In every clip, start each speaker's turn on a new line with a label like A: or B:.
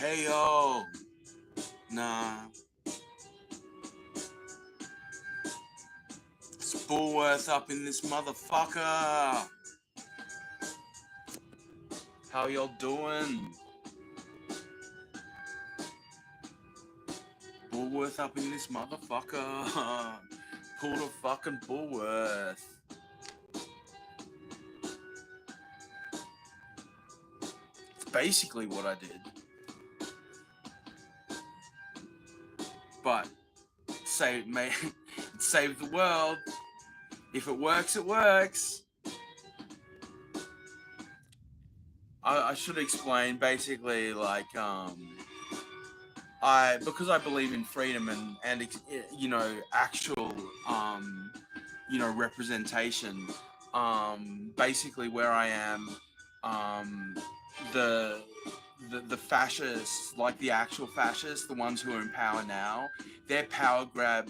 A: Hey yo, nah, it's Bullworth up in this motherfucker. How y'all doing? Bullworth up in this motherfucker. Pull the fucking Bullworth. It's basically what I did. But save the world. If it works, it works. I should explain basically like because I believe in freedom and you know actual representation. Basically where I am, the the fascists, like the actual fascists, the ones who are in power now, their power grab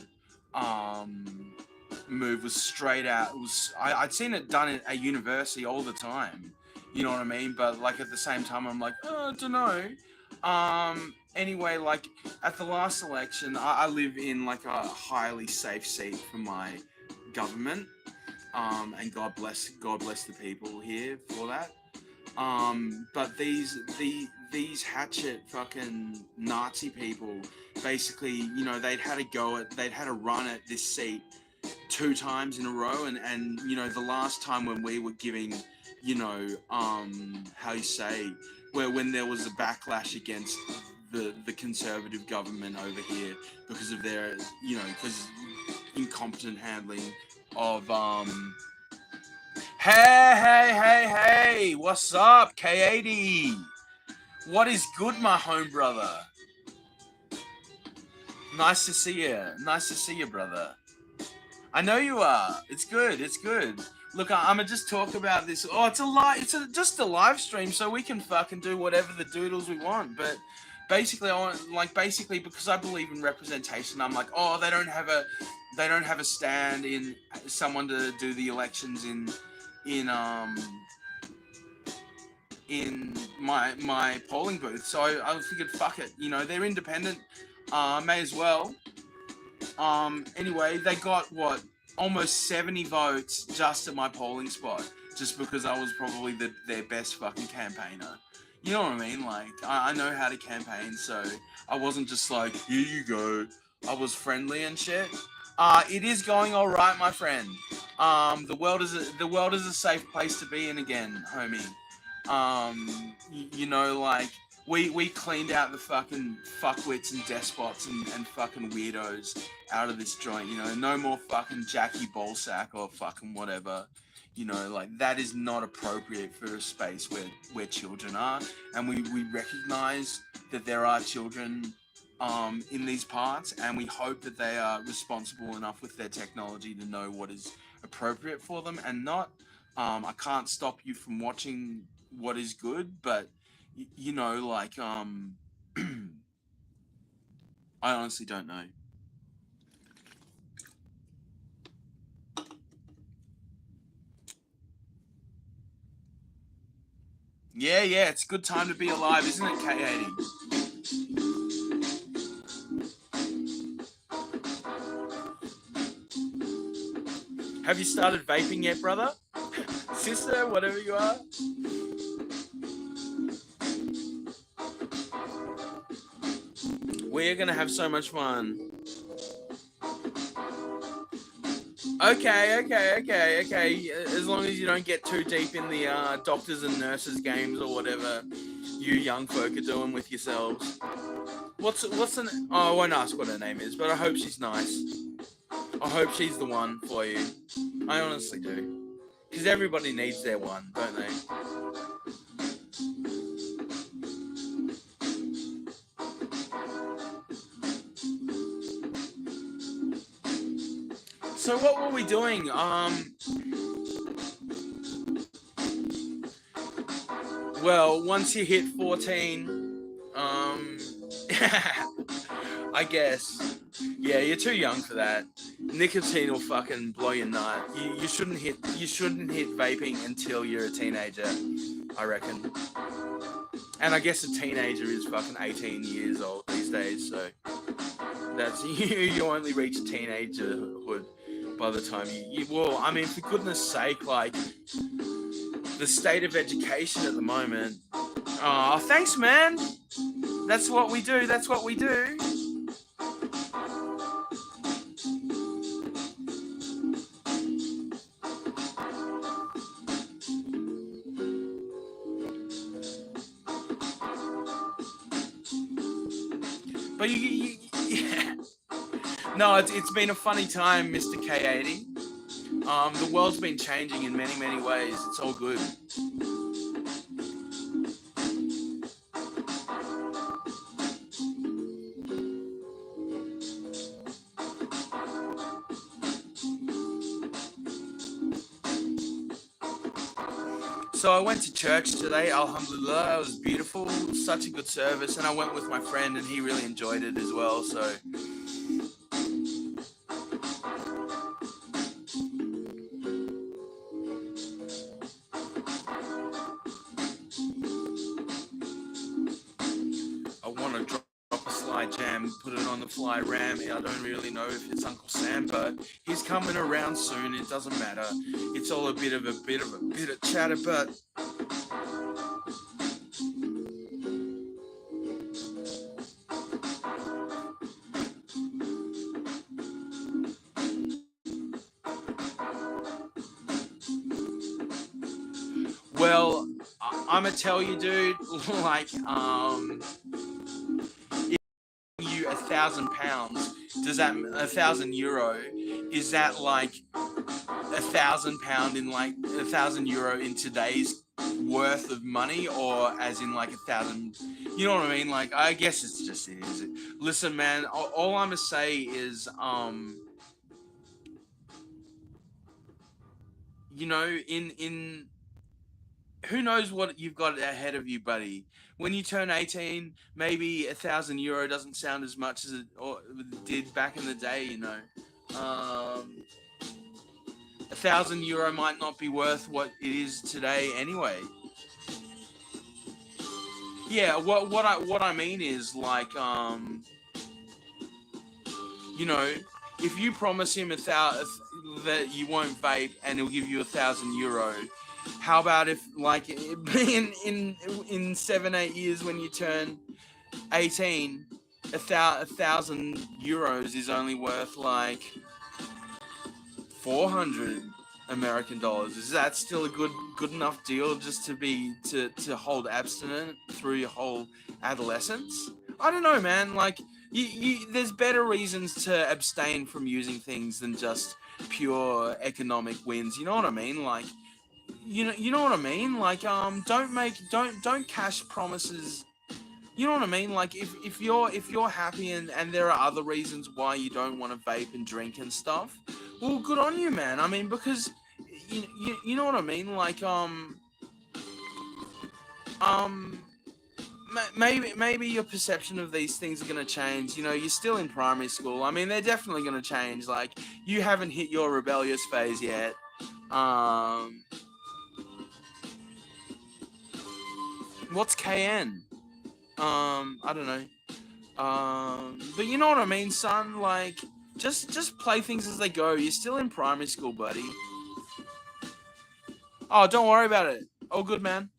A: move was straight out. I'd seen it done at university all the time. You know what I mean? But like at the same time, I'm like, I don't know. Anyway, like at the last election, I live in like a highly safe seat for my government. And God bless the people here for that. But these hatchet fucking Nazi people, basically, you know, they'd had a run at this seat 2 times in a row, and you know, the last time when we were giving, you know, how you say, when there was a backlash against the conservative government over here because of their, you know, because incompetent handling of Hey, what's up, K80? What is good, my home brother? Nice to see you, brother. I know you are. It's good. Look, I'm gonna just talk about this. Oh, it's just a live stream, so we can fucking do whatever the doodles we want. But basically, because I believe in representation, I'm like, oh, they don't have a stand in someone to do the elections in my polling booth. So I figured, fuck it, you know, they're independent. May as well. Anyway, they got almost 70 votes just at my polling spot, just because I was probably their best fucking campaigner. You know what I mean? Like, I know how to campaign, so I wasn't just like, here you go. I was friendly and shit. It is going all right, my friend. The world is a safe place to be in again, homie. You know, like, we cleaned out the fucking fuckwits and despots and fucking weirdos out of this joint, you know. No more fucking Jackie Ballsack or fucking whatever. You know, like, that is not appropriate for a space where children are. And we recognize that there are children in these parts, and we hope that they are responsible enough with their technology to know what is appropriate for them and not. I can't stop you from watching what is good, but you know, like, I honestly don't know. Yeah, it's a good time to be alive, isn't it, K80? Have you started vaping yet, brother? Sister, whatever you are? We're gonna have so much fun. Okay. As long as you don't get too deep in the doctors and nurses games or whatever you young folk are doing with yourselves. What's an? Oh, I won't ask what her name is, but I hope she's nice. I hope she's the one for you. I honestly do. Because everybody needs their one, don't they? So what were we doing? Well, once you hit 14, I guess. Yeah, you're too young for that. Nicotine will fucking blow your nut. You shouldn't hit vaping until you're a teenager, I reckon. And I guess a teenager is fucking 18 years old these days, so that's you only reach teenagerhood by the time you well, I mean, for goodness sake, like the state of education at the moment. Oh, thanks, man. That's what we do. That's what we do. But yeah. No, it's been a funny time, Mr. K80. The world's been changing in many, many ways. It's all good. So I went to church today, alhamdulillah. It was beautiful, such a good service, and I went with my friend and he really enjoyed it as well, so... I want to drop a Sly Jam, put it on the Fly Ram. I don't really know if it's Uncle Sam, but he's coming around soon. It doesn't matter. It's all a bit of chatter, but well, I'm gonna tell you, dude. Like, you £1,000, does that €1,000? Is that like £1,000 in like €1,000 in today's worth of money, or as in like 1,000? You know what I mean? Like, I guess it's just it is. Listen, man. All I'm gonna say is, you know, in who knows what you've got ahead of you, buddy. When you turn 18, maybe €1,000 doesn't sound as much as it did back in the day, you know. €1,000 might not be worth what it is today anyway. Yeah, what I mean is, like, you know, if you promise him that you won't vape and he'll give you €1,000, how about if, like, in 7-8 years when you turn 18, €1,000 is only worth like 400 American dollars. Is that still a good enough deal just to hold abstinent through your whole adolescence? I don't know, man. Like, there's better reasons to abstain from using things than just pure economic wins. You know what I mean? Like, you know what I mean? Like, don't cash promises. You know what I mean? Like, if you're happy and there are other reasons why you don't want to vape and drink and stuff, well, good on you, man. I mean, because you know what I mean? Like, maybe your perception of these things are going to change. You know, you're still in primary school. I mean, they're definitely going to change. Like, you haven't hit your rebellious phase yet. What's KN? I don't know. But you know what I mean, son? Like, just play things as they go. You're still in primary school, buddy. Oh, don't worry about it. All good, man.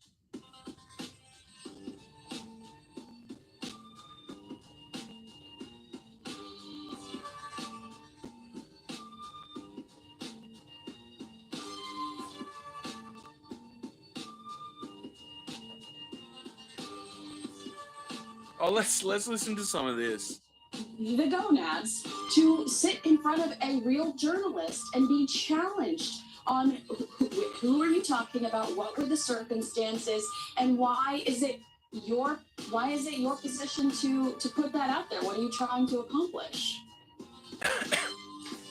A: Oh, let's listen to some of this.
B: The gonads to sit in front of a real journalist and be challenged on who are you talking about, what were the circumstances, and why is it your position to put that out there? What are you trying to accomplish?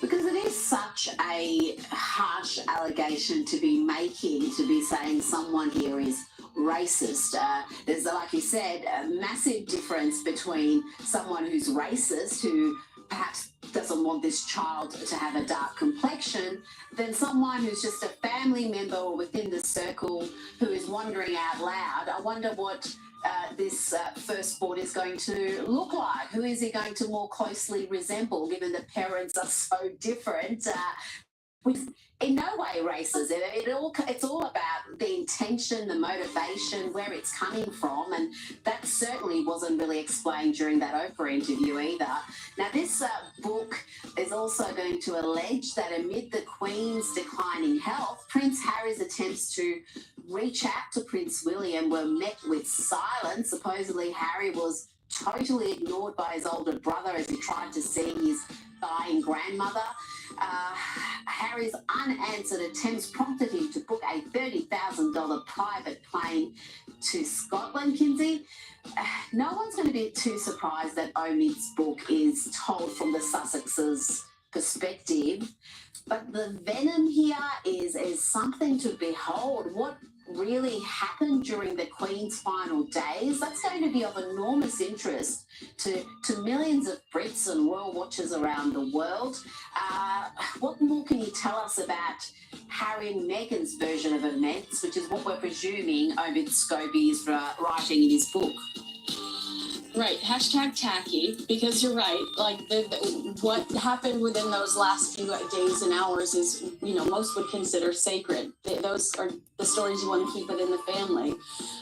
C: Because it is such a harsh allegation to be making, to be saying someone here is racist. There's, like you said, a massive difference between someone who's racist, who perhaps doesn't want this child to have a dark complexion, than someone who's just a family member or within the circle who is wondering out loud, I wonder what this firstborn is going to look like? Who is he going to more closely resemble, given the parents are so different? With in no way racist. It's all about the intention, the motivation, where it's coming from, and that certainly wasn't really explained during that Oprah interview either. Now, this book is also going to allege that amid the Queen's declining health, Prince Harry's attempts to reach out to Prince William were met with silence. Supposedly, Harry was totally ignored by his older brother as he tried to see his dying grandmother. Harry's unanswered attempts prompted him to book a $30,000 private plane to Scotland, Kinsey. No one's going to be too surprised that Omid's book is told from the Sussexes' perspective, but the venom here is something to behold. What really happened during the Queen's final days, that's going to be of enormous interest to millions of Brits and royal watchers around the world. What more can you tell us about Harry and Meghan's version of events, which is what we're presuming Omid Scobie is writing in his book?
B: Right, hashtag tacky, because you're right. Like what happened within those last few days and hours is, most would consider sacred. Those are the stories you want to keep within the family.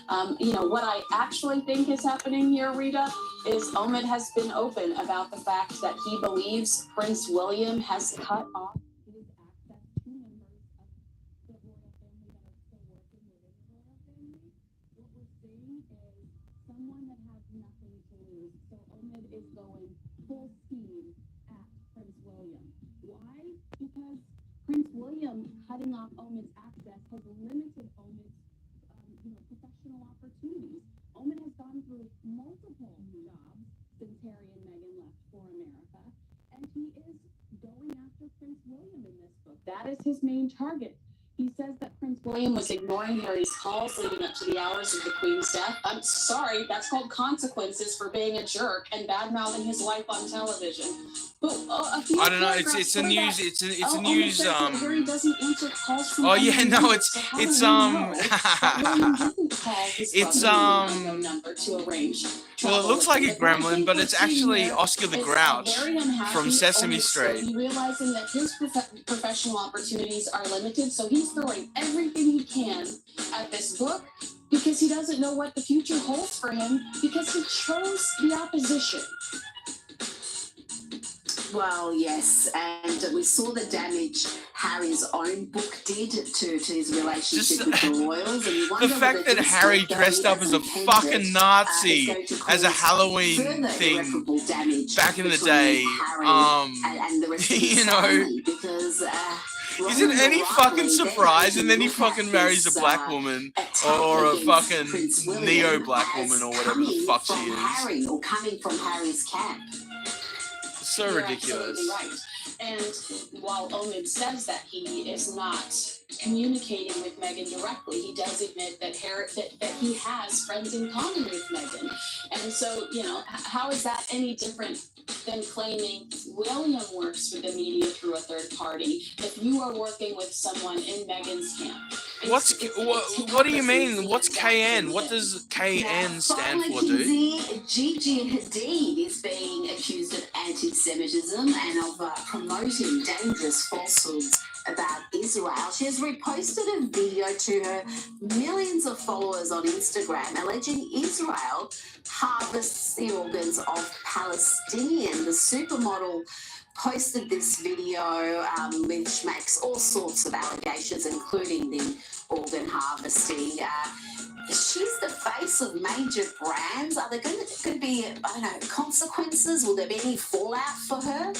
B: What I actually think is happening here, Rita, is Omid has been open about the fact that he believes Prince William has cut off his access to members of the royal family that are still working within the royal family. What we're seeing is someone that has nothing to lose. So Omid is going full steam at Prince William. Why? Because Prince William cutting off Omid's access has limited Omid's professional opportunities. Omid has gone through multiple jobs since Harry and Meghan left for America, and he is going after Prince William in this book. That is his main target. He says that Prince William was ignoring Harry's calls leading up to the hours of the Queen's death. I'm sorry, that's called consequences for being a jerk and bad-mouthing his wife on television. But
A: I don't know. It's a news. It's a news.
B: Harry doesn't answer calls from
A: Oh yeah, no. It's
B: it's to arrange.
A: Well, it looks like a gremlin, but it's actually Oscar the Grouch from Sesame Street.
B: Realizing that his professional opportunities are limited, so he's throwing everything he can at this book because he doesn't know what the future holds for him because he chose the opposition.
C: Well, yes, and we saw the damage Harry's own book did to his relationship with the royals. And you wonder
A: the fact that Harry dressed up as a fucking Nazi as a Halloween thing back in the day,
C: and the rest of his family, because
A: is it any fucking surprise? And then he fucking marries a black woman or a fucking neo-black woman or whatever the fuck she is.
C: Harry, or coming from Harry's camp.
A: So
B: You're
A: ridiculous.
B: absolutely right. And while Omid says that he is not communicating with Meghan directly, he does admit that that he has friends in common with Meghan. And so, how is that any different than claiming William works for the media through a third party if you are working with someone in Meghan's camp?
A: What do you mean? What's KN? What does KN stand for, dude?
C: Gigi Hadid is being accused of anti-Semitism and of promoting dangerous falsehoods about Israel. She has reposted a video to her millions of followers on Instagram alleging Israel harvests the organs of Palestinians. The supermodel posted this video, which makes all sorts of allegations, including the organ harvesting. She's the face of major brands. Are there going to be, consequences? Will there be any fallout for her?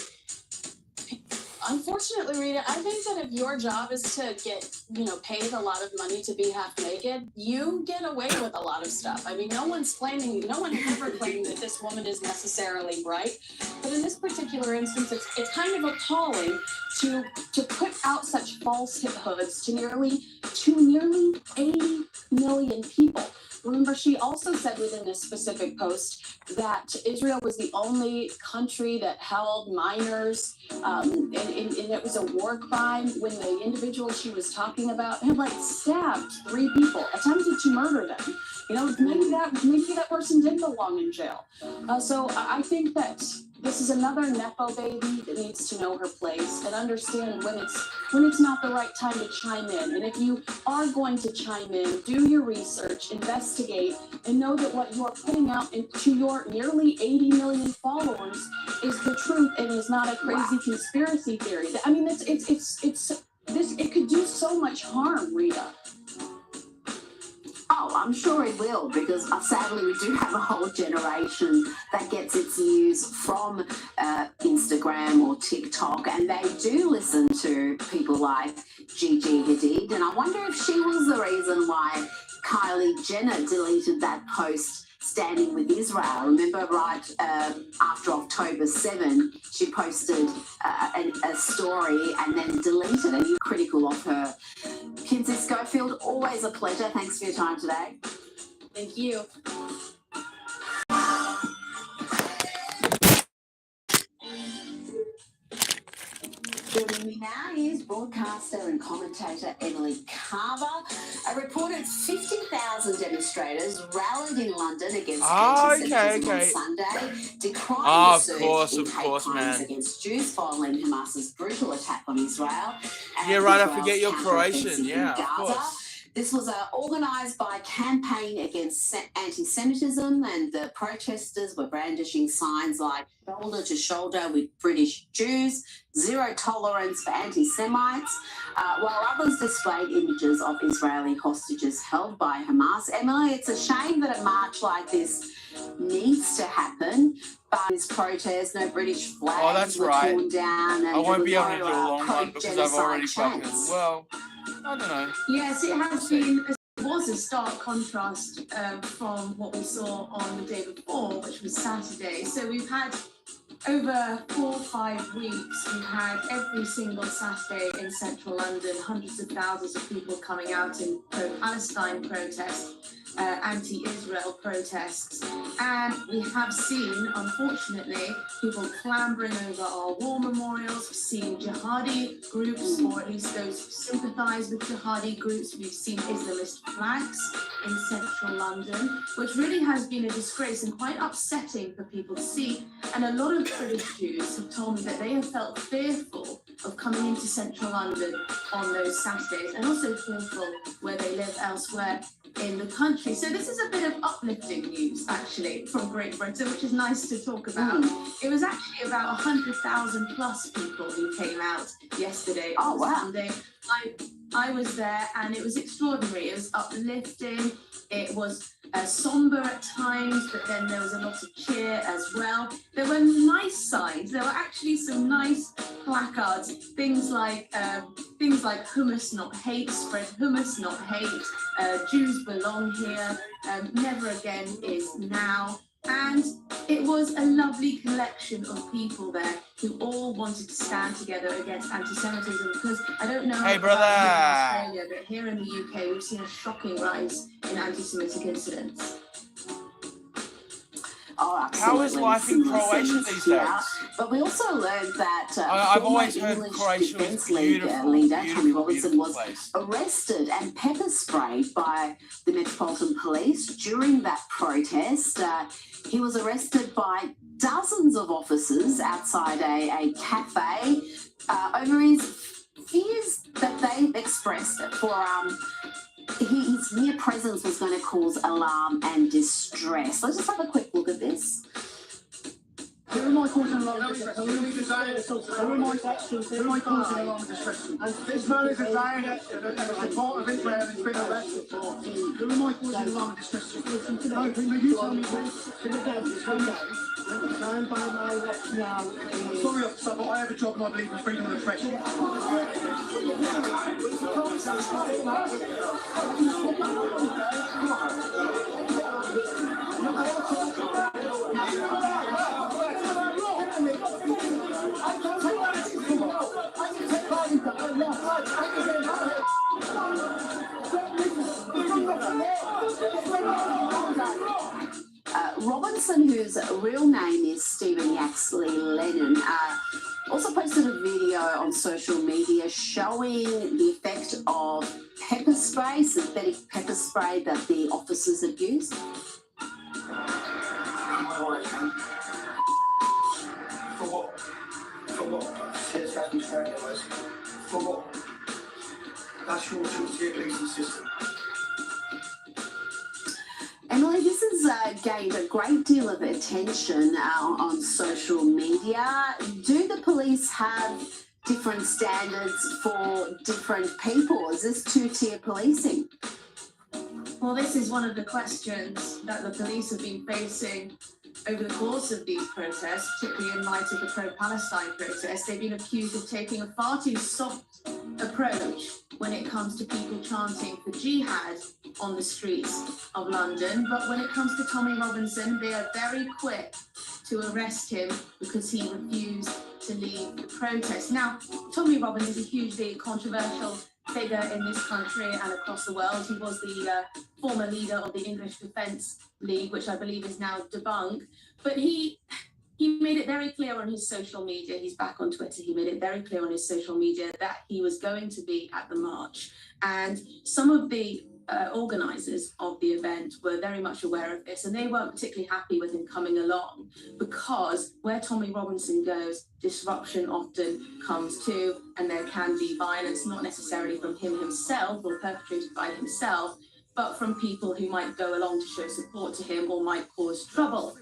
B: Unfortunately, Rita, I think that if your job is to get, paid a lot of money to be half naked, you get away with a lot of stuff. I mean, no one has ever claimed that this woman is necessarily bright. But in this particular instance, it's kind of appalling to put out such falsehoods to nearly 80 million people. remember, she also said within this specific post that Israel was the only country that held minors, and it was a war crime when the individual she was talking about had like stabbed 3 people, attempted to murder them. You know, maybe that person did belong in jail. So I think that this is another Nepo baby that needs to know her place and understand when it's not the right time to chime in. And if you are going to chime in, do your research, investigate, and know that what you're putting out into your nearly 80 million followers is the truth and is not a crazy conspiracy theory. I mean, it could do so much harm, Rita.
C: Oh, I'm sure it will, because sadly we do have a whole generation that gets its news from Instagram or TikTok, and they do listen to people like Gigi Hadid. And I wonder if she was the reason why Kylie Jenner deleted that post standing with Israel. Remember, right after October 7, she posted a story and then deleted it. You're critical of her. Kinsey Schofield, always a pleasure. Thanks for your time today.
B: Thank you.
C: Joining me now is broadcaster and commentator Emily Carver. A reported 50,000 demonstrators rallied in London against anti-Semitism on Sunday, decrying the surge in hate crimes against Jews following Hamas's brutal attack on Israel.
A: Yeah, right, I forget your Croatian. Yeah, of course.
C: This was organised by a campaign against anti-Semitism, and the protesters were brandishing signs like shoulder to shoulder with British Jews, zero tolerance for anti-Semites, while others displayed images of Israeli hostages held by Hamas. Emily, it's a shame that a march like this needs to happen, but this protest, no British flags were torn down. And
A: I won't be able to do a long one because I've already fucking, well, I don't know.
D: Yes, it has been. It was a stark contrast from what we saw on the day before, which was Saturday. So we've had over 4 or 5 weeks, we've had every single Saturday in central London, hundreds of thousands of people coming out in pro-Palestine protests, anti-Israel protests. And we have seen, unfortunately, people clambering over our war memorials. We've seen jihadi groups, or at least those who sympathise with jihadi groups. We've seen Islamist flags in central London, which really has been a disgrace and quite upsetting for people to see. And a lot of British Jews have told me that they have felt fearful of coming into central London on those Saturdays, and also fearful where they live elsewhere in the country. So this is a bit of uplifting news, actually, from Great Britain, which is nice to talk about. It was actually about 100,000 plus people who came out yesterday on Sunday. I was there, and it was extraordinary. It was uplifting. It was somber at times, but then there was a lot of cheer as well. There were nice signs. There were actually some nice placards, things like hummus not hate, spread hummus not hate, Jews belong here, never again is now. And it was a lovely collection of people there who all wanted to stand together against anti-Semitism, because I don't know
A: Hey,
D: about
A: brother.
D: here in Australia, but here in the UK we've seen a shocking rise in anti-Semitic incidents.
C: Oh, absolutely.
A: How is life in Croatia these days?
C: But we also learned that
A: I've always heard
C: English
A: Croatia was
C: Defence
A: beautiful,
C: leader Tommy Robinson was
A: place.
C: arrested and pepper sprayed by the Metropolitan Police during that protest. He was arrested by dozens of officers outside a cafe over his fears that they expressed for his mere presence was going to cause alarm and distress. Let's just have a quick look at this.
E: Who am I causing alarm and distress? Who am I causing alarm and distress? This man is a support of Israel and he's been arrested for. Who am I causing alarm and distress to? No, you tell me Stand by my watch now. Sorry, officer, but I have a job and I believe in freedom of the press. I
C: Robinson, whose real name is Stephen Yaxley Lennon, also posted a video on social media showing the effect of pepper spray, synthetic pepper spray that the officers had used.
E: For what? For what? Says that you found it was. For what? That's your two-tier policing system.
C: Emily, this has gained a great deal of attention on social media. Do the police have different standards for different people? Is this two-tier policing?
D: Well, this is one of the questions that the police have been facing over the course of these protests, particularly in light of the pro-Palestine protests. They've been accused of taking a far too soft approach when it comes to people chanting for jihad on the streets of London. But when it comes to Tommy Robinson, they are very quick to arrest him because he refused to leave the protest. Now, Tommy Robinson is a hugely controversial figure in this country and across the world. He was the former leader of the English Defence League, which I believe is now debunked. But he made it very clear on his social media, he's back on Twitter, he made it very clear on his social media that he was going to be at the march. And some of the organisers of the event were very much aware of this, and they weren't particularly happy with him coming along, because where Tommy Robinson goes, disruption often comes too, and there can be violence, not necessarily from him himself or perpetrated by himself, but from people who might go along to show support to him or might cause trouble.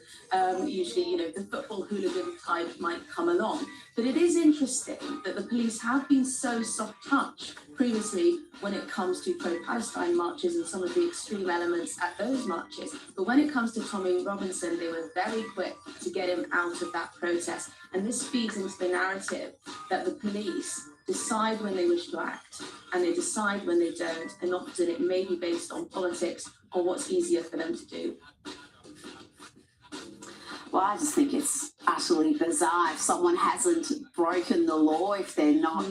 D: Usually, the football hooligan type might come along. But it is interesting that the police have been so soft-touch previously when it comes to pro-Palestine marches and some of the extreme elements at those marches. But when it comes to Tommy Robinson, they were very quick to get him out of that protest. And this feeds into the narrative that the police decide when they wish to act and they decide when they don't, and often it may be based on politics or what's easier for them to do.
C: Well, I just think it's utterly bizarre if someone hasn't broken the law, if they're not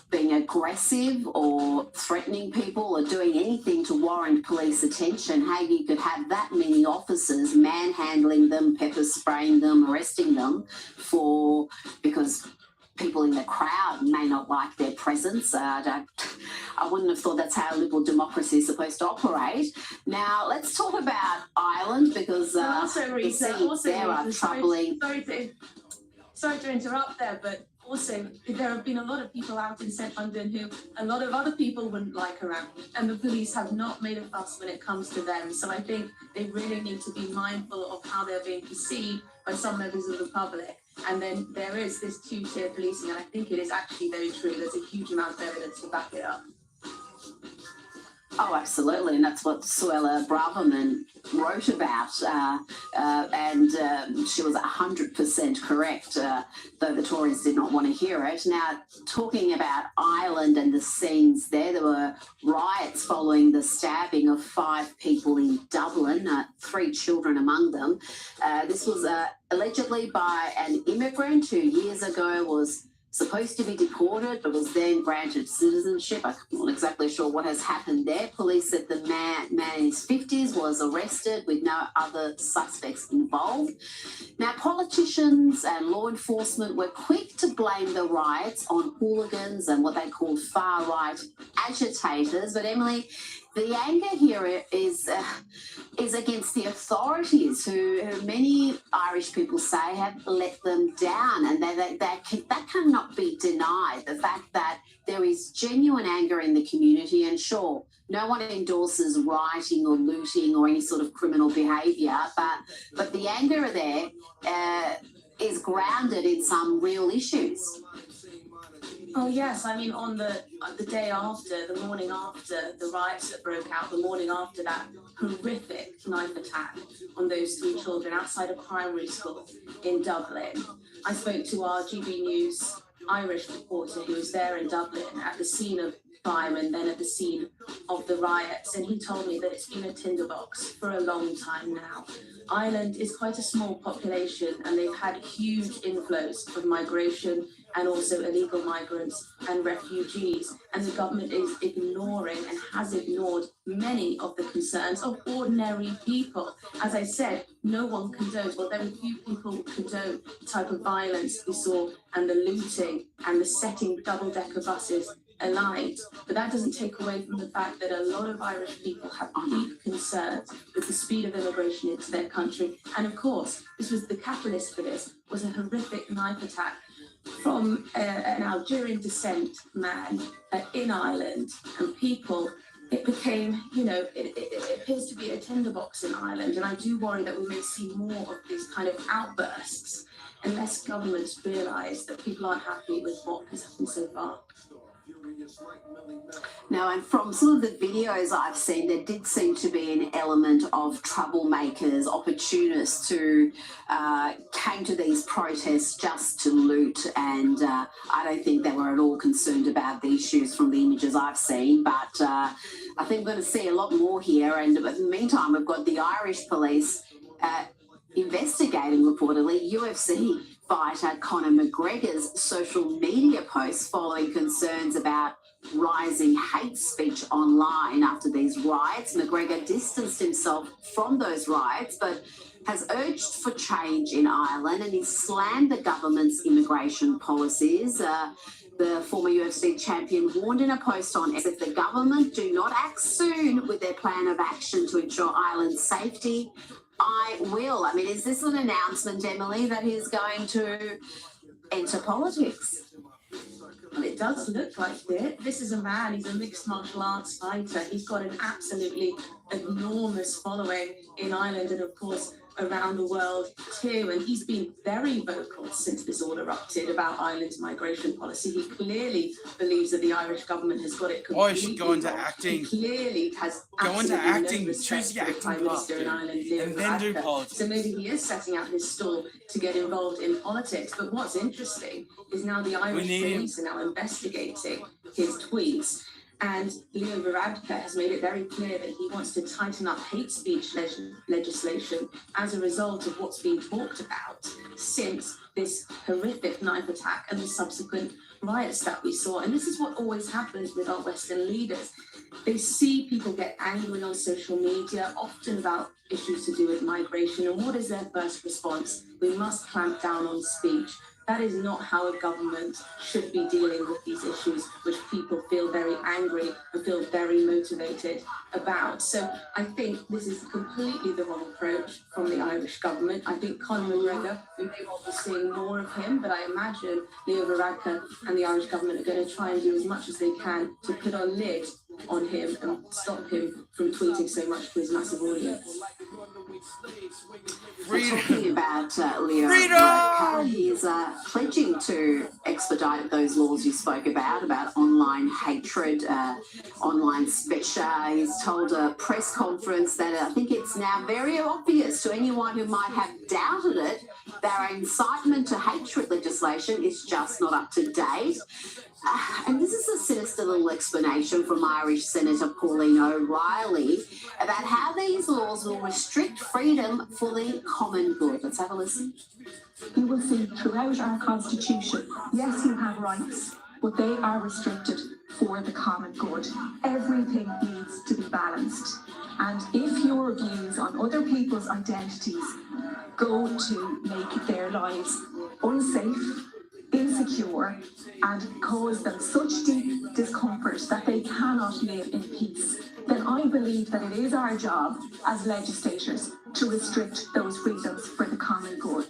C: being aggressive or threatening people or doing anything to warrant police attention. How you could have that many officers manhandling them, pepper spraying them, arresting them because people in the crowd may not like their presence. I wouldn't have thought that's how liberal democracy is supposed to operate. Now, let's talk about Ireland, because the scenes there are troubling.
D: Sorry to interrupt there, but also there have been a lot of people out in St London who a lot of other people wouldn't like around, and the police have not made a fuss when it comes to them. So I think they really need to be mindful of how they're being perceived by some members of the public. And then there is this two-tier policing, and I think it is actually very true. There's a huge amount of evidence to back it up.
C: Oh, absolutely, and that's what Suella Braverman wrote about, and she was 100% correct, though the Tories did not want to hear it. Now, talking about Ireland and the scenes there were riots following the stabbing of 5 people in Dublin, 3 children among them. This was allegedly by an immigrant who years ago was supposed to be deported, but was then granted citizenship. I'm not exactly sure what has happened there. Police said the man in his 50s was arrested with no other suspects involved. Now, politicians and law enforcement were quick to blame the riots on hooligans and what they called far-right agitators. But Emily, the anger here is against the authorities, who many Irish people say have let them down, and that cannot be denied. The fact that there is genuine anger in the community, and sure, no one endorses rioting or looting or any sort of criminal behaviour, but the anger there is grounded in some real issues.
D: Oh yes, I mean on the day after, the morning after the riots that broke out, the morning after that horrific knife attack on those 3 children outside a primary school in Dublin, I spoke to our GB News Irish reporter who was there in Dublin at the scene of fireman then at the scene of the riots, and he told me that it's been a tinderbox for a long time now. Ireland is quite a small population, and they've had huge inflows of migration and also illegal migrants and refugees, and the government is ignoring and has ignored many of the concerns of ordinary people. As I said, no one condones, well, very few people condone the type of violence we saw and the looting and the setting double-decker buses alight. But that doesn't take away from the fact that a lot of Irish people have deep concerns with the speed of immigration into their country. And of course, this was the catalyst for this, was a horrific knife attack from an Algerian descent man in Ireland, and people, it became, you know, it appears to be a tinderbox in Ireland, and I do worry that we may see more of these kind of outbursts unless governments realise that people aren't happy with what has happened so far.
C: Now, and from some of the videos I've seen, there did seem to be an element of troublemakers, opportunists who came to these protests just to loot, and I don't think they were at all concerned about the issues from the images I've seen, but I think we're going to see a lot more here, and in the meantime, we've got the Irish police investigating, reportedly, UFC fighter Conor McGregor's social media posts following concerns about rising hate speech online after these riots. McGregor distanced himself from those riots, but has urged for change in Ireland, and he slammed the government's immigration policies. The former UFC champion warned in a post on X, if the government do not act soon with their plan of action to ensure Ireland's safety, I will. I mean, is this an announcement, Emily, that he's going to enter politics?
D: Well, it does look like it. This is a man, he's a mixed martial arts fighter. He's got an absolutely enormous following in Ireland and, of course, around the world too. And he's been very vocal since this all erupted about Ireland's migration policy. He clearly believes that the Irish government has got it completely.
A: Oh, you should go into acting.
D: He clearly has
A: Go into acting.
D: no respect
A: Choose the
D: for the
A: acting
D: Prime
A: path,
D: Minister in Ireland, Leo
A: and then do
D: Varadkar.
A: politics.
D: So maybe he is setting out his stall to get involved in politics. But what's interesting is now the Irish police are now investigating his tweets. And Leo Varadkar has made it very clear that he wants to tighten up hate speech legislation as a result of what's been talked about since this horrific knife attack and the subsequent riots that we saw. And this is what always happens with our Western leaders. They see people get angry on social media, often about issues to do with migration. And what is their first response? We must clamp down on speech. That is not how a government should be dealing with these issues, which people feel very angry and feel very motivated about. So I think this is completely the wrong approach from the Irish government. I think Conor McGregor, we may well be seeing more of him, but I imagine Leo Varadkar and the Irish government are going to try and do as much as they can to put a lid on him and stop him from tweeting so much to his massive audience.
C: Talking about Leo Varadkar, he's pledging to expedite those laws you spoke about online hatred, online special. He's told a press conference that I think it's now very obvious to anyone who might have doubted it that our incitement to hatred legislation is just not up to date. And this is a sinister little explanation from Irish Senator Pauline O'Reilly about how these laws will restrict freedom for the common good. Let's have a listen.
F: You will see throughout our constitution, yes, you have rights, but they are restricted for the common good. Everything needs to be balanced. And if your views on other people's identities go to make their lives unsafe, insecure, and cause them such deep discomfort that they cannot live in peace, then I believe that it is our job as legislators to restrict those freedoms for the common good.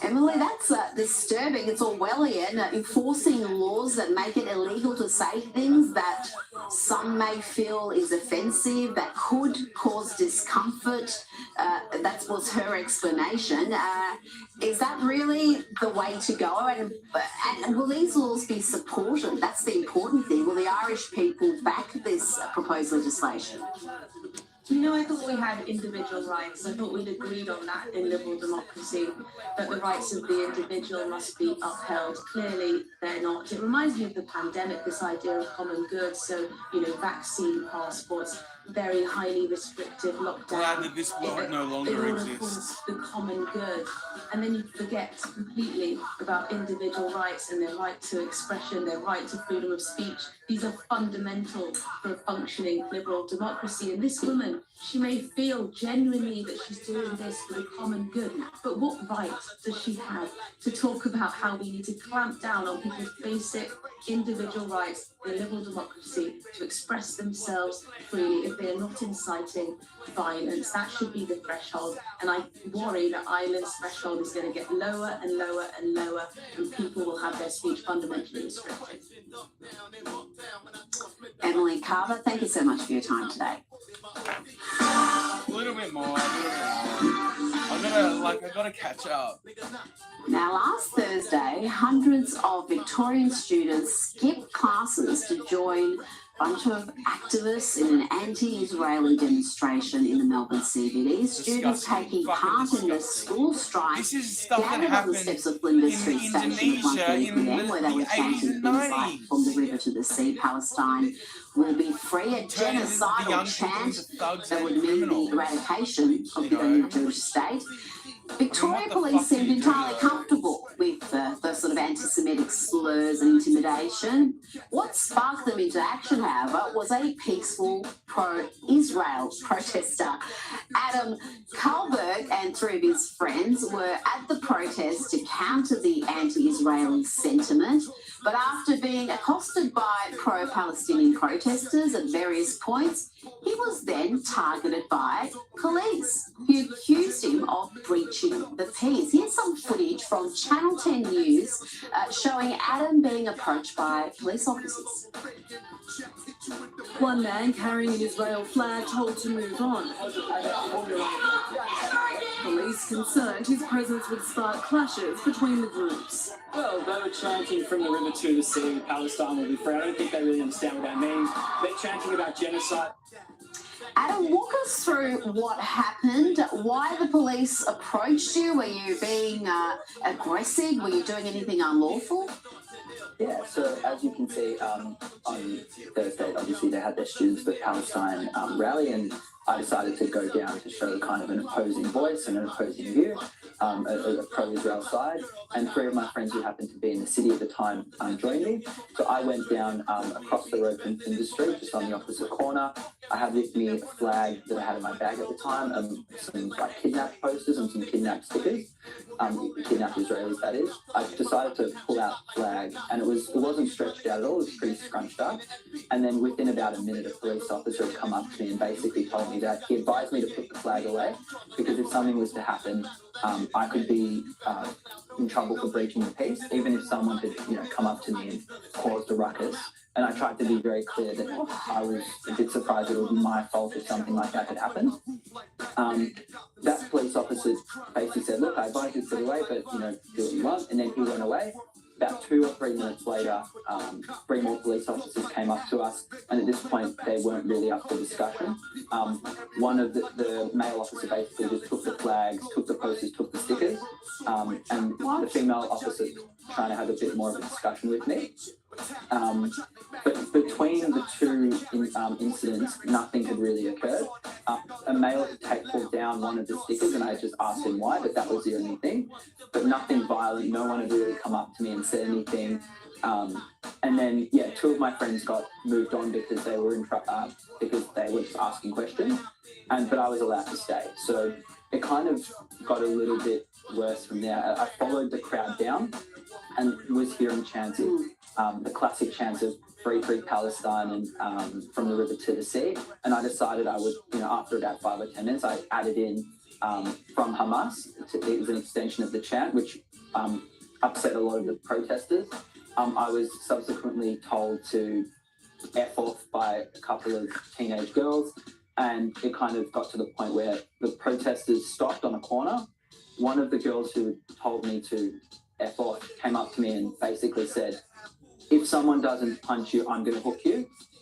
C: Emily, that's disturbing. It's Orwellian, enforcing laws that make it illegal to say things that some may feel is offensive, that could cause discomfort. That was her explanation. Is that really the way to go? And will these laws be supported? That's the important thing. Will the Irish people back this proposed legislation?
D: You know, I thought we had individual rights. I thought we'd agreed on that in liberal democracy, that the rights of the individual must be upheld. Clearly, they're not. It reminds me of the pandemic, this idea of common good. So, you know, vaccine passports, very highly restrictive lockdown.
A: Glad that this world no longer
D: in order
A: exists.
D: for the common good. And then you forget completely about individual rights and their right to expression, their right to freedom of speech. These are fundamental for a functioning liberal democracy. And this woman, she may feel genuinely that she's doing this for the common good, but what right does she have to talk about how we need to clamp down on people's basic individual rights in a liberal democracy to express themselves freely if they are not inciting violence? That should be the threshold. And I worry that Ireland's threshold is going to get lower and lower and lower, and people will have their speech fundamentally restricted.
C: Emily Carver, thank you so much for your time today.
A: A little bit more. I gotta catch up.
C: Now, last Thursday, hundreds of Victorian students skipped classes to join a bunch of activists in an anti-Israeli demonstration in the Melbourne CBD. Students taking part in the school strike
A: This is stuff that
C: gathered on the
A: happened
C: steps of Flinders
A: in
C: Street Station at
A: Indonesia
C: 1:30
A: in
C: p.m. where they were
A: the 80s
C: chanting
A: and
C: things like
A: 90s.
C: "From the river to the sea, Palestine will be free," a
A: Turning the
C: genocidal
A: young
C: chant
A: people into thugs
C: that
A: and
C: would mean
A: criminals.
C: the eradication of
A: You
C: the
A: know?
C: Iranian Jewish state. Victoria
A: what the
C: police
A: fuck
C: seemed
A: do you do,
C: entirely
A: though?
C: comfortable with the sort of anti-Semitic slurs and intimidation. What sparked them into action, however, was a peaceful pro-Israel protester. Adam Karlberg and three of his friends were at the protest to counter the anti-Israeli sentiment, but after being accosted by pro-Palestinian protesters at various points, he was then targeted by police, who accused him of breaching the peace. Here's some footage from Channel 10 News showing Adam being approached by police officers.
G: One man carrying an Israel flag told to move on. Police concerned his presence would spark clashes between the groups.
H: Well, they were chanting "From the river to the sea, Palestine will be free." I don't think they really understand what that means. They're chanting about genocide.
C: Adam, walk us through what happened, why the police approached you. Were you being aggressive? Were you doing anything unlawful?
I: Yeah, so as you can see, on Thursday, obviously they had their Students for Palestine rally, and I decided to go down to show kind of an opposing voice and an opposing view, a pro-Israel side, and three of my friends who happened to be in the city at the time joined me. So I went down across the road from Flinders Street, just on the opposite corner. I had with me a flag that I had in my bag at the time, some like kidnapped posters and some kidnapped stickers, kidnapped Israelis, that is. I decided to pull out the flag, and it wasn't stretched out at all. It was pretty scrunched up. And then within about a minute, a police officer had come up to me and basically told me that he advised me to put the flag away, because if something was to happen, I could be in trouble for breaching the peace, even if someone had come up to me and caused a ruckus. And I tried to be very clear that I was a bit surprised that it would be my fault if something like that had happened. That police officer basically said, "Look, I advise you to put it away, but do what you want." And then he went away. About 2 or 3 minutes later, 3 more police officers came up to us, and at this point, they weren't really up for discussion. One of the male officer basically just took the flags, took the posters, took the stickers, and the female officer trying to have a bit more of a discussion with me. But between the two incidents, nothing had really occurred. A male had pulled down one of the stickers, and I just asked him why, but that was the only thing. But nothing violent. No one had really come up to me and said anything. And then, 2 of my friends got moved on because they were because they were just asking questions, but I was allowed to stay. So it kind of got a little bit worse from there. I followed the crowd down and was hearing chanting, the classic chants of "Free, free Palestine" and "From the river to the sea." And I decided I would, after about 5 or 10 minutes, I added in "From Hamas." It was an extension of the chant, which upset a lot of the protesters. I was subsequently told to F off by a couple of teenage girls, and it kind of got to the point where the protesters stopped on a corner. One of the girls who told me to F off came up to me and basically said, "If someone doesn't punch you, I'm going to hook you."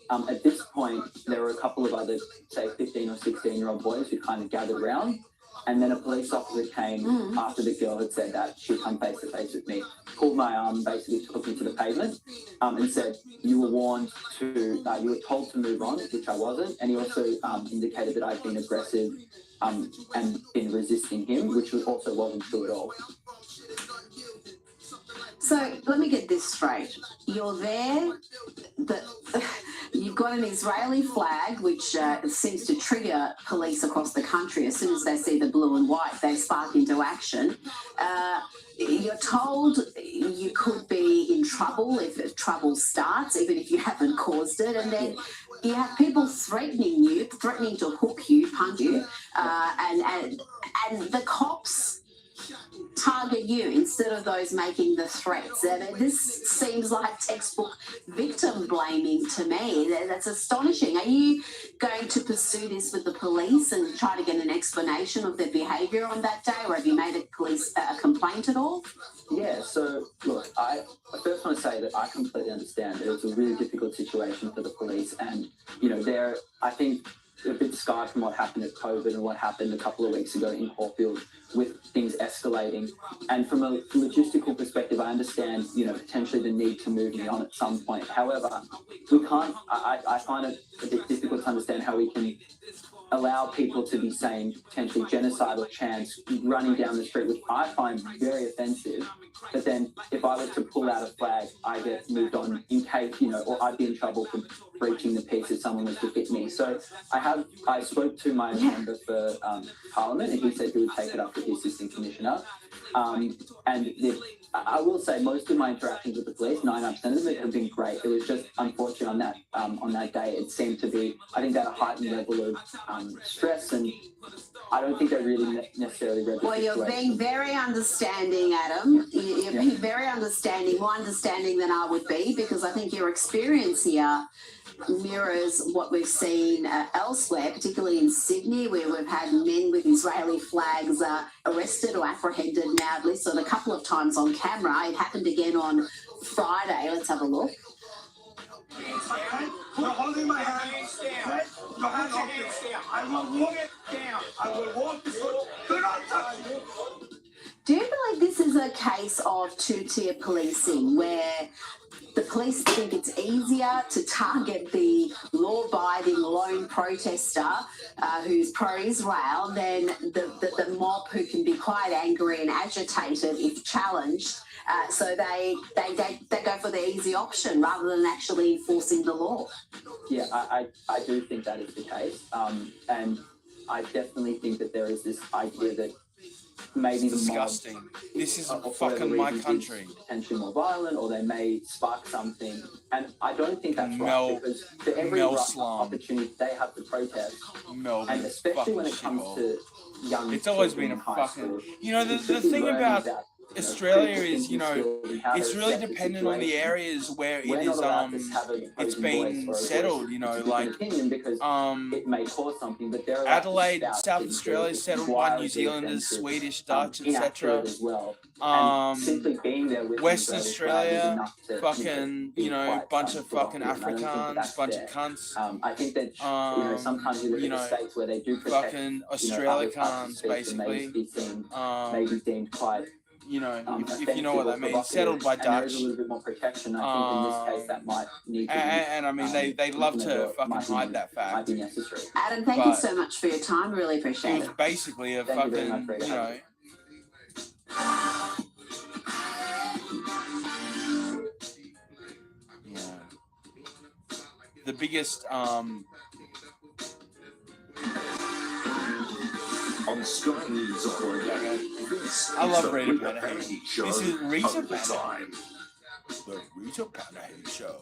I: At this point, there were a couple of other, say, 15 or 16-year-old boys who kind of gathered around. And then a police officer came after the girl had said that she'd come face to face with me, pulled my arm, basically took me to the pavement, and said, you were warned to, you were told to move on, which I wasn't. And he also indicated that I'd been aggressive and been resisting him, which also wasn't true at all.
C: So let me get this straight. You're there, you've got an Israeli flag, which seems to trigger police across the country. As soon as they see the blue and white, they spark into action. You're told you could be in trouble if trouble starts, even if you haven't caused it. And then you have people threatening you, threatening to hook you, punch you, and the cops target you instead of those making the threats. This seems like textbook victim blaming to me. That's astonishing. Are you going to pursue this with the police and try to get an explanation of their behaviour on that day, or have you made a complaint at all?
I: Yeah, so look, I first want to say that I completely understand that it was a really difficult situation for the police, and I think a bit scarred from what happened at COVID and what happened a couple of weeks ago in Caulfield with things escalating. And from a logistical perspective, I understand, potentially the need to move me on at some point. However, we can't, I find it a bit difficult to understand how we can allow people to be saying potentially genocidal chants running down the street, which I find very offensive. But then if I were to pull out a flag, I get moved on in case, or I'd be in trouble for breaching the peace if someone was to hit me. So I spoke to my member for Parliament, and he said he would take it up with the Assistant Commissioner. I will say most of my interactions with the police, 99% of them, have been great. It was just unfortunate on that day. It seemed to be, I think, at a heightened level of stress, and I don't think they really necessarily read the
C: Well,
I: situation.
C: you're being very understanding, Adam. You're being very understanding, more understanding than I would be, because I think your experience here mirrors what we've seen elsewhere, particularly in Sydney, where we've had men with Israeli flags arrested or apprehended now, at least a couple of times on camera. It happened again on Friday. Let's have a look.
E: You're holding my hand. Your hand off me. I will walk it down. I will walk this way. Do not touch me.
C: Do you believe this is a case of two-tier policing, where the police think it's easier to target the law-abiding lone protester who's pro-Israel than the mob who can be quite angry and agitated if challenged? So they go for the easy option rather than actually enforcing the law.
I: Yeah, I do think that is the case. And I definitely think that there is this idea that maybe the
A: disgusting.
I: mob,
A: this is
I: for
A: fucking
I: whatever
A: my
I: reason,
A: country.
I: is potentially more violent, or they may spark something. And I don't think that's right, because for every opportunity they have to protest, and especially when it comes to young
A: it's always been a fucking... the thing about Australia is, it's really dependent on the areas where it's been settled,
I: it may cause something, but there are
A: Adelaide, South Australia settled by New Zealanders, Swedish, Dutch, etc.
I: Simply being there with
A: Western Australia, fucking, bunch of fucking Afrikaans, bunch of cunts.
I: I think that, sometimes you look at the states where they do protect,
A: fucking Australicans, basically.
I: Maybe deemed quite,
A: if you know what that means, settled by Dutch.
I: There is a little bit more protection. I think in this case that might need to be,
A: and I mean, they love to fucking hide that fact.
I: Might be necessary.
C: Adam, thank you so much for your time. Really appreciate
A: It was basically a fucking, the biggest,
J: on Sky News Australia, this
A: I love
J: is the
A: Rita
J: Rita
A: Panahi.
J: Panahi Show.
A: This is Rita
J: of the
A: Panahi.
J: time.
A: The Rita Panahi Show.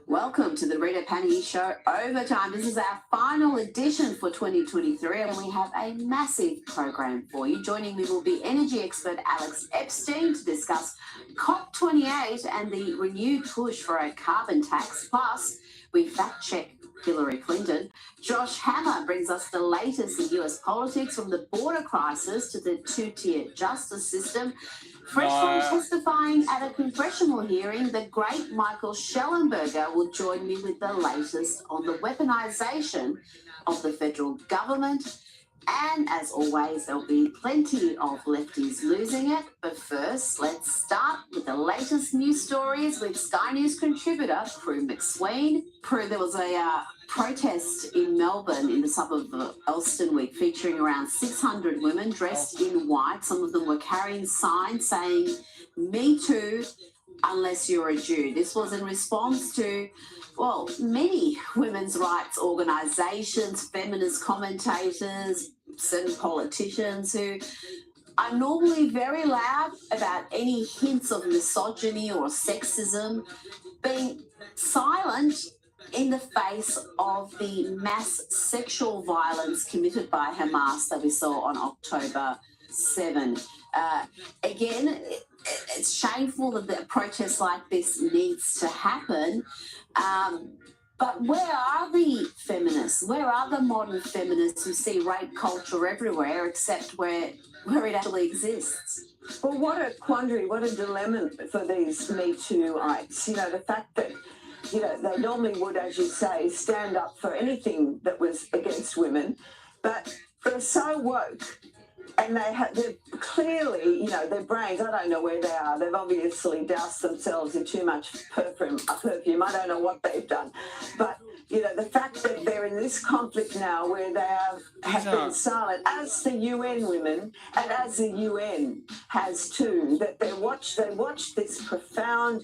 C: Welcome to the Rita Panahi Show Overtime. This is our final edition for 2023, and we have a massive program for you. Joining me will be energy expert Alex Epstein to discuss COP28 and the renewed push for a carbon tax. Plus, we fact check Hillary Clinton. Josh Hammer brings us the latest in US politics, from the border crisis to the two-tier justice system. Fresh from testifying at a congressional hearing, the great Michael Schellenberger will join me with the latest on the weaponization of the federal government. And as always, there'll be plenty of lefties losing it. But first, let's start with the latest news stories with Sky News contributor Prue McSween. Prue, there was a protest in Melbourne in the suburb of Elsternwick featuring around 600 women dressed in white. Some of them were carrying signs saying, "Me too, unless you're a Jew." This was in response to, well, many women's rights organisations, feminist commentators, certain politicians who are normally very loud about any hints of misogyny or sexism, being silent in the face of the mass sexual violence committed by Hamas that we saw on October 7. Again, it's shameful that a protest like this needs to happen. But where are the feminists? Where are the modern feminists who see rape culture everywhere except where it actually exists?
K: Well, what a quandary, what a dilemma for these Me Too-ites. You know, the fact that, you know, they normally would, as you say, stand up for anything that was against women, but they're so woke. And they're clearly, you know, their brains, I don't know where they are. They've obviously doused themselves in too much perfume. I don't know what they've done. But, you know, the fact that they're in this conflict now where they have been silent, as the UN women and as the UN has too, that they watch this profound,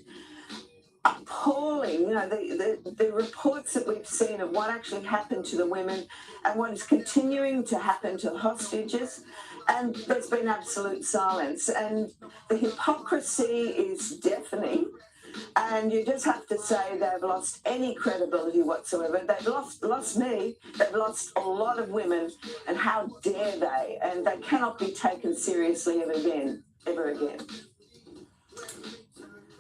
K: appalling, you know, the reports that we've seen of what actually happened to the women and what is continuing to happen to hostages. And there's been absolute silence. And the hypocrisy is deafening. And you just have to say they've lost any credibility whatsoever. They've lost me. They've lost a lot of women. And how dare they? And they cannot be taken seriously ever again.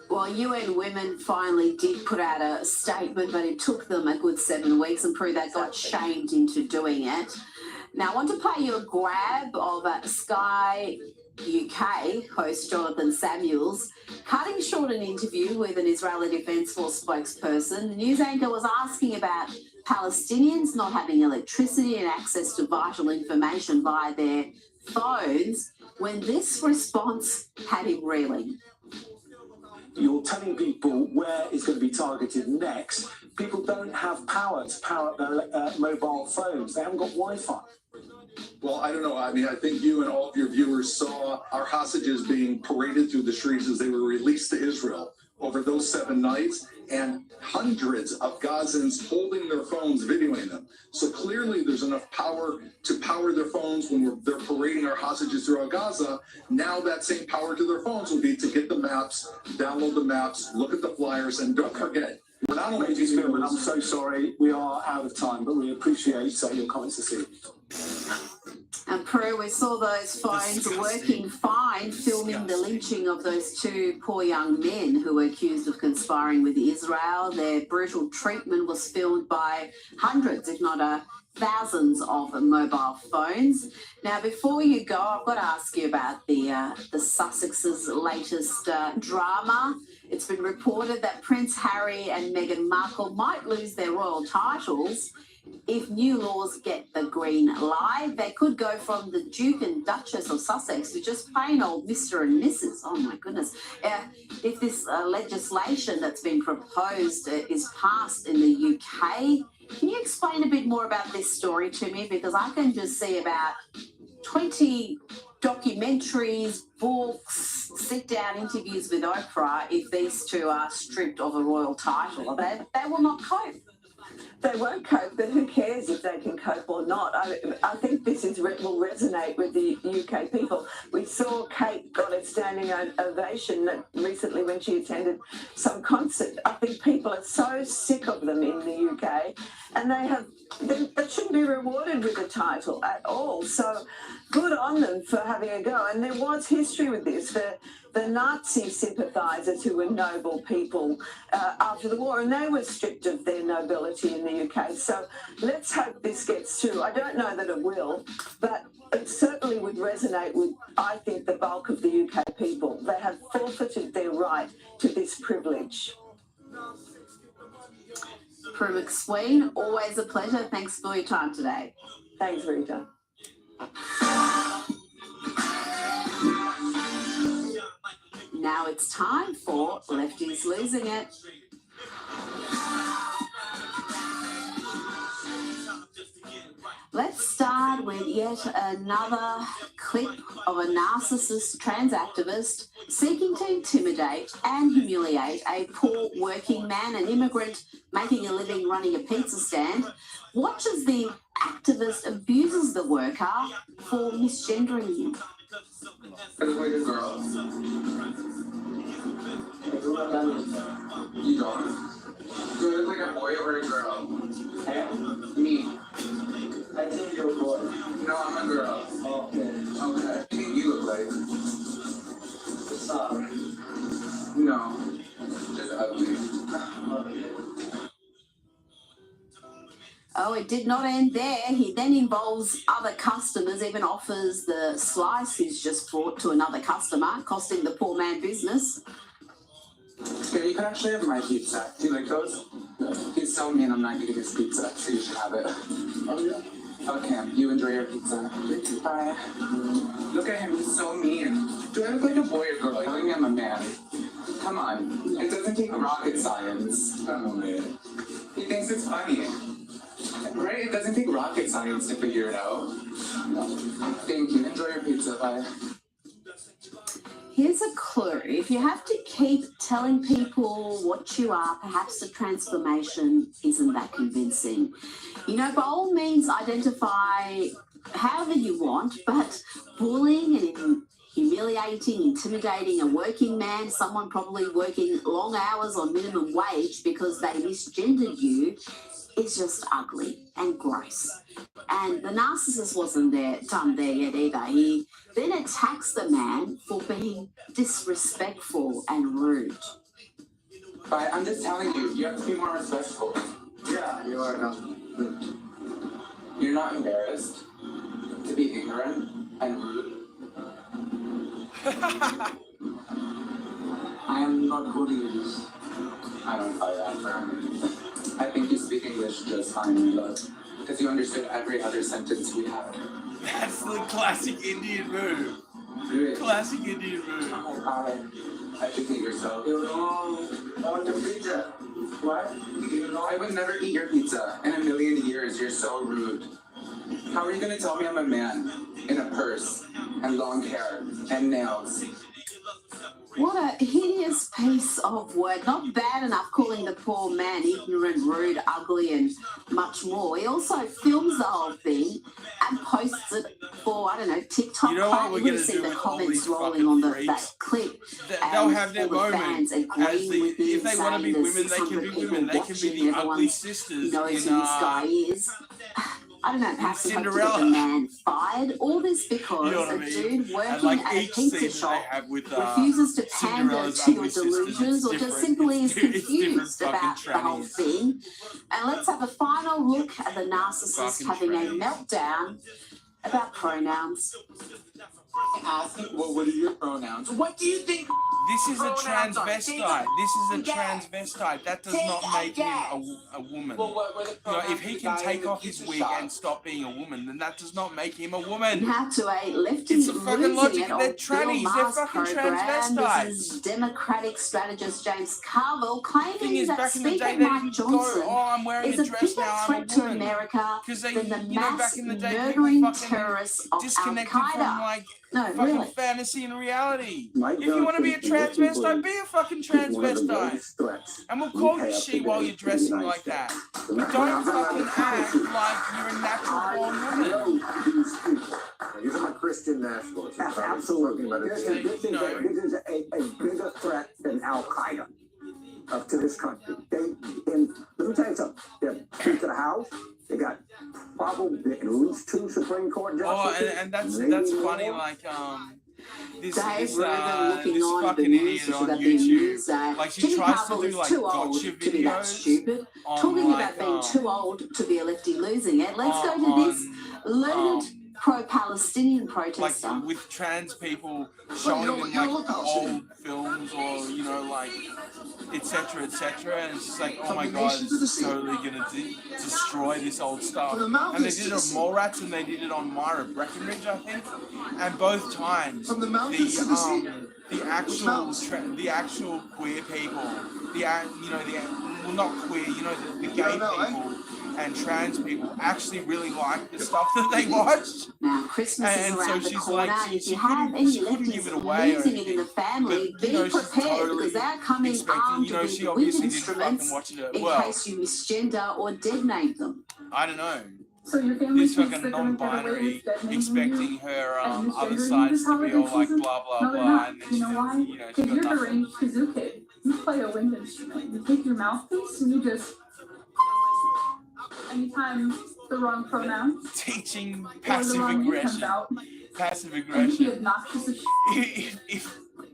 C: Well, UN Women finally did put out a statement, but it took them a good 7 weeks, and Prue, they got shamed into doing it. Now, I want to play you a grab of Sky UK host Jonathan Samuels cutting short an interview with an Israeli Defence Force spokesperson. The news anchor was asking about Palestinians not having electricity and access to vital information via their phones, when this response had him reeling.
L: You're telling people where is going to be targeted next. People don't have power to power up their mobile phones. They haven't got Wi-Fi.
J: Well, I don't know. I mean, I think you and all of your viewers saw our hostages being paraded through the streets as they were released to Israel over those 7 nights, and hundreds of Gazans holding their phones, videoing them. So clearly there's enough power to power their phones when they're parading our hostages throughout Gaza. Now that same power to their phones will be to get the maps, download the maps, look at the flyers, and don't forget, we're not only
L: Ladies and gentlemen, I'm so sorry. We are out of time, but we appreciate your comments this evening.
C: And Prue, we saw those phones working fine, filming the lynching of those 2 poor young men who were accused of conspiring with Israel. Their brutal treatment was filmed by hundreds, if not thousands, of mobile phones. Now, before you go, I've got to ask you about the Sussex's latest drama. It's been reported that Prince Harry and Meghan Markle might lose their royal titles if new laws get the green light. They could go from the Duke and Duchess of Sussex to just plain old Mr. and Mrs. Oh my goodness. If this legislation that's been proposed is passed in the UK, can you explain a bit more about this story to me? Because I can just see about 20 documentaries, books, sit-down interviews with Oprah if these 2 are stripped of a royal title. They will not cope.
K: They won't cope, but who cares if they can cope or not? I think this will resonate with the UK people. We saw Kate got a standing ovation recently when she attended some concert. I think people are so sick of them in the UK, and they shouldn't be rewarded with a title at all. So good on them for having a go. And there was history with this. The Nazi sympathisers who were noble people after the war, and they were stripped of their nobility in the UK. So let's hope this gets through. I don't know that it will, but it certainly would resonate with, I think, the bulk of the UK people. They have forfeited their right to this privilege.
C: Prue McSween, always a pleasure. Thanks for your time today.
K: Thanks, Rita.
C: Now it's time for Lefties Losing It. Let's start with yet another clip of a narcissist trans activist seeking to intimidate and humiliate a poor working man, an immigrant making a living running a pizza stand. Watch as the activist abuses the worker for misgendering him.
M: It's like a girl. You don't. Do it like a boy or a girl? Me. I think you're a boy. No, I'm a girl. Okay. Okay. What do you look like? Sorry. No. Just ugly.
C: Oh, it did not end there. He then involves other customers, even offers the slice he's just brought to another customer, costing the poor man business.
M: Yeah, you can actually have my pizza. Do you like those? He's so mean, I'm not eating his pizza, so you should have it. Oh, yeah? Okay, you enjoy your pizza. Bye. Look at him, he's so mean. Do I look like a boy or girl? I think I'm a man. Come on, it doesn't take rocket science. Oh, man. He thinks it's funny. Right? It doesn't take rocket science to figure it out. Thank you. Enjoy your pizza. Bye.
C: Here's a clue. If you have to keep telling people what you are, perhaps the transformation isn't that convincing. You know, by all means, identify however you want, but bullying and humiliating, intimidating a working man, someone probably working long hours on minimum wage because they misgendered you, is just ugly and gross. And the narcissist wasn't done there yet either. He then attacks the man for being disrespectful and rude.
M: But I'm just telling you, you have to be more respectful.
E: Yeah, you are now.
M: You're not embarrassed to be ignorant and rude. I am not bullying you. I don't buy that for a minute. I think you speak English just fine, love, because you understood every other sentence we had.
A: That's the classic Indian move. Classic Indian move.
M: Oh, God. Educate yourself. You know, on the pizza. What? You know, I would never eat your pizza in a million years. You're so rude. How are you going to tell me I'm a man in a purse and long hair and nails?
C: What a hideous piece of work. Not bad enough calling the poor man ignorant, rude, ugly, and much more. He also films the whole thing and posts it for, I don't know, TikTok.
A: You know what we're
C: going
A: to
C: see
A: do
C: the
A: with all
C: comments
A: these
C: rolling on
A: fucking
C: that clip.
A: They'll have their
C: all the
A: moment.
C: fans agreeing with me,
A: If they want to be
C: saying
A: women,
C: there's
A: they can be
C: 600
A: women. They can be
C: watching,
A: the ugly
C: everyone
A: sisters
C: knows
A: in
C: who this guy is. I don't know, perhaps they hope to get the
A: Cinderella.
C: man fired. All this because
A: You know what I
C: a
A: mean?
C: dude working
A: And like
C: at a
A: each
C: pizza
A: scene that
C: shop
A: they have with
C: refuses to pander
A: Cinderella's
C: to your
A: ugly sisters,
C: delusions or
A: it's
C: just
A: different.
C: simply is
A: It's different
C: confused
A: fucking
C: about the whole
A: trannies.
C: thing. And let's have a final look at the narcissist
A: Fucking
C: having
A: trannies.
C: a meltdown about pronouns.
M: Ask, well, what are your pronouns? What do you think?
A: This is a
M: Pronouns are
A: transvestite. This is a
M: Dad.
A: transvestite. That does not make him a woman.
M: Well, what were the
A: You know,
M: pronouns
A: if he
M: of the
A: can
M: guy in
A: take
M: the
A: off his
M: pizza
A: wig
M: shop?
A: and stop being a woman, then that does not make him a woman.
C: Now to a lefty
A: It's a fucking
C: losing
A: logic.
C: it on
A: They're
C: Bill
A: trannies. They're
C: Maher's
A: fucking
C: program.
A: transvestites.
C: This is Democratic strategist James Carville
A: The thing
C: claiming
A: is,
C: that
A: back in the
C: Speaker
A: day, they
C: Mike
A: didn't
C: Johnson
A: go, oh, I'm wearing
C: is
A: a
C: a
A: dress
C: bigger
A: now, I'm a
C: threat to
A: woman.
C: America
A: Because they,
C: than the
A: you know,
C: mass
A: back in the day,
C: murdering
A: people fucking
C: terrorists of
A: disconnected
C: Al-Qaeda.
A: from, like,
C: No,
A: fucking
C: really.
A: fantasy and reality.
E: Mike
A: If you want to be a
E: Johnson,
A: transvestite, be a fucking transvestite. And we'll call you she while you're dressing like that. But don't fucking act like you're a natural born woman.
E: These are my Christian nationalists.
K: Absolutely.
E: This is
A: You know.
E: a bigger threat than Al Qaeda. to this country. Let me tell you something. They're key to the House. They got probably at least 2 Supreme Court justices.
A: Oh, and that's funny. Like this
C: looking on
A: fucking
C: the
A: idiot
C: news
A: on
C: about being
A: YouTube.
C: used,
A: Like she
C: Jimmy
A: tries
C: Carville
A: to do
C: is
A: like
C: too old
A: gotcha
C: to be that
A: videos.
C: stupid.
A: On,
C: Talking
A: like,
C: about being too old to be a lefty losing it. Let's go to this learned pro-Palestinian protester.
A: Like with trans people showing them like old films or like etc and it's just like, oh my god, it's totally gonna destroy this old stuff. And they did it on Mallrats and they did it on Myra Breckinridge, I think, and both times the actual queer people, well, not queer, the gay people and trans people actually really like the stuff that they watched.
C: Now, Christmas is around the corner,
A: like,
C: and if you have any lefties losing it in the family, be prepared because they're coming armed with
A: she
C: weak
A: obviously
C: instruments in case you misgender or deadname them.
A: I don't know.
F: So your family
A: This fucking non-binary expecting her other sides to be all like blah blah blah, and then
F: you know why?
A: she
F: If
A: got
F: you're the
A: nothing.
F: range kazoo kid, you play a wind instrument. You take your mouthpiece and you just anytime the wrong pronoun
A: Teaching
F: or the
A: passive
F: wrong name comes
A: aggression.
F: out,
A: Passive
F: and you be
A: aggression.
F: obnoxious as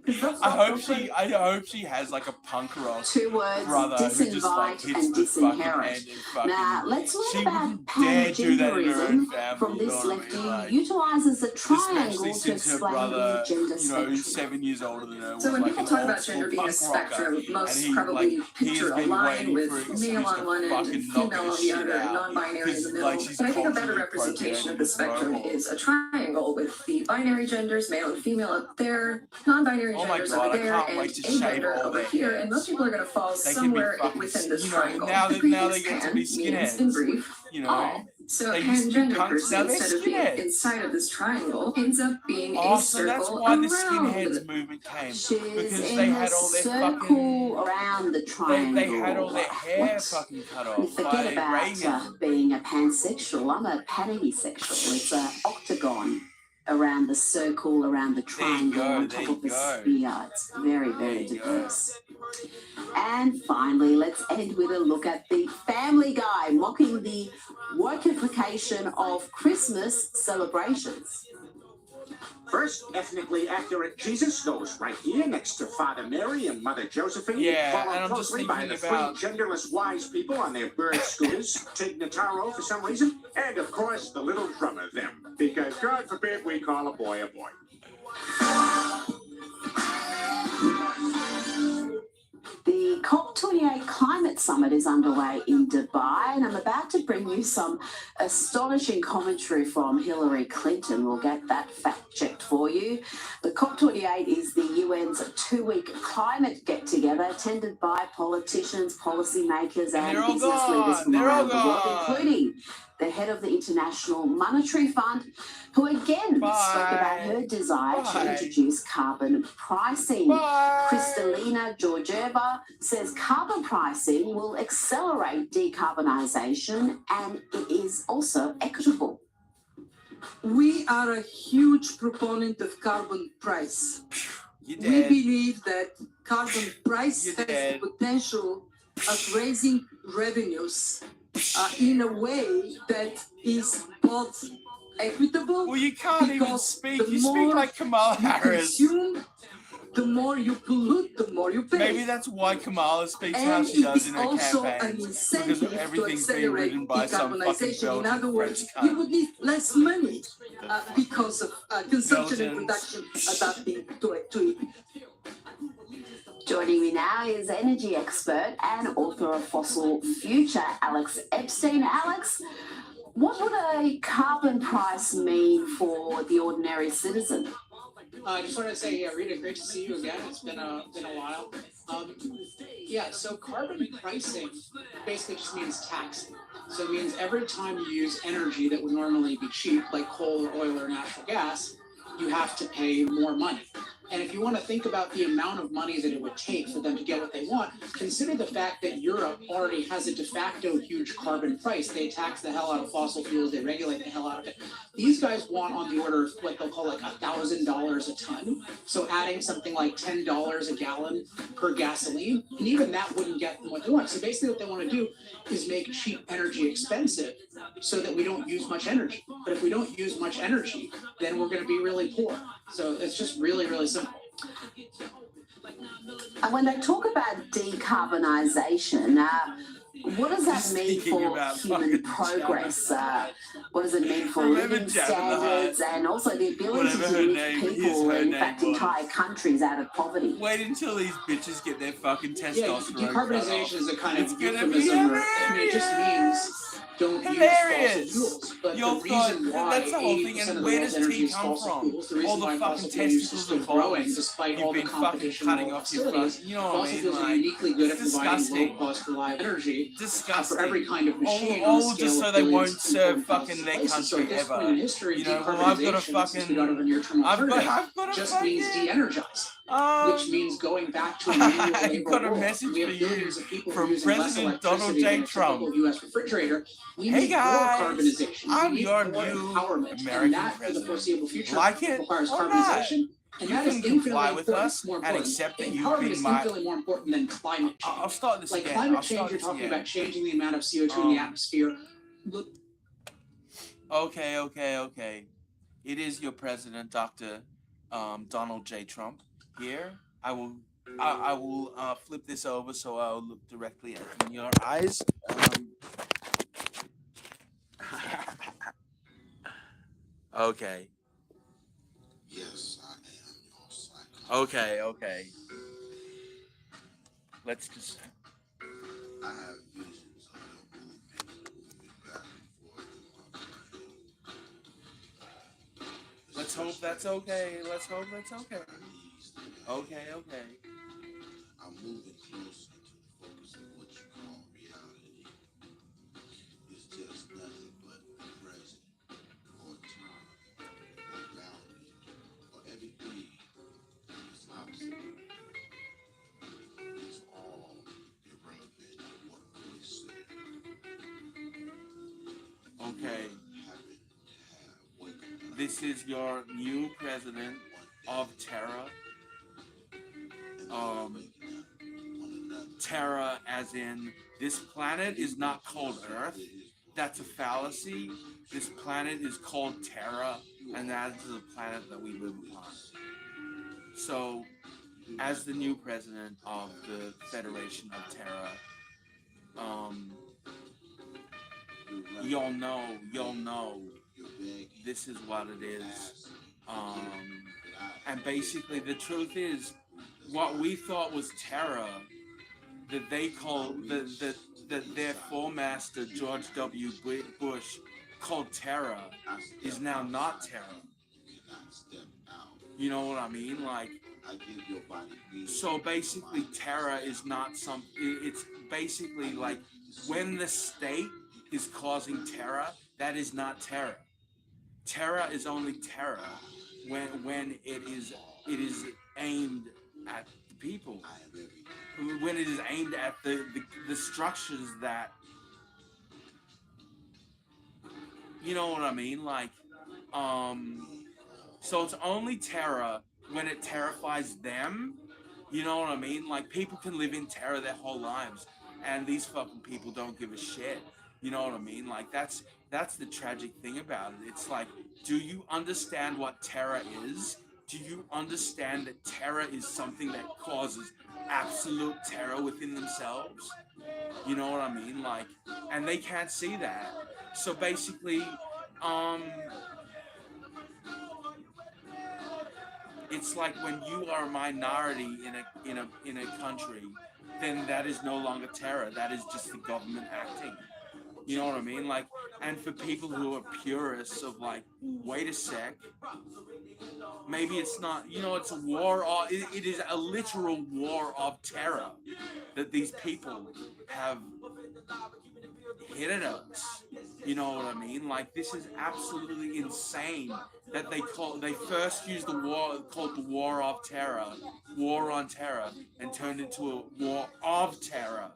A: If
F: I
A: hope she has like a punk rock
C: 2 words,
A: brother who just like
C: disinvite
A: hits
C: and
A: the fucking
C: disinherit.
A: hand and fucking.
C: Now, let's learn
A: She
C: about
A: wouldn't dare do that in her own
C: pangenderism
A: family.
C: from this
A: you know what I
C: lefty
A: mean? Like,
C: who utilizes a triangle
A: especially
C: to
A: since her
C: explain
A: brother,
C: the gender
A: who's
C: spectrum.
A: 7 years older than her,
D: So
A: was
D: when
A: like
D: people
A: an
D: talk
A: old
D: about
A: school
D: gender being a
A: punk rocker,
D: spectrum, most
A: and he,
D: probably
A: like, he
D: picture
A: has
D: a
A: been
D: line
A: waiting
D: with
A: for an excuse
D: male on
A: to
D: one end and
A: fucking knock
D: female
A: her
D: on the
A: shit
D: other, and
A: out.
D: non-binary in the
A: Because,
D: middle.
A: like, she's
D: But I think a better
A: culturally
D: representation of
A: appropriated
D: the
A: this
D: spectrum
A: robot.
D: is a triangle with the binary genders, male and female up there, non-binary
A: Oh my
D: genders
A: god,
D: over
A: I
D: there,
A: can't
D: and
A: wait to shave
D: agender
A: all
D: over
A: their
D: here. And
A: heads.
D: most people are going to fall
A: They can be
D: somewhere
A: fucking,
D: within this
A: you know,
D: triangle.
A: now
D: The
A: they get
D: previous
A: to be
D: pan means, in
A: skinheads.
D: brief,
A: You know,
D: all. So a
A: they used to be
D: pangender
A: punks, now
D: person,
A: they're
D: instead of being
A: skinheads.
D: inside of this triangle, ends up being
A: Oh,
D: a
A: so that's
D: circle
A: why the
D: around
A: skinheads
D: it.
A: movement came.
C: She's
A: Because
C: in
A: they
C: a
A: had all their
C: circle
A: fucking,
C: around the triangle.
A: they had all their hair
C: What?
A: fucking cut
C: You
A: off
C: forget
A: by
C: about
A: Reagan.
C: being a pansexual. I'm a panisexual. It's an octagon around the circle, around the triangle, on top of the sphere. It's very, very diverse. And finally, let's end with a look at the Family Guy mocking the workification of Christmas celebrations.
N: First, ethnically accurate Jesus goes right here next to Father Mary and Mother Josephine,
A: Yeah,
N: followed
A: and I'm just
N: closely by
A: thinking
N: the
A: about-
N: three genderless wise people on their bird scooters, Tig Notaro for some reason, and of course the little drummer them, because God forbid we call a boy a boy.
C: The COP28 Climate Summit is underway in Dubai, and I'm about to bring you some astonishing commentary from Hillary Clinton. We'll get that fact-checked for you. The COP28 is the UN's 2-week climate get-together, attended by politicians, policymakers, and
A: they're all
C: business leaders from
A: They're all
C: around the world,
A: gone.
C: including the head of the International Monetary Fund, who again spoke about her desire to introduce carbon pricing. Kristalina Georgieva says carbon pricing will accelerate decarbonisation and it is also equitable.
O: We are a huge proponent of carbon price.
A: You
O: We
A: dead.
O: believe that carbon price
A: You
O: has
A: dead.
O: the potential of raising revenues in a way that is both equitable.
A: Well, you can't even
O: because
A: speak.
O: the
A: You speak
O: more
A: like Kamala
O: you
A: Harris.
O: consume, the more you pollute, the more you pay.
A: Maybe that's why Kamala speaks how
O: And
A: she
O: it
A: does
O: is
A: in her
O: also an
A: campaigns. Because
O: incentive to
A: everything's being
O: accelerate
A: written by some fucking
O: decarbonization. In
A: Belgian
O: other words,
A: French
O: you would need less money because of consumption and
A: Belgians.
O: production adapting to it.
C: Joining me now is energy expert and author of Fossil Future, Alex Epstein. Alex, what would a carbon price mean for the ordinary citizen?
P: I just wanted to say, Rita, great to see you again. It's been a while. So carbon pricing basically just means taxing. So it means every time you use energy that would normally be cheap, like coal or oil or natural gas, you have to pay more money. And if you want to think about the amount of money that it would take for them to get what they want, consider the fact that Europe already has a de facto huge carbon price. They tax the hell out of fossil fuels, they regulate the hell out of it. These guys want on the order of what they'll call like $1,000 a ton. So adding something like $10 a gallon per gasoline, and even that wouldn't get them what they want. So basically what they want to do is make cheap energy expensive so that we don't use much energy. But if we don't use much energy, then we're going to be really poor. So it's just really, really simple.
C: And when they talk about decarbonisation, what does that mean for human progress? What does it mean for living standards and also the ability to lift people, in fact, entire countries out of poverty?
A: Wait until these bitches get their fucking testosterone.
P: Yeah, decarbonization is a kind of euphemism. It just means don't use fossil fuels. But the reason why 80% of the world's energy is fossil fuels, the reason why fossil fuel use is still growing despite all the competition in all facilities, fossil fuels are uniquely good at providing low-cost, reliable energy for every kind of machine on the scale
A: just so
P: of
A: they won't
P: billions
A: serve
P: and
A: fucking their
P: places. So
A: country
P: at this
A: ever.
P: point in history,
A: You know, well, I've got a
P: decarbonization, since we don't have a near-term alternative, just means de-energize. Which means going back to a manual labor
A: got a
P: world.
A: message
P: We have
A: for you
P: billions of people
A: from
P: using less
A: President
P: electricity
A: Donald J.
P: than a
A: Trump.
P: typical U.S. refrigerator. We
A: Hey
P: need
A: guys,
P: more carbonization.
A: I'm
P: we need
A: your
P: more
A: new
P: empowerment,
A: American
P: and that for the
A: president.
P: foreseeable future
A: Like it
P: requires
A: or
P: carbonization.
A: not?
P: And
A: You
P: that is
A: can
P: infinitely
A: comply with
P: important,
A: us
P: more
A: and
P: important.
A: accept that you
P: Empowerment
A: being
P: is
A: my.
P: infinitely more important than climate change.
A: I'll start this
P: like
A: again.
P: climate
A: I'll
P: change,
A: start
P: you're
A: this
P: talking
A: again.
P: about changing the amount of CO2 in the atmosphere. Look,
A: Okay. It is your president, Dr. Donald J. Trump here. I will flip this over so I'll look directly in your eyes. Okay.
Q: Yes, I am your psychiatrist.
A: Okay. Let's just.
Q: I have visions of your movement moving back and forth in my brain.
A: Let's hope that's okay. Okay.
Q: I'm moving closer to the focus of what you call reality. It's just nothing but the present, or time, or boundary, or everything is opposite. It's all irrelevant to what we said.
A: Okay. This is your new president of Terra. Terra as in this planet is not called Earth. That's a fallacy. This planet is called Terra, and that is the planet that we live upon. So, as the new president of the Federation of Terra, you'll know this is what it is. And basically the truth is, what we thought was Terra, that they call that their foremaster George W. Bush called Terra, is now not Terra. You know what I mean? Like, so basically Terra is not it's basically like when the state is causing terror, that is not terror. Terror is only terror when it is aimed at the people. When it is aimed at the structures that, you know what I mean? Like, so it's only terror when it terrifies them. You know what I mean? Like, people can live in terror their whole lives, and these fucking people don't give a shit. You know what I mean? Like, that's the tragic thing about it. It's like, do you understand what terror is? Do you understand that terror is something that causes absolute terror within themselves? You know what I mean? Like, and they can't see that. So basically, it's like when you are a minority in a country, then that is no longer terror. That is just the government acting. You know what I mean? Like, and for people who are purists of like, wait a sec, maybe it's not, you know, it's a war, it is a literal war of terror that these people have hit at us. You know what I mean? Like, this is absolutely insane that they first used the war called the War of Terror, War on Terror, and turned into a War of Terror.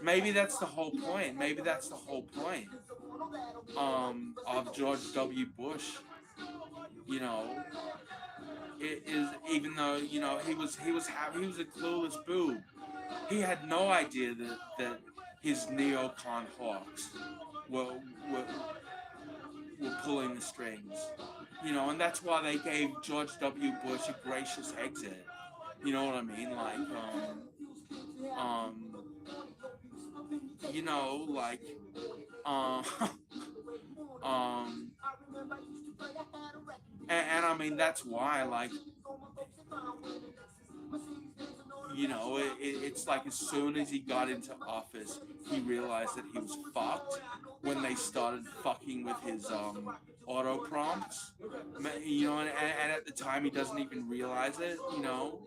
A: Maybe that's the whole point. Maybe that's the whole point of George W. Bush. You know, it is, even though, you know, he was a clueless boob. He had no idea that his neocon hawks were pulling the strings. You know, and that's why they gave George W. Bush a gracious exit. You know what I mean? Like, you know, like, and I mean, that's why, like, you know, it's like as soon as he got into office, he realized that he was fucked when they started fucking with his auto prompts. You know, and at the time he doesn't even realize it, you know.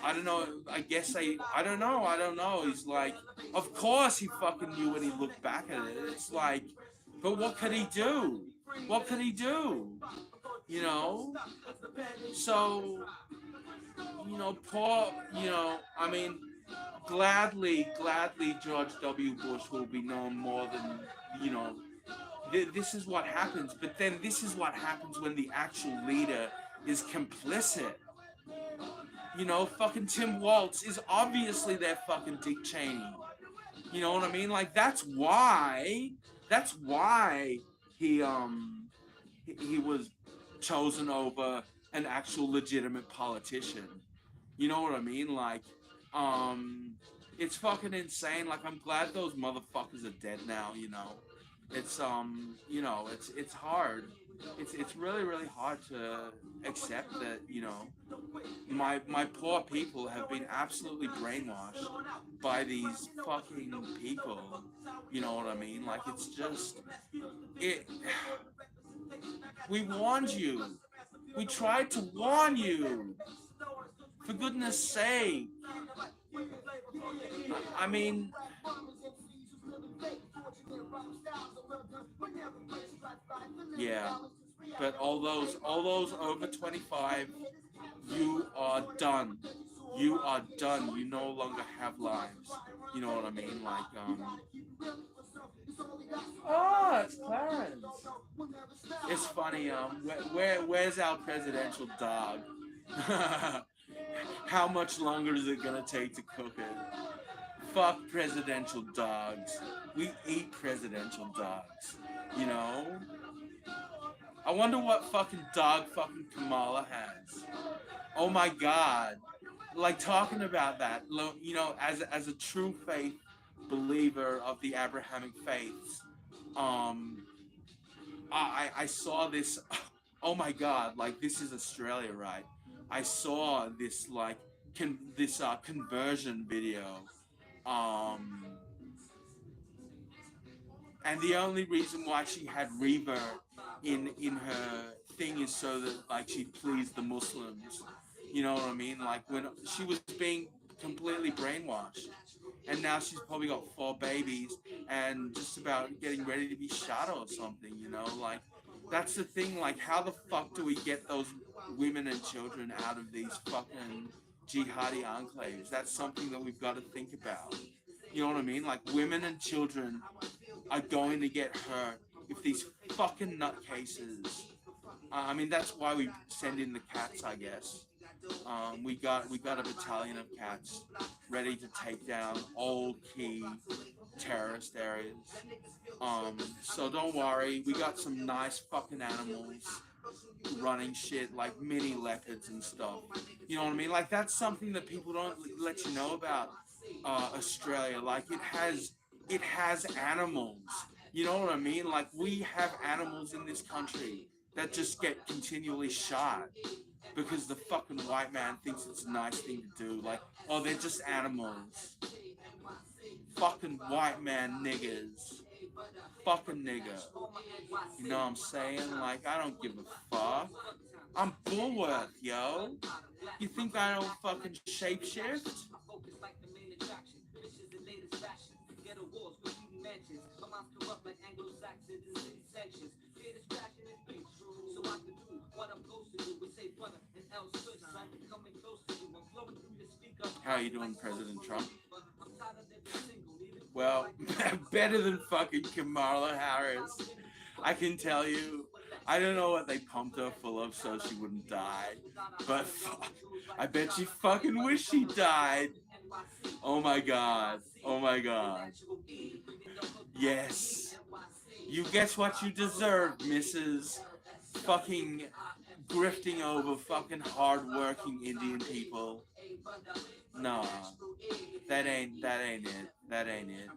A: I don't know, I guess I don't know. He's like, of course he fucking knew when he looked back at it. It's like, but what could he do? What could he do? You know? So, you know, poor, you know, I mean, gladly George W. Bush will be known more than, you know, this is what happens. But then this is what happens when the actual leader is complicit. You know, fucking Tim Walz is obviously their fucking Dick Cheney. You know what I mean? Like, that's why he was chosen over an actual legitimate politician. You know what I mean? Like, it's fucking insane. Like, I'm glad those motherfuckers are dead now, you know. It's you know, it's hard. It's really, really hard to accept that, you know, my poor people have been absolutely brainwashed by these fucking people. You know what I mean? Like, it's just, we warned you. We tried to warn you. For goodness sake. I mean, yeah, but all those over 25, you are done. You are done. You no longer have lives. You know what I mean? Like, oh, it's Clarence. It's funny. Where's our presidential dog? How much longer is it gonna take to cook it? Fuck presidential dogs. We eat presidential dogs. You know? I wonder what fucking dog fucking Kamala has. Oh my god. Like, talking about that, you know, as a true faith believer of the Abrahamic faiths, I saw this, oh my god, like, this is Australia, right? I saw this, like, conversion video, and the only reason why she had reverb in her thing is so that, like, she'd please the Muslims. You know what I mean? Like, when she was being completely brainwashed, and now she's probably got 4 babies and just about getting ready to be shot or something, you know? Like, that's the thing, like, how the fuck do we get those women and children out of these fucking jihadi enclaves? That's something that we've got to think about. You know what I mean? Like, women and children are going to get hurt if these fucking nutcases. I mean, that's why we send in the cats, I guess. We got a battalion of cats ready to take down all key terrorist areas. So don't worry, we got some nice fucking animals running shit, like mini leopards and stuff. You know what I mean? Like, that's something that people don't let you know about Australia. Like, it has animals. You know what I mean? Like, we have animals in this country that just get continually shot because the fucking white man thinks it's a nice thing to do. Like, oh, they're just animals. Fucking white man niggers. Fucking nigger. You know what I'm saying? Like, I don't give a fuck. I'm Bulworth, yo. You think I don't fucking shapeshift? How you doing, President Trump? Well, better than fucking Kamala Harris. I can tell you. I don't know what they pumped her full of so she wouldn't die. But I bet she fucking wish she died. Oh my god. Oh my god. Yes. You guess what you deserve, Mrs. Fucking grifting over fucking hard-working Indian people. Nah. That ain't it. That ain't it.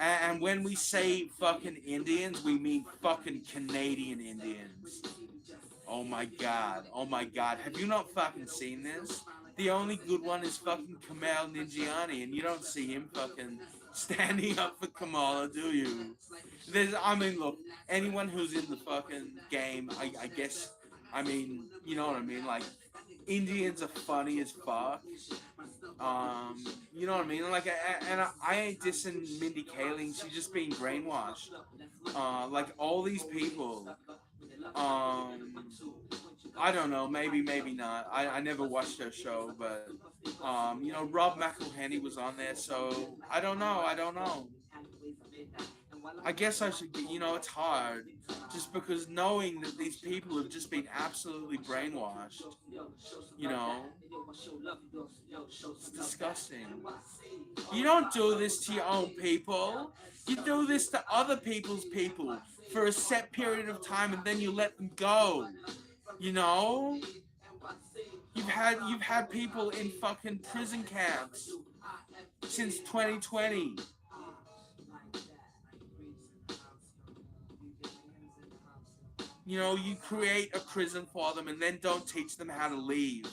A: And when we say fucking Indians, we mean fucking Canadian Indians. Oh my god. Oh my god. Have you not fucking seen this? The only good one is fucking Kamal Ninjiani, and you don't see him fucking standing up for Kamala, do you? I mean, look, anyone who's in the fucking game, I guess, I mean, you know what I mean? Like, Indians are funny as fuck. You know what I mean? Like, I ain't dissing Mindy Kaling. She's just being brainwashed. Like, all these people. I don't know. Maybe not. I never watched her show, but you know, Rob McElhenney was on there, so I don't know. I guess I should, you know, it's hard, just because knowing that these people have just been absolutely brainwashed, you know, it's disgusting. You don't do this to your own people. You do this to other people's people for a set period of time, and then you let them go, you know? You've had people in fucking prison camps since 2020. You know, you create a prison for them and then don't teach them how to leave.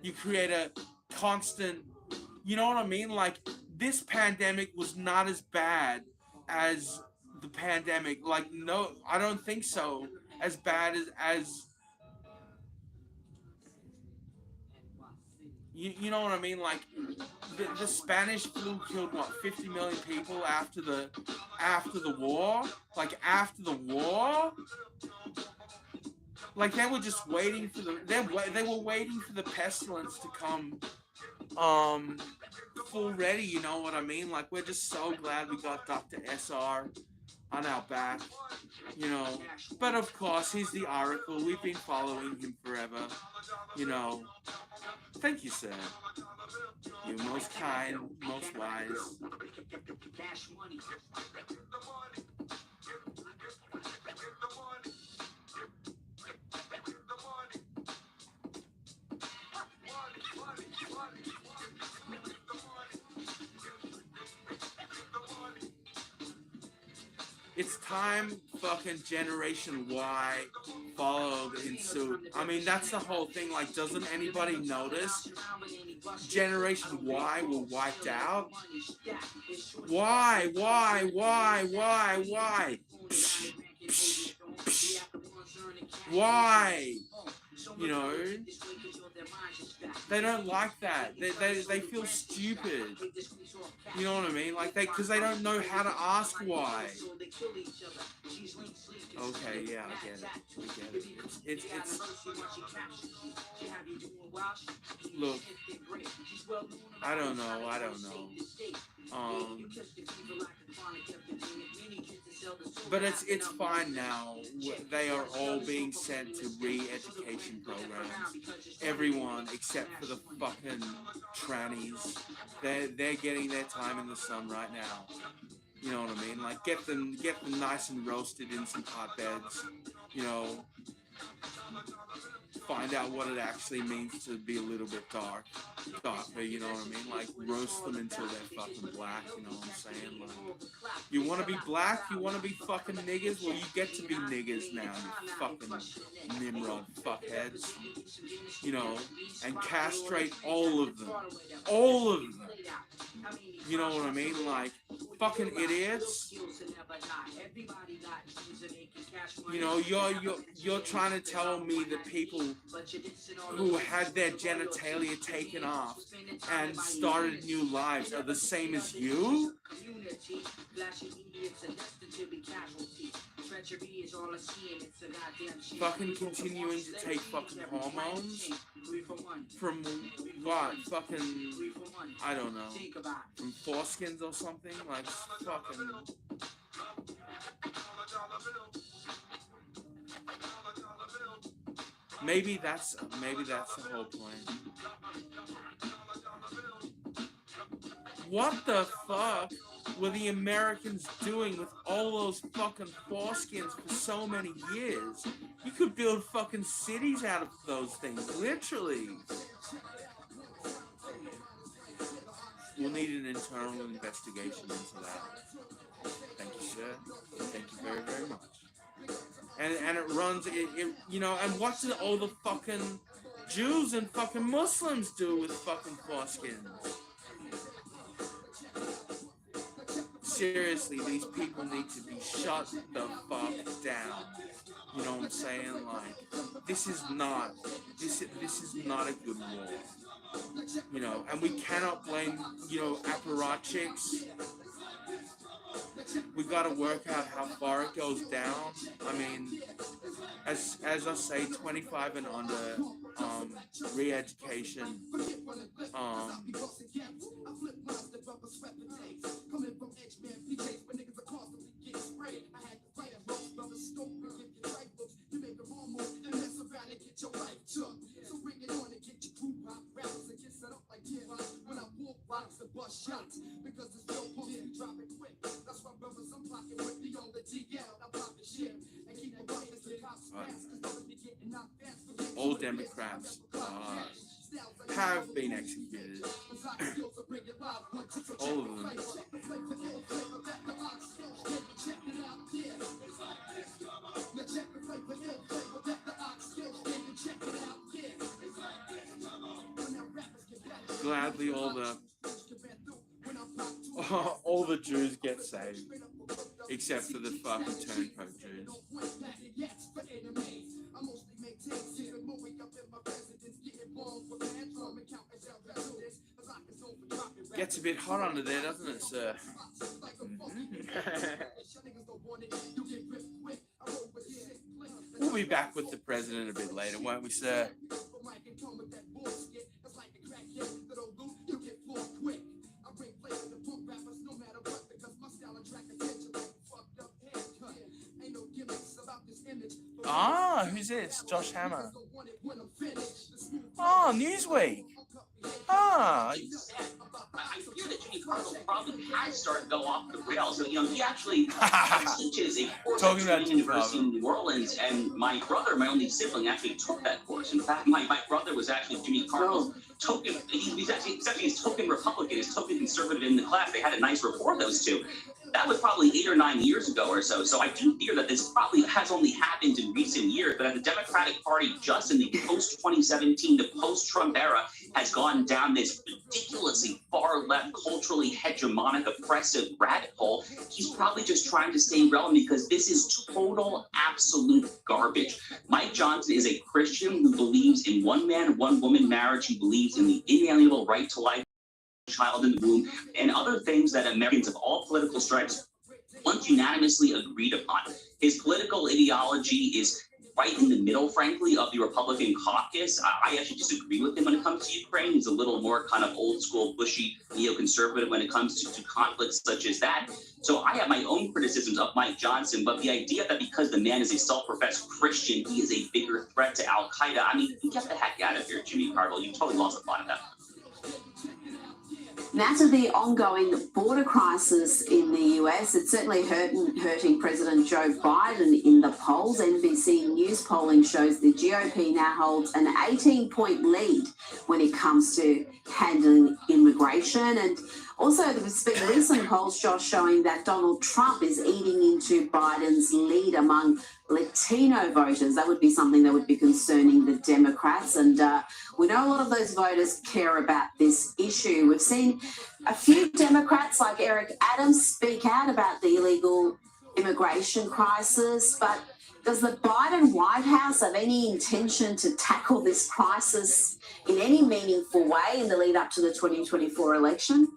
A: You create a constant, you know what I mean? Like, this pandemic was not as bad as the pandemic. Like, no, I don't think so. As bad as you know what I mean? Like, the Spanish flu killed, what, 50 million people after the war? Like, after the war? Like, they were just waiting for they were waiting for the pestilence to come full ready, you know what I mean? Like, we're just so glad we got Dr. SR on our back, you know. But of course, he's the oracle. We've been following him forever, you know. Thank you, sir. You're most kind, most wise. It's time fucking Generation Y followed in suit. I mean, that's the whole thing. Like, doesn't anybody notice Generation Y were wiped out? Why? Psh, psh, psh. Why? You know? They don't like that. They feel stupid. You know what I mean? Like, because they don't know how to ask why. Okay, yeah, I get it. It's look, I don't know. But it's fine now. They are all being sent to re-education programs. Everyone except for the fucking trannies. They're getting their time in the sun right now. You know what I mean? Like, get them nice and roasted in some hotbeds. You know, find out what it actually means to be a little bit darker, you know what I mean? Like, roast them until they're fucking black, you know what I'm saying? Like, you want to be black? You want to be fucking niggas? Well, you get to be niggas now, you fucking Nimrod fuckheads. You know, and castrate all of them. All of them. You know what I mean? Like, fucking idiots. You know, you're trying to tell me that people who had their genitalia taken off and started new lives are the same as you? Fucking continuing to take fucking hormones? From what? Fucking, I don't know. From foreskins or something? Like, fucking... Maybe that's the whole point. What the fuck were the Americans doing with all those fucking foreskins for so many years? You could build fucking cities out of those things, literally. We'll need an internal investigation into that. Thank you, sir. Thank you very, very much. And it runs, you know, and what do all the fucking Jews and fucking Muslims do with fucking foreskins? Seriously, these people need to be shut the fuck down. You know what I'm saying? Like, this is not a good war. You know, and we cannot blame, you know, apparatchiks. We gotta work out how far it goes down. I mean, as I say, 25 and under, re-education, all Democrats have been executed. All of them. Gladly all the Jews get saved, except for the fucking turncoat Jews. Gets a bit hot under there, doesn't it, sir? We'll be back with the president a bit later, won't we, sir? Ah, who's this? Josh Hammer. Oh, Newsweek. Ah.
R: I fear that Jimmy Carville probably has started to go off the rails. So, you know, he actually teaches a course at Trinity University in New Orleans, and my brother, my only sibling, actually took that course. In fact, my brother was actually Jimmy Carville's token. He's actually his token Republican, his token conservative in the class. They had a nice rapport, those two. That was probably 8 or 9 years ago or so. So I do fear that this probably has only happened in recent years, but the Democratic Party, just in the post-2017 to post-Trump era, has gone down this ridiculously far-left, culturally hegemonic, oppressive rabbit hole. He's probably just trying to stay relevant because this is total, absolute garbage. Mike Johnson is a Christian who believes in one-man, one-woman marriage. He believes in the inalienable right to life, child in the womb, and other things that Americans of all political stripes once unanimously agreed upon. His political ideology is right in the middle, frankly, of the Republican caucus. I actually disagree with him when it comes to Ukraine. He's a little more kind of old school, bushy, neoconservative when it comes to conflicts such as that. So I have my own criticisms of Mike Johnson, but the idea that because the man is a self-professed Christian, he is a bigger threat to Al-Qaeda, I mean, get the heck out of here, Jimmy Carville. You totally lost the plot of that.
C: Now to the ongoing border crisis in the US, it's certainly hurting President Joe Biden in the polls. NBC News polling shows the GOP now holds an 18-point lead when it comes to handling immigration. And also, there's been recent polls, Josh, showing that Donald Trump is eating into Biden's lead among Latino voters. That would be something that would be concerning the Democrats. And we know a lot of those voters care about this issue. We've seen a few Democrats like Eric Adams speak out about the illegal immigration crisis, but Does the Biden White House have any intention to tackle this crisis in any meaningful way in the lead up to the 2024 election?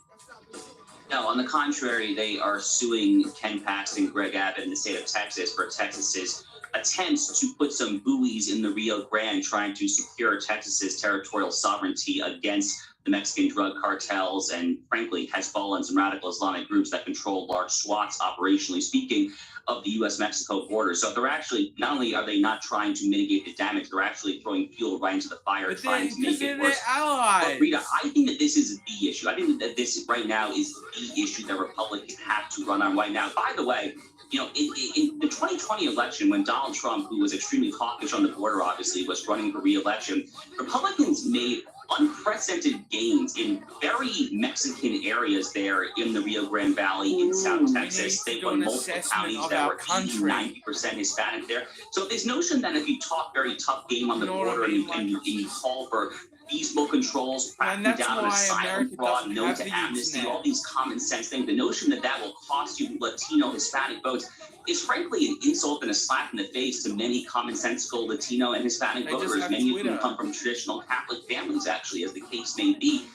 R: No, on the contrary, they are suing Ken Paxton, Greg Abbott in the state of Texas for Texas's attempts to put some buoys in the Rio Grande, trying to secure Texas's territorial sovereignty against the Mexican drug cartels and, frankly, Hezbollah and some radical Islamic groups that control large swaths, operationally speaking, of the U.S.-Mexico border. So they're actually, not only are they not trying to mitigate the damage, they're actually throwing fuel right into the fire, trying to make it worse. But Rita, I think that this is the issue. I think that this right now is the issue that Republicans have to run on right now. By the way, you know, in the 2020 election, when Donald Trump, who was extremely hawkish on the border, obviously, was running for re-election, Republicans made unprecedented gains in very Mexican areas there in the Rio Grande Valley in South Texas. They won multiple counties that were 80-90% Hispanic there. So this notion that if you talk very tough game on the border and you call for feasible controls, cracking down on asylum fraud, no to amnesty, all these common sense things, the notion that that will cost you Latino, Hispanic votes is frankly an insult and a slap in the face to many commonsensical Latino and Hispanic voters, many of whom come from traditional Catholic families, actually, as the case may be.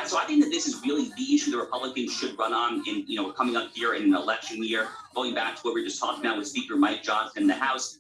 R: So I think that this is really the issue the Republicans should run on in, you know, coming up here in an election year, going back to what we were just talking about with Speaker Mike Johnson in the House.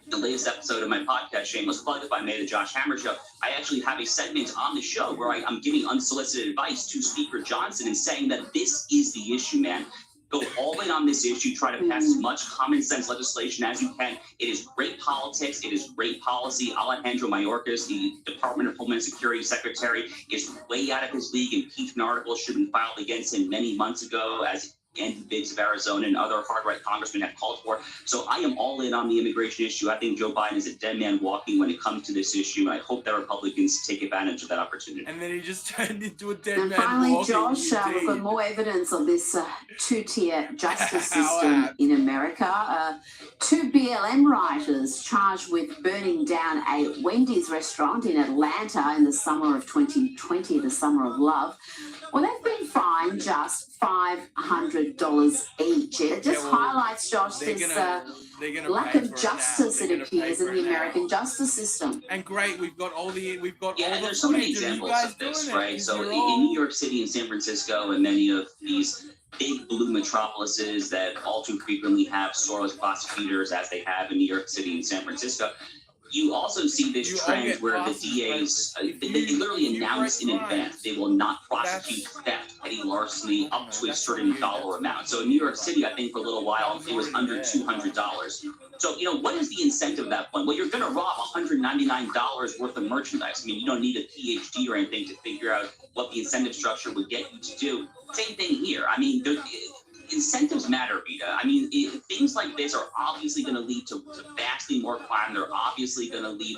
R: The latest episode of my podcast, Shameless Plug, if I made the Josh Hammer Show, I actually have a segment on the show where I'm giving unsolicited advice to Speaker Johnson and saying that this is the issue, man. Go all in on this issue. Try to pass as much common sense legislation as you can. It is great politics. It is great policy. Alejandro Mayorkas, the Department of Homeland Security Secretary, is way out of his league. Impeachment articles should have been filed against him many months ago, as Andy Biggs of Arizona and other hard-right congressmen have called for. So I am all in on the immigration issue. I think Joe Biden is a dead man walking when it comes to this issue, and I hope that Republicans take advantage of that opportunity.
A: And then he just turned into a dead
C: and
A: man
C: finally,
A: walking.
C: Josh, we've got more evidence of this two-tier justice system in America. Two BLM writers charged with burning down a Wendy's restaurant in Atlanta in the summer of 2020, the summer of love. Well, they've been fined just $500 each. It just highlights, Josh, this lack of justice, it appears, in the American justice system.
A: And great, we've got all the
R: there's so many examples of this, right? So in New York City and San Francisco and many of these big blue metropolises that all too frequently have Soros prosecutors, as they have in New York City and San Francisco, you also see this trend where the DAs, they literally announce in advance they will not prosecute theft, petty larceny up to a certain dollar amount. So in New York City, I think for a little while, it was under $200. So, you know, what is the incentive at that point? Well, you're going to rob $199 worth of merchandise. I mean, you don't need a PhD or anything to figure out what the incentive structure would get you to do. Same thing here. I mean, incentives matter, Rita. I mean, things like this are obviously going to lead to vastly more crime. They're obviously going to lead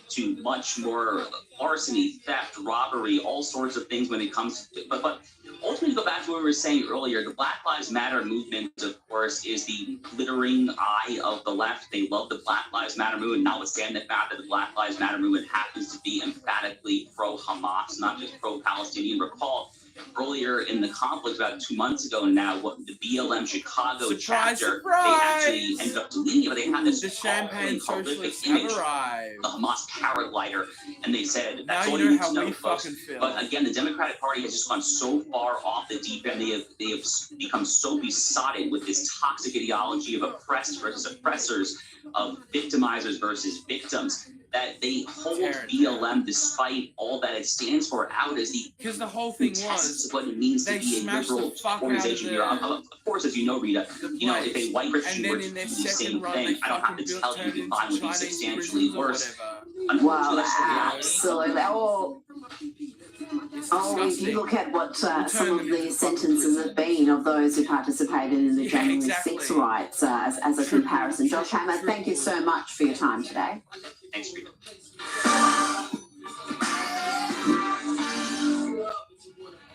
R: to much more larceny, theft, robbery, all sorts of things when it comes to but ultimately, go back to what we were saying earlier. The Black Lives Matter movement, of course, is the glittering eye of the left. They love the Black Lives Matter movement, notwithstanding the fact that the Black Lives Matter movement happens to be emphatically pro-Hamas, not just pro-Palestinian. Recall earlier in the conflict, about 2 months ago now, what the BLM Chicago chapter, they actually ended up deleting it, but they had this horrific image, the Hamas paraglider, and they said that's all you need to know, folks. But again, the Democratic Party has just gone so far off the deep end. They have become so besotted with this toxic ideology of oppressed versus oppressors, of victimizers versus victims, that they hold BLM, despite all that it stands for, out as the
A: whole thing
R: was what it means to be a liberal organization here. Of course, as you know, Rita, you know, if a white Christian were to do the same thing, I don't have to tell you the crime would be substantially worse.
C: Well, absolutely. If you look at what some of the sentences have been of those who participated in the January 6 riots as a comparison. Josh Hammer, thank you so much for your time today.
R: Thanks, Rita.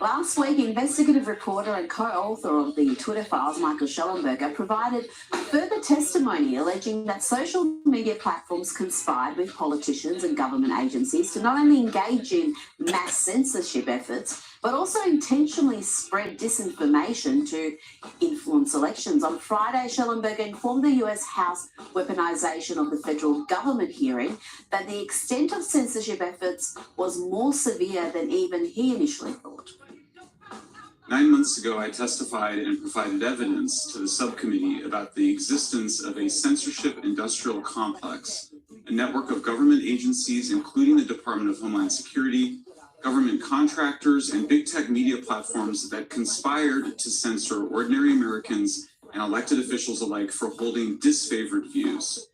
C: Last week, investigative reporter and co-author of the Twitter files, Michael Schellenberger, provided further testimony alleging that social media platforms conspired with politicians and government agencies to not only engage in mass censorship efforts, but also intentionally spread disinformation to influence elections. On Friday, Schellenberger informed the US House weaponization of the federal government hearing that the extent of censorship efforts was more severe than even he initially thought.
S: 9 months ago, I testified and provided evidence to the subcommittee about the existence of a censorship industrial complex, a network of government agencies, including the Department of Homeland Security, government contractors, and big tech media platforms that conspired to censor ordinary Americans and elected officials alike for holding disfavored views.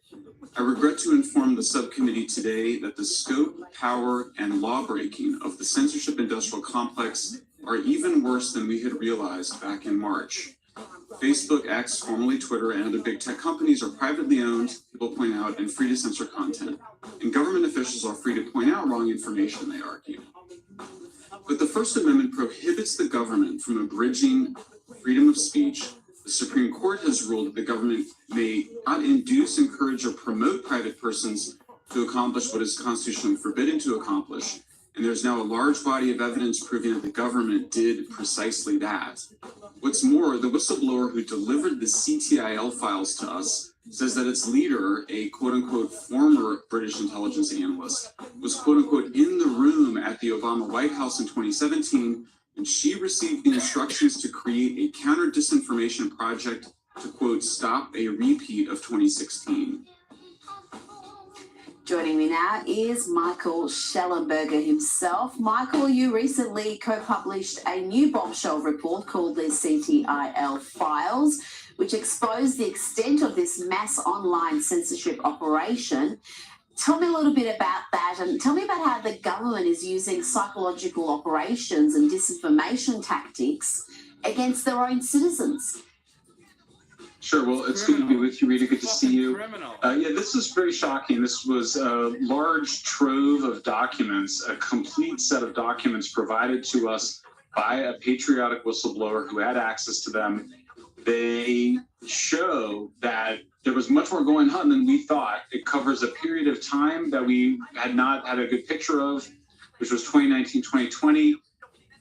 S: I regret to inform the subcommittee today that the scope, power, and law-breaking of the censorship industrial complex are even worse than we had realized back in March. Facebook, X, formerly Twitter, and other big tech companies are privately owned, people point out, and free to censor content. And government officials are free to point out wrong information, they argue. But the First Amendment prohibits the government from abridging freedom of speech. The Supreme Court has ruled that the government may not induce, encourage, or promote private persons to accomplish what is constitutionally forbidden to accomplish. And there's now a large body of evidence proving that the government did precisely that. What's more, the whistleblower who delivered the CTIL files to us says that its leader, a quote-unquote former British intelligence analyst, was quote-unquote in the room at the Obama White House in 2017, and she received the instructions to create a counter-disinformation project to, quote, stop a repeat of 2016.
C: Joining me now is Michael Schellenberger himself. Michael, you recently co-published a new bombshell report called the CTIL Files, which exposed the extent of this mass online censorship operation. Tell me a little bit about that, and tell me about how the government is using psychological operations and disinformation tactics against their own citizens.
S: Sure. Well, it's good to be with you, Rita. Good to see you. Yeah, this is very shocking. This was a large trove of documents, a complete set of documents provided to us by a patriotic whistleblower who had access to them. They show that there was much more going on than we thought. It covers a period of time that we had not had a good picture of, which was 2019, 2020.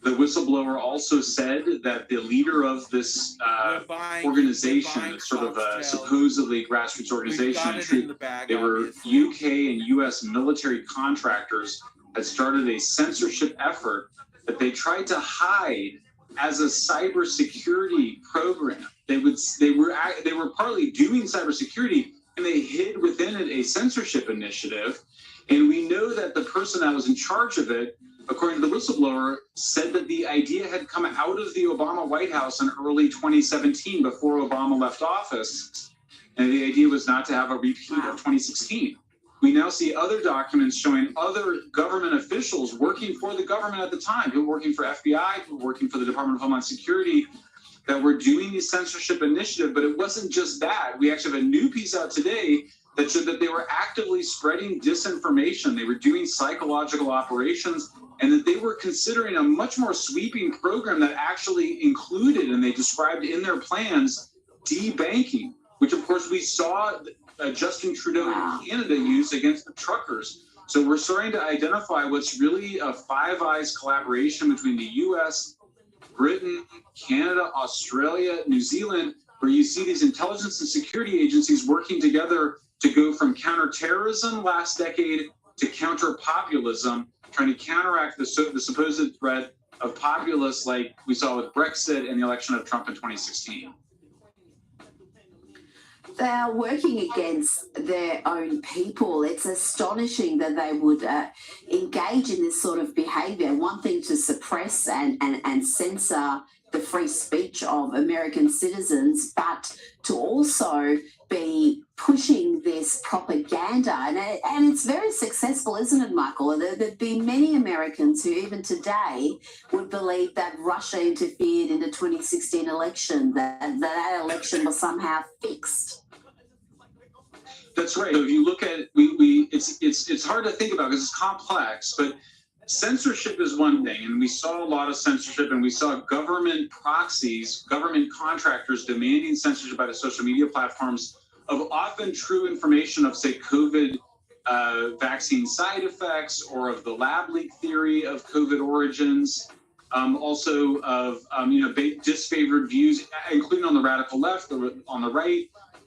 S: The whistleblower also said that the leader of this organization, sort of a supposedly grassroots organization, they were UK and US military contractors, had started a censorship effort that they tried to hide as a cybersecurity program. They were partly doing cybersecurity, and they hid within it a censorship initiative. And we know that the person that was in charge of it, according to the whistleblower, said that the idea had come out of the Obama White House in early 2017 before Obama left office. And the idea was not to have a repeat of 2016. We now see other documents showing other government officials working for the government at the time, people working for FBI, people working for the Department of Homeland Security, that were doing the censorship initiative. But it wasn't just that. We actually have a new piece out today that showed that they were actively spreading disinformation. They were doing psychological operations, and that they were considering a much more sweeping program that actually included, and they described in their plans, debanking, which of course we saw Justin Trudeau in Canada use against the truckers. So we're starting to identify what's really a Five Eyes collaboration between the US, Britain, Canada, Australia, New Zealand, where you see these intelligence and security agencies working together to go from counterterrorism last decade to counter-populism, trying to counteract the supposed threat of populists like we saw with Brexit and the election of Trump in 2016.
C: They are working against their own people. It's astonishing that they would engage in this sort of behaviour. One thing to suppress and censor the free speech of American citizens, but to also be pushing this propaganda. And it's very successful, isn't it, Michael? There'd be many Americans who even today would believe that Russia interfered in the 2016 election, that election was somehow fixed.
S: That's right. So if you look at it's hard to think about because it's complex, but censorship is one thing, and we saw a lot of censorship, and we saw government proxies, government contractors demanding censorship by the social media platforms of often true information of, say, COVID vaccine side effects or of the lab leak theory of COVID origins, also of disfavored views, including on the radical left, on the right.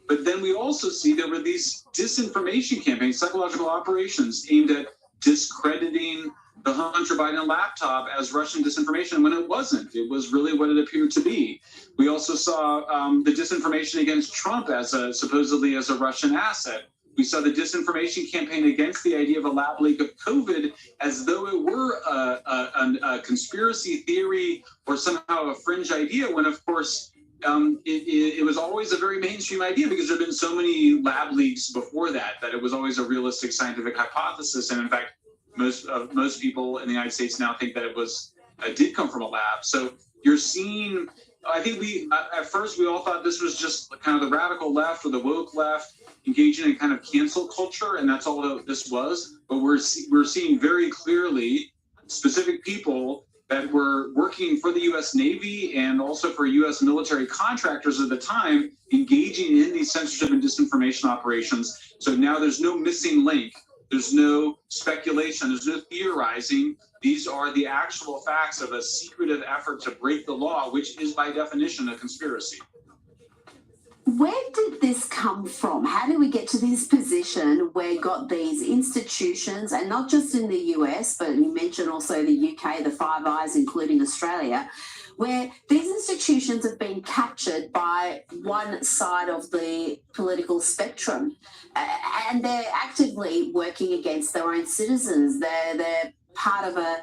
S: But then we also see there were these disinformation campaigns, psychological operations aimed at discrediting the Hunter Biden laptop as Russian disinformation when it wasn't. It was really what it appeared to be. We also saw the disinformation against Trump as supposedly as a Russian asset. We saw the disinformation campaign against the idea of a lab leak of COVID as though it were a conspiracy theory or somehow a fringe idea, when of course it was always a very mainstream idea because there had been so many lab leaks before that it was always a realistic scientific hypothesis. And in fact, most people in the United States now think that it did come from a lab. So you're seeing, I think at first we all thought this was just kind of the radical left or the woke left engaging in kind of cancel culture, and that's all that this was. But we're seeing very clearly specific people that were working for the U.S. Navy and also for U.S. military contractors at the time engaging in these censorship and disinformation operations. So now there's no missing link. There's no speculation. There's no theorizing. These are the actual facts of a secretive effort to break the law, which is by definition a conspiracy.
C: Where did this come from? How did we get to this position where you got these institutions, and not just in the US, but you mentioned also the UK, the Five Eyes, including Australia, where these institutions have been captured by one side of the political spectrum, and they're actively working against their own citizens. They're part of an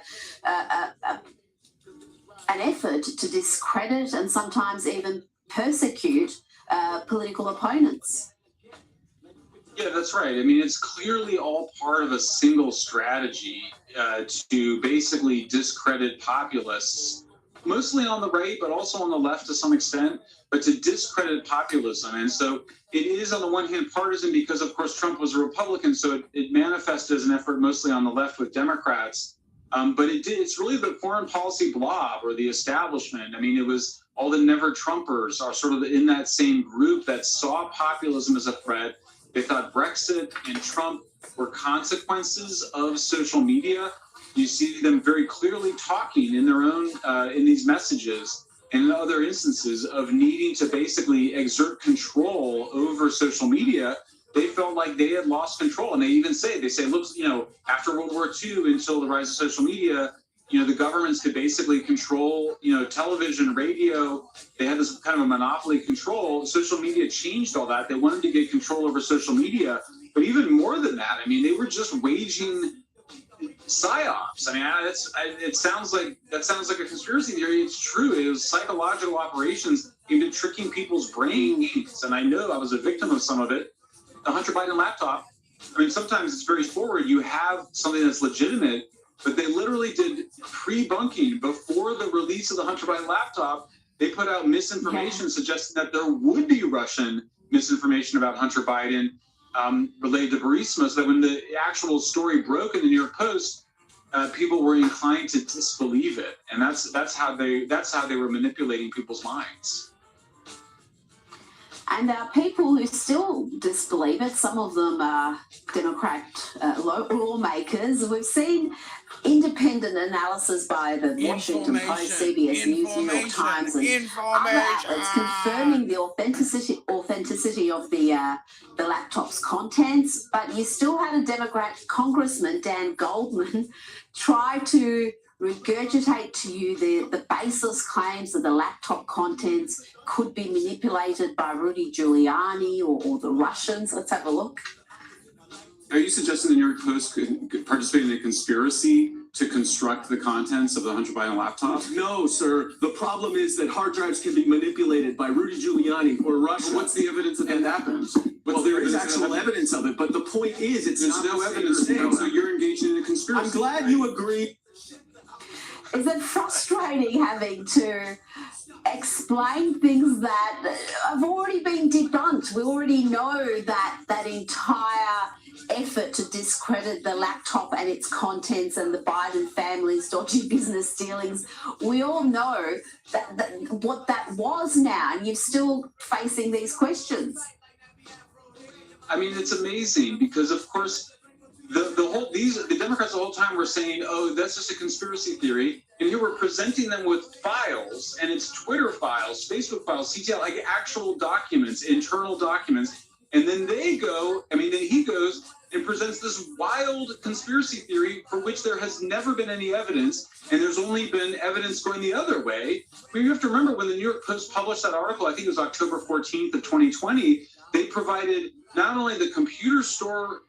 C: effort to discredit and sometimes even persecute political opponents.
S: Yeah, that's right. I mean, it's clearly all part of a single strategy to basically discredit populists, mostly on the right, but also on the left to some extent, but to discredit populism. And so it is, on the one hand, partisan because, of course, Trump was a Republican, so it manifested as an effort mostly on the left with Democrats. But it's really the foreign policy blob or the establishment. I mean, it was all the never Trumpers are sort of in that same group that saw populism as a threat. They thought Brexit and Trump were consequences of social media. You see them very clearly talking in their own, in these messages and in other instances of needing to basically exert control over social media. They felt like they had lost control. And they say, look, after World War II until the rise of social media, the governments could basically control, television, radio. They had this kind of a monopoly control. Social media changed all that. They wanted to get control over social media. But even more than that, I mean, they were just waging psyops. I mean, it sounds like a conspiracy theory. It's true. It was psychological operations aimed at tricking people's brains. And I know I was a victim of some of it. The Hunter Biden laptop, I mean, sometimes it's very forward. You have something that's legitimate, but they literally did pre-bunking before the release of the Hunter Biden laptop. They put out misinformation suggesting that there would be Russian misinformation about Hunter Biden related to Burisma, so that when the actual story broke in the New York Post, people were inclined to disbelieve it, and that's how they were manipulating people's minds.
C: And there are people who still disbelieve it. Some of them are Democrat lawmakers. We've seen independent analysis by the Washington Post, CBS News, New York Times, and other outlets confirming the authenticity of the laptop's contents. But you still had a Democrat Congressman, Dan Goldman, try to regurgitate to you the baseless claims that the laptop contents could be manipulated by Rudy Giuliani or the Russians. Let's have a look.
S: Are you suggesting the New York Post could participate in a conspiracy to construct the contents of the Hunter Biden laptop?
T: No, sir. The problem is that hard drives can be manipulated by Rudy Giuliani or Russia.
S: What's the evidence that happens?
T: Well, there is actual evidence of it, but the point is there's
S: no evidence. So you're engaged in a conspiracy.
T: I'm glad you agree.
C: Is it frustrating having to explain things that have already been debunked? We already know that entire effort to discredit the laptop and its contents and the Biden family's dodgy business dealings. We all know that what that was now, and you're still facing these questions.
S: I mean, it's amazing because, of course, the Democrats the whole time were saying, oh, that's just a conspiracy theory. And you were presenting them with files, and it's Twitter files, Facebook files, CTL, like actual documents, internal documents. And then he goes and presents this wild conspiracy theory for which there has never been any evidence, and there's only been evidence going the other way. I mean, you have to remember when the New York Post published that article, I think it was October 14th of 2020, they provided not only the computer store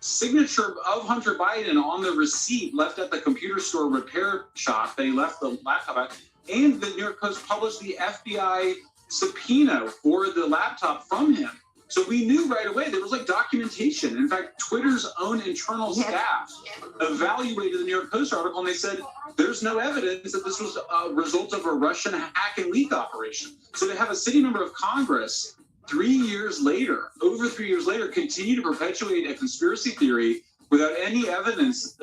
S: signature of Hunter Biden on the receipt left at the computer store repair shop that he left the laptop at, and the New York Post published the FBI subpoena for the laptop from him. So we knew right away there was like documentation. In fact, Twitter's own internal staff evaluated the New York Post article, and they said there's no evidence that this was a result of a Russian hack and leak operation. So to have a sitting member of Congress 3 years later, over 3 years later, continue to perpetuate a conspiracy theory without any evidence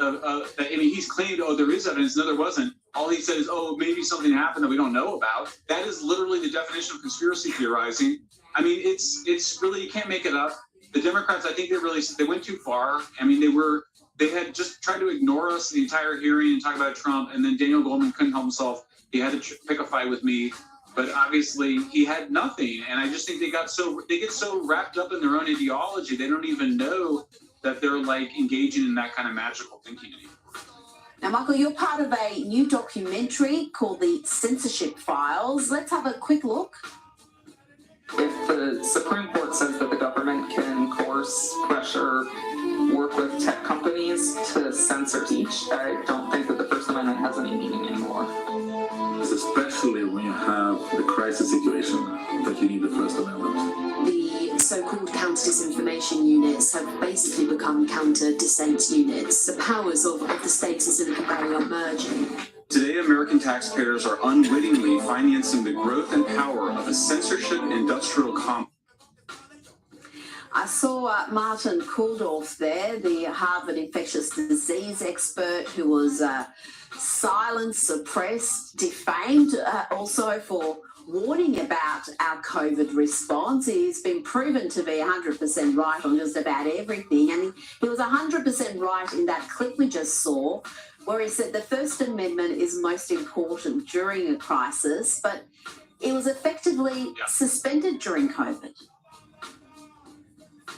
S: he's claimed, oh, there is evidence. No, there wasn't. All he said is, oh, maybe something happened that we don't know about. That is literally the definition of conspiracy theorizing. I mean, it's really, you can't make it up. The Democrats, I think they went too far. I mean, they had just tried to ignore us the entire hearing and talk about Trump. And then Daniel Goldman couldn't help himself. He had to pick a fight with me. But obviously he had nothing. And I just think they get so wrapped up in their own ideology, they don't even know that they're like engaging in that kind of magical thinking anymore.
C: Now, Michael, you're part of a new documentary called The Censorship Files. Let's have a quick look.
U: If the Supreme Court says that the government can coerce, pressure, work with tech companies to censor speech, I don't think that the First Amendment has any meaning anymore.
V: Especially when you have the crisis situation that you need the First Amendment.
B: The so-called counter-disinformation units have basically become counter-dissent units. The powers of the states in Silicon Valley are merging.
S: Today, American taxpayers are unwittingly financing the growth and power of a censorship industrial complex.
C: I saw Martin Kulldorff there, the Harvard infectious disease expert who was silenced, suppressed, defamed, also for warning about our COVID response. He's been proven to be 100% right on just about everything. And he was 100% right in that clip we just saw, where he said the First Amendment is most important during a crisis, but it was effectively suspended during COVID.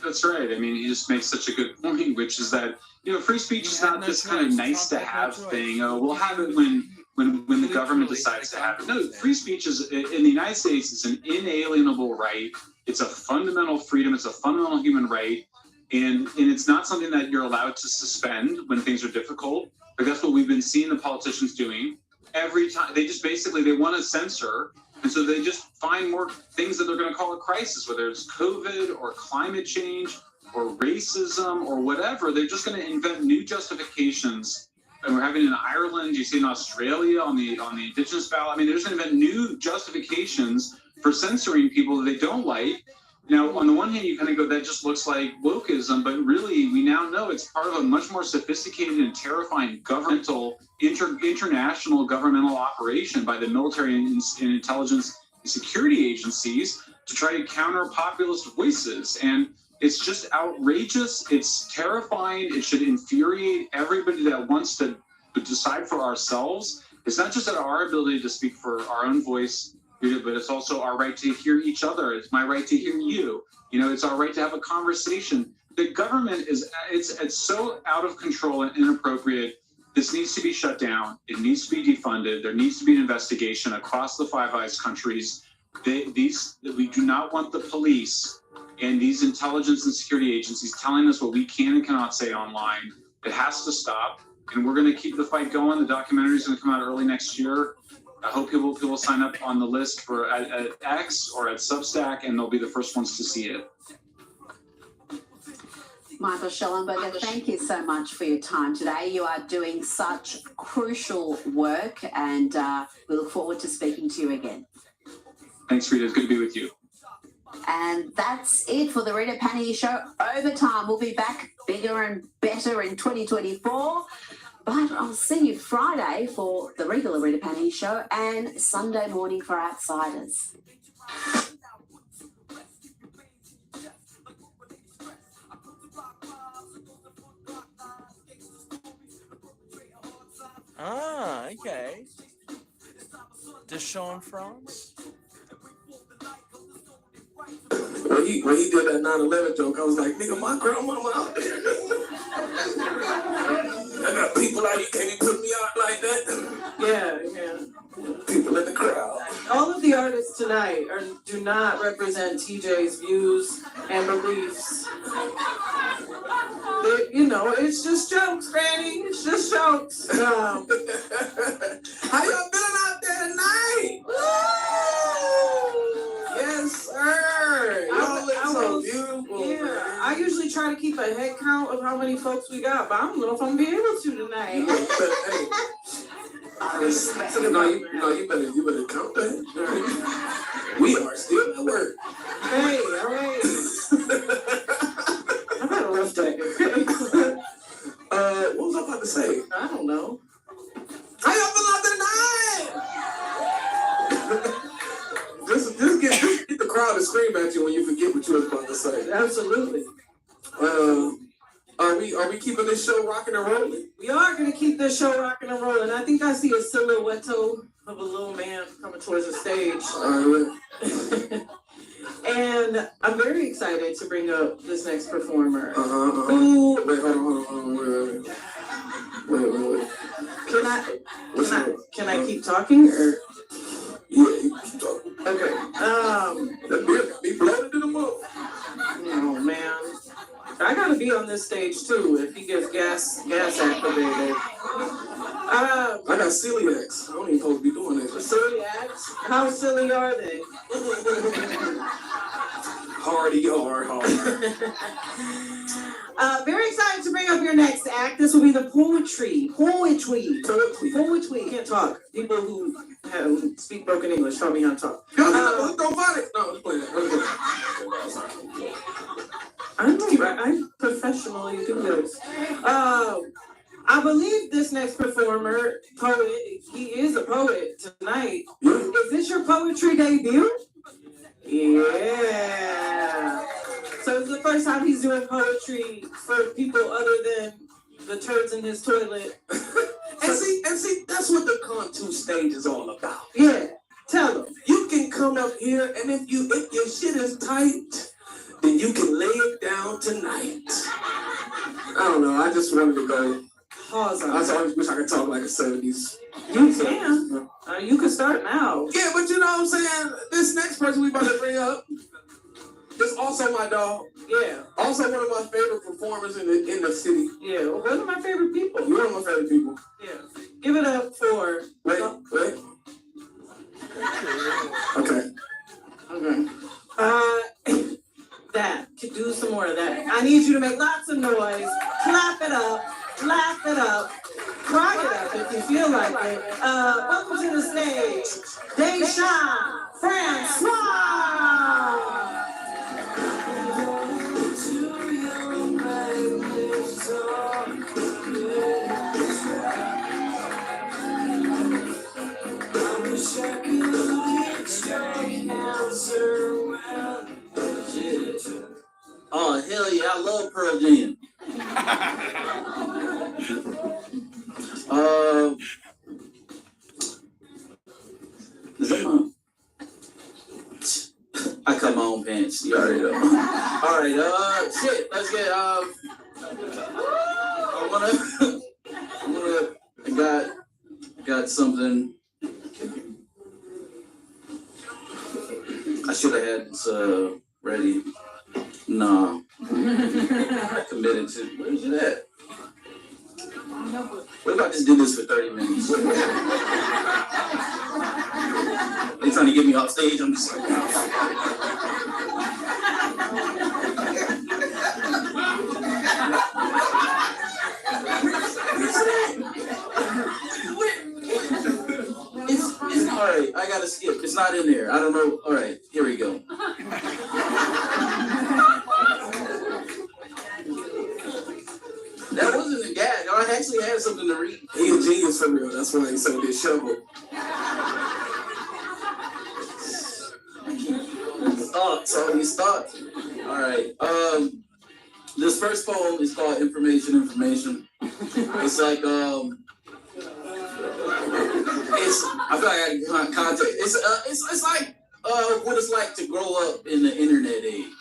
S: That's right. I mean, he just makes such a good point, which is that, you know, free speech is not this kind of nice to have thing. Oh, we'll have it when the government decides to have it. No, free speech is, in the United States, it's an inalienable right. It's a fundamental freedom. It's a fundamental human right. And it's not something that you're allowed to suspend when things are difficult. But that's what we've been seeing the politicians doing every time. They just basically, they want to censor. And so they just find more things that they're going to call a crisis, whether it's COVID or climate change or racism or whatever. They're just going to invent new justifications. And we're having in Ireland, you see in Australia on the Indigenous ballot. I mean, they're just going to invent new justifications for censoring people that they don't like. Now, on the one hand, you kind of go, that just looks like wokeism, but really, we now know it's part of a much more sophisticated and terrifying governmental, international governmental operation by the military and intelligence and security agencies to try to counter populist voices. And it's just outrageous. It's terrifying. It should infuriate everybody that wants to decide for ourselves. It's not just our ability to speak for our own voice, but it's also our right to hear each other. It's my right to hear you. You know, it's our right to have a conversation. The government it's so out of control and inappropriate. This needs to be shut down. It needs to be defunded. There needs to be an investigation across the Five Eyes countries. We do not want the police and these intelligence and security agencies telling us what we can and cannot say online. It has to stop. And we're going to keep the fight going. The documentary is going to come out early next year. I hope people will sign up on the list for at X or at Substack, and they'll be the first ones to see it.
C: Michael Shellenberger, thank you so much for your time today. You are doing such crucial work, and we look forward to speaking to you again.
S: Thanks, Rita. It's good to be with you.
C: And that's it for the Rita Panier Show. Overtime. We'll be back bigger and better in 2024. But I'll see you Friday for the regular Rita Panier Show and Sunday morning for Outsiders.
A: Ah, okay. Deshaun France.
G: When he did that 9/11 joke, I was like, nigga, my grandmama out there. I got people out here, can't even put me out like that.
H: Yeah.
G: People in the crowd.
H: All of the artists tonight do not represent TJ's views and beliefs. It's just jokes, Granny. It's just jokes.
G: How y'all feeling out there tonight? Yes, sir. Y'all look so beautiful.
H: Yeah, I usually try to keep a head count of how many folks we got, but I don't know if I'm gonna be able to tonight.
G: You better count that. We are still at work.
H: Hey, all right. I've had a rough day.
G: What was I about to say?
H: I don't know.
G: How y'all feel out there tonight? Just get the crowd to scream at you when you forget what you were about to say.
H: Absolutely.
G: Are we keeping this show rocking and rolling?
H: We are going to keep this show rocking and rolling. I think I see a silhouette of a little man coming towards the stage. And I'm very excited to bring up this next performer. Who?
G: Wait, hold on. Wait.
H: Can I keep talking or?
G: Yeah, you keep talking.
H: Okay.
G: That beer got me bloated in the mouth.
H: Oh man. I gotta be on this stage too if he gets gas activated.
G: I got celiacs. I don't even supposed to be doing this.
H: Celiacs? How silly are they?
G: Hard.
H: Very excited to bring up your next act. This will be the poetry. Can't talk. People who speak broken English taught me how to talk.
G: Don't fight it. No, let's play that.
H: I professionally do this. I believe this next performer, poet, he is a poet tonight. Is this your poetry debut? Yeah. So it's the first time he's doing poetry for people other than the turds in his toilet.
G: And see, that's what the Contour stage is all about.
H: Yeah. Tell them.
G: You can come up here, and if your shit is tight, then you can lay it down tonight. I don't know. I just wanted to go.
H: Pause on
G: I always wish I could talk like a 70s.
H: You can. You can start now.
G: Yeah, but you know what I'm saying? This next person we about to bring up is also my dog.
H: Yeah.
G: Also one of my favorite performers in the city.
H: Yeah, well, one of my favorite people.
G: You're one of my favorite people.
H: Yeah. Give it up for...
G: Wait. Okay.
H: That. To do some more of that. I need you to make lots of noise. Clap it up. Cry it up if you feel like it. Welcome to the stage, Deshaun Francois.
W: Oh, hell yeah, I love Pearl Jam. Is that on? I cut my own pants. You already know. All right, shit. Let's get I got something. I should have had this ready. Nah. I committed to. Where's it at? What if I just did this for 30 minutes? They trying to get me off stage. I'm just like, it's all right. I gotta skip. It's not in there. I don't know. All right, here we go. That wasn't a gag. I actually had something to read.
G: He a genius for real. That's why he sold his shovel.
W: Thoughts, all these thoughts. All right. This first poem is called Information. It's like I feel like I got context. It's like what it's like to grow up in the internet age.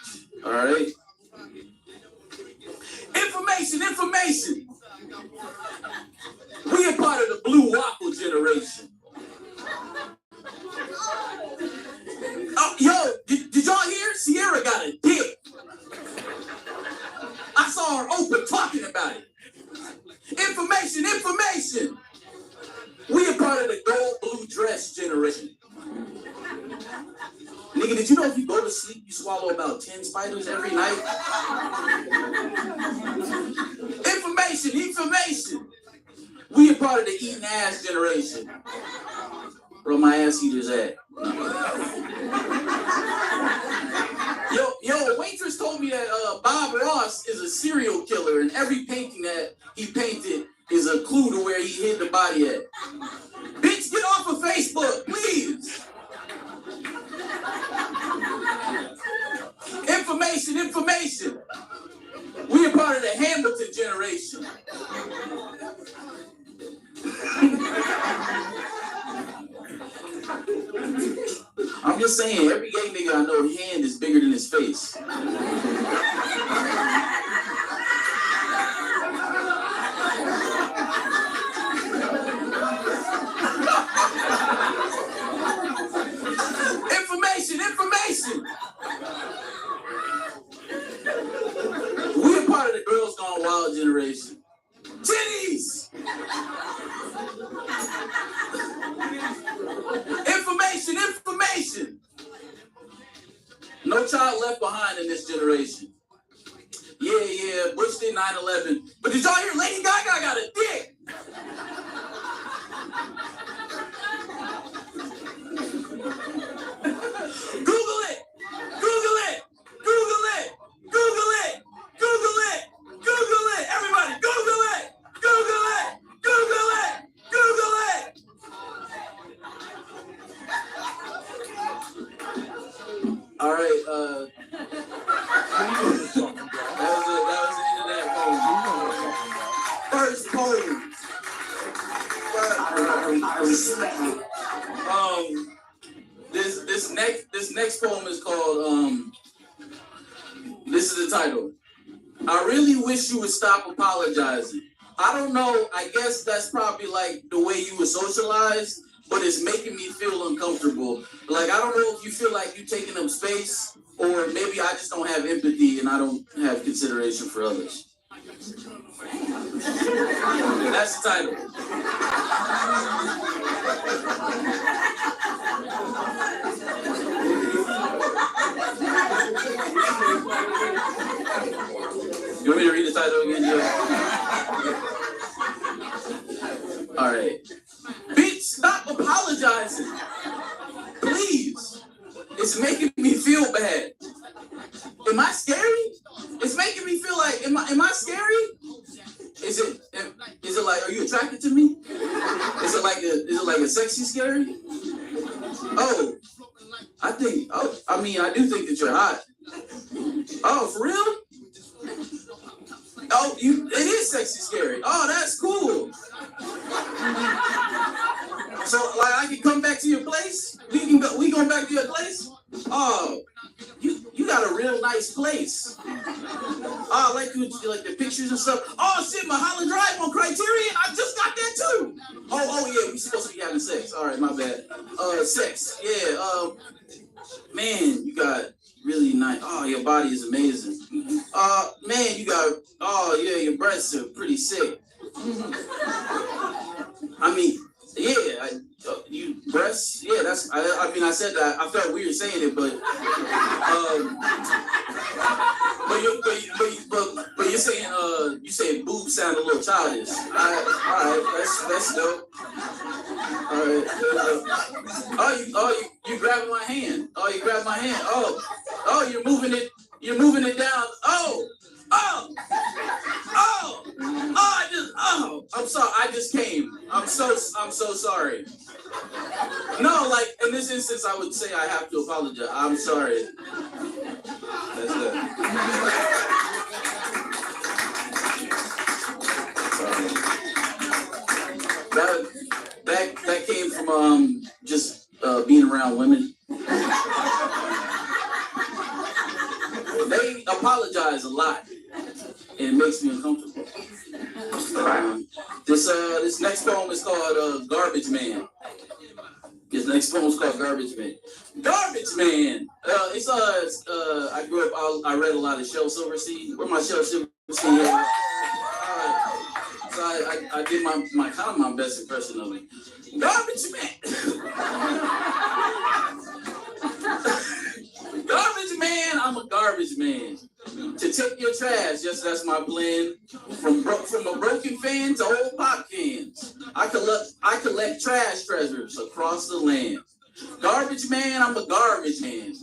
W: All right. Information. We are part of the blue waffle generation. Oh, yo, did y'all hear? Sierra got a dick. I saw her open talking about it. Information. We are part of the gold blue dress generation. Nigga, did you know if you go to sleep, you swallow about 10 spiders every night? Information. We are part of the eating ass generation. Where my ass eaters at? Yo, a waitress told me that Bob Ross is a serial killer, and every painting that he painted is a clue to where he hid the body at. Bitch, get off of Facebook, please. Information. We are part of the Hamilton generation. I'm just saying, every gay nigga I know, hand is bigger than his face. Information. We are part of the Girls Gone Wild generation. Titties! Information. No child left behind in this generation. Yeah, Bush did 9/11. But did y'all hear Lady Gaga got a dick? Google it. Everybody, Google it. All right, that was the internet poem. First poem. I respect it. This next poem is called this is the title. I really wish you would stop apologizing. I don't know, I guess that's probably like the way you were socialized, but it's making me feel uncomfortable. Like, I don't know if you feel like you're taking up space, or maybe I just don't have empathy and I don't have consideration for others. That's the title. You want me to read the title again, Joe? All right. Bitch, stop apologizing. Please. It's making me feel bad. Am I scary? It's making me feel like, am I scary? Is it like, are you attracted to me? Is it like a sexy scary? Oh, I do think that you're hot. Oh, for real? Oh, it is sexy scary. Oh, that's cool. So, like, I can come back to your place? We going back to your place? Oh, you got a real nice place. Oh, like the pictures and stuff. Oh shit, Mulholland Drive on Criterion. I just got that too. Oh yeah, we supposed to be having sex. All right, my bad. Sex. Yeah. Man, you got really nice. Oh, your body is amazing. Man, you got. Oh yeah, your breasts are pretty sick. I mean, yeah. You breasts? Yeah, that's. I mean, I said that. I felt weird saying it, but you're saying you saying boobs sound a little childish. All right, that's dope. All right. You grabbing my hand. Oh, you grabbed my hand. Oh, you're moving it. You're moving it down. I'm sorry. I just came. I'm so sorry. No, like in this instance, I would say I have to apologize. I'm sorry. That's it. Sorry. That came from apologize a lot, and it makes me uncomfortable. This next poem is called Garbage Man. This next poem is called Garbage Man. Garbage Man. I grew up. I read a lot of Shel Silverstein. Where my Shel Silverstein at? So I did my kind of my best impression of it. Garbage Man. Garbage man, I'm a garbage man. To take your trash, yes, that's my plan. From a broken fan to old pop cans, I collect trash treasures across the land. Garbage man, I'm a garbage man.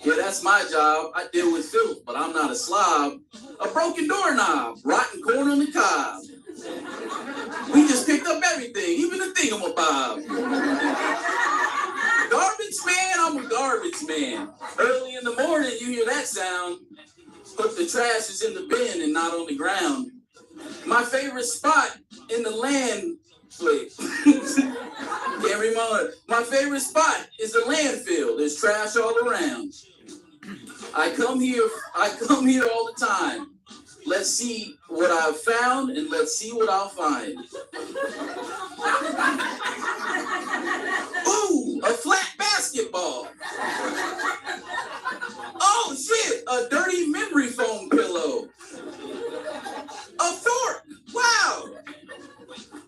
W: Yeah, that's my job. I deal with filth, but I'm not a slob. A broken doorknob, rotten corn on the cob. We just picked up everything, even the thingamabob. Garbage man, I'm a garbage man. Early in the morning, you hear that sound. But the trash is in the bin and not on the ground. My favorite spot in the land, wait, can't remember. My favorite spot is the landfill. There's trash all around. I come here all the time. Let's see what I've found and let's see what I'll find. Ooh, a flat basketball. Oh shit, a dirty memory foam pillow. A fork, wow.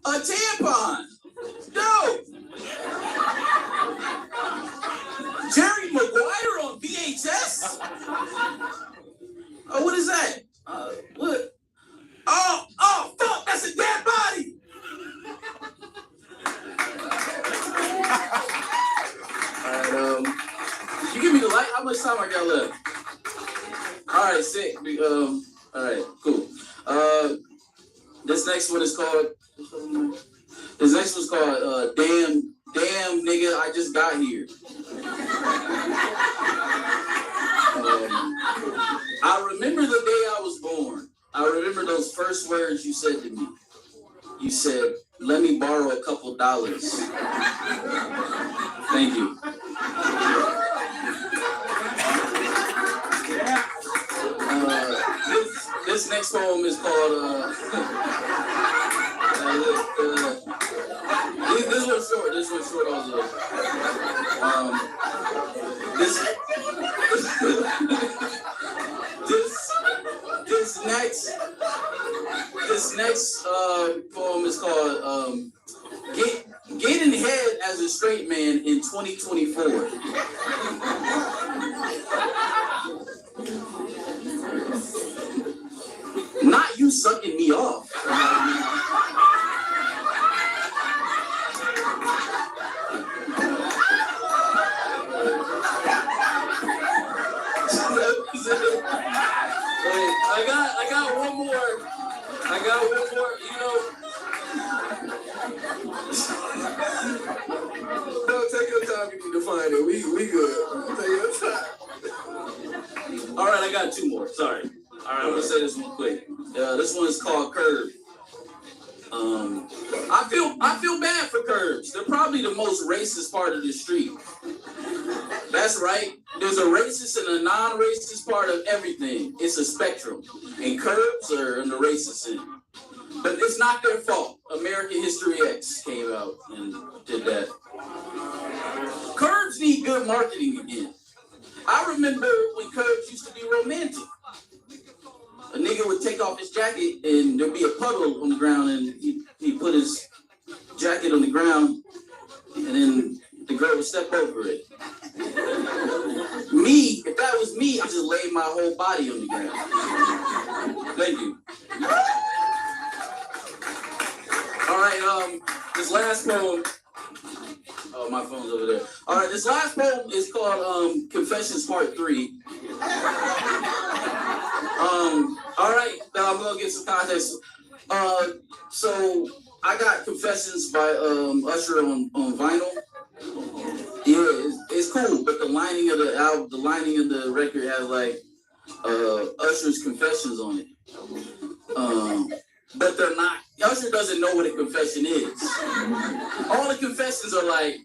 W: A tampon, dope. Jerry Maguire on VHS? Oh, what is that? What? Oh, fuck, that's a dead body. All right, you give me the light? How much time I got left? All right, sick. All right, cool. This next one is called. This next one's called Damn Nigga, I Just Got Here. I remember the day I was born. I remember those first words you said to me. You said, "Let me borrow a couple dollars." Thank you. This next poem is called this one's short. This one's short also. This next poem is called Getting Head as a Straight Man in 2024. Not you sucking me off. I got one more. You know. No, take your time. You need to find it. We good. Take your time. All right, I got two more. Sorry. All right, I'm gonna say this one quick. This one is called Curb. I feel bad for curbs. They're probably the most racist part of the street. That's right. There's a racist and a non-racist part of everything. It's a spectrum. And curbs are in the racist end. But it's not their fault. American History X came out and did that. Curbs need good marketing again. I remember when curbs used to be romantic. A nigga would take off his jacket and there'd be a puddle on the ground and he put his jacket on the ground and then the girl would step over it. If that was me, I just laid my whole body on the ground. Thank you. All right, this last poem. Oh, my phone's over there. All right, this last poem is called Confessions Part 3. All right, I'm gonna get some context. So I got Confessions by Usher on vinyl. Yeah, it's cool, but the lining of the album, the lining of the record has like Usher's confessions on it. But they're not. Usher doesn't know what a confession is. All the confessions are like,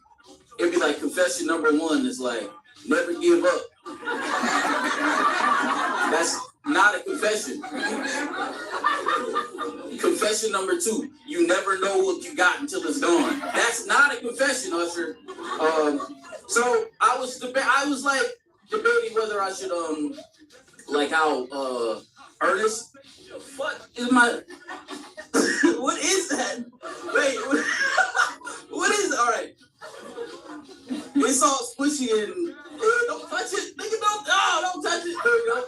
W: it'd be like confession number 1 is like, never give up. confession. Confession number 2. You never know what you got until it's gone. That's not a confession, Usher. So I was like debating whether I should like how Ernest. The fuck is my? What is that? Wait, what is? All right. It's all squishy and don't touch it, nigga. Don't touch it. There we go.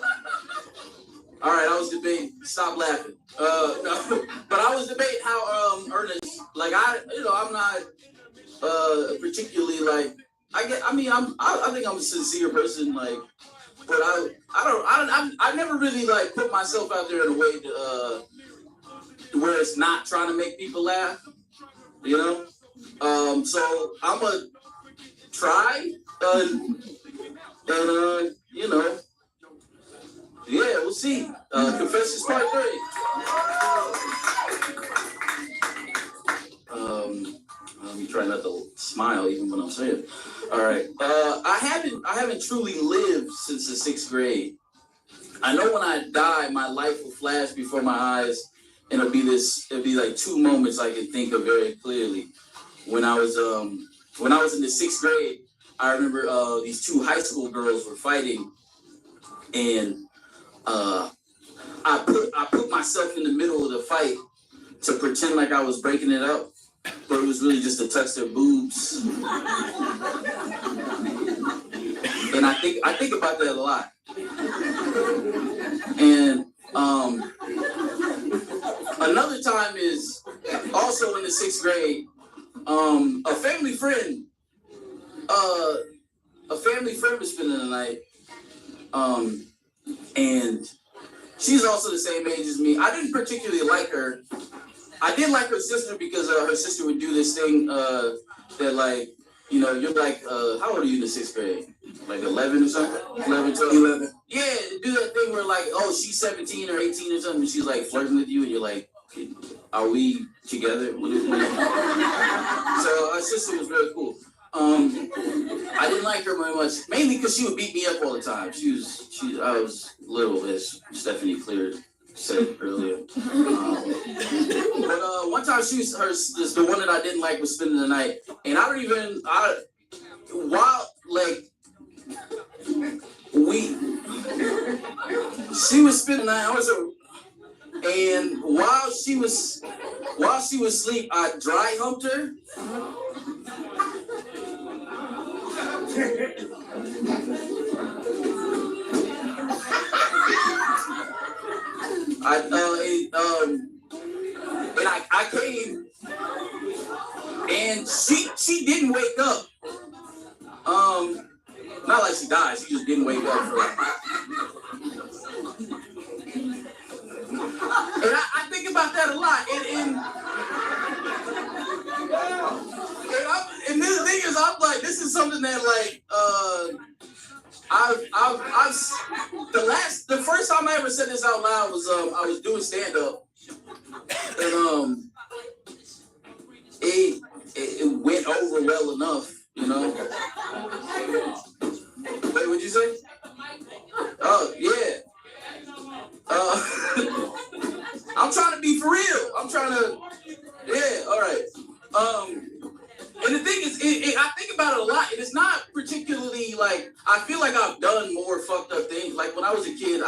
W: All right, I was debating. Stop laughing. No, but I was debating how Ernest, like I'm not particularly like I think I'm a sincere person, like, but I never really like put myself out there in a way to where it's not trying to make people laugh, you know. So I'm gonna try, and you know, yeah, we'll see. Confessions Part 3. Let me try not to smile even when I'm saying it. All right. I haven't truly lived since the 6th grade. I know when I die, my life will flash before my eyes, and it'll be like 2 moments I can think of very clearly. When I was in the 6th grade, I remember these 2 high school girls were fighting, and I put myself in the middle of the fight to pretend like I was breaking it up, but it was really just to touch their boobs. And I think about that a lot. And another time is also in the 6th grade. A family friend was spending the night. And she's also the same age as me. I didn't particularly like her. I did like her sister because her sister would do this thing that, like, you know, you're like, how old are you in the 6th grade? Like 11 or something? 11, 12? 11. Yeah, do that thing where, like, oh, she's 17 or 18 or something, and she's, like, flirting with you, and you're like, are we together? So her sister was really cool. I didn't like her very much, mainly because she would beat me up all the time. I was little, as Stephanie Clear said earlier. But one time the one that I didn't like was spending the night, and she was spending the night. And while she was asleep, I dry humped her. I came, and she didn't wake up. Not like she died. She just didn't wake up. And I think about that a lot. And the thing is, I'm like, this is something that, like, the first time I ever said this out loud was I was doing stand up, and it went over well enough, you know. Wait, what'd you say? Oh yeah. I'm trying to be for real. Yeah, all right. And the thing is, I think about it a lot, and it's not particularly, like, I feel like I've done more fucked up things. Like, when I was a kid,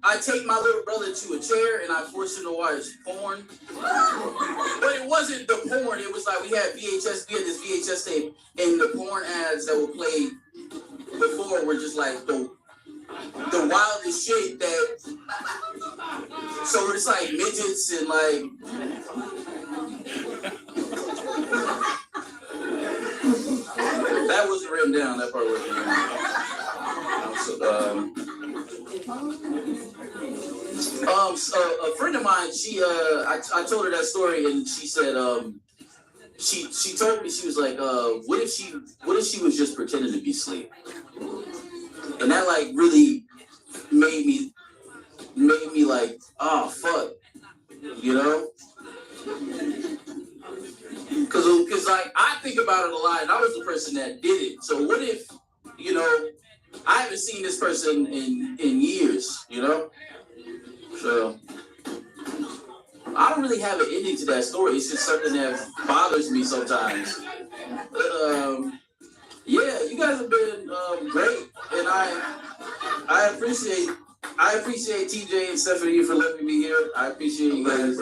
W: I take my little brother to a chair, and I forced him to watch porn. But it wasn't the porn. It was like we had this VHS tape, and the porn ads that were played before were just like the wildest shit that. So it's like midgets and like. That wasn't written down. That part wasn't written down. So, a friend of mine, I told her that story, and she said, she told me, she was like, what if she was just pretending to be asleep? And that, like, really made me like, oh fuck, you know? Because like, I think about it a lot, and I was the person that did it. So what if you know, I haven't seen this person in years, you know? So I don't really have an ending to that story. It's just something that bothers me sometimes. Yeah, you guys have been great, and I appreciate TJ and Stephanie for letting me here. I appreciate you guys.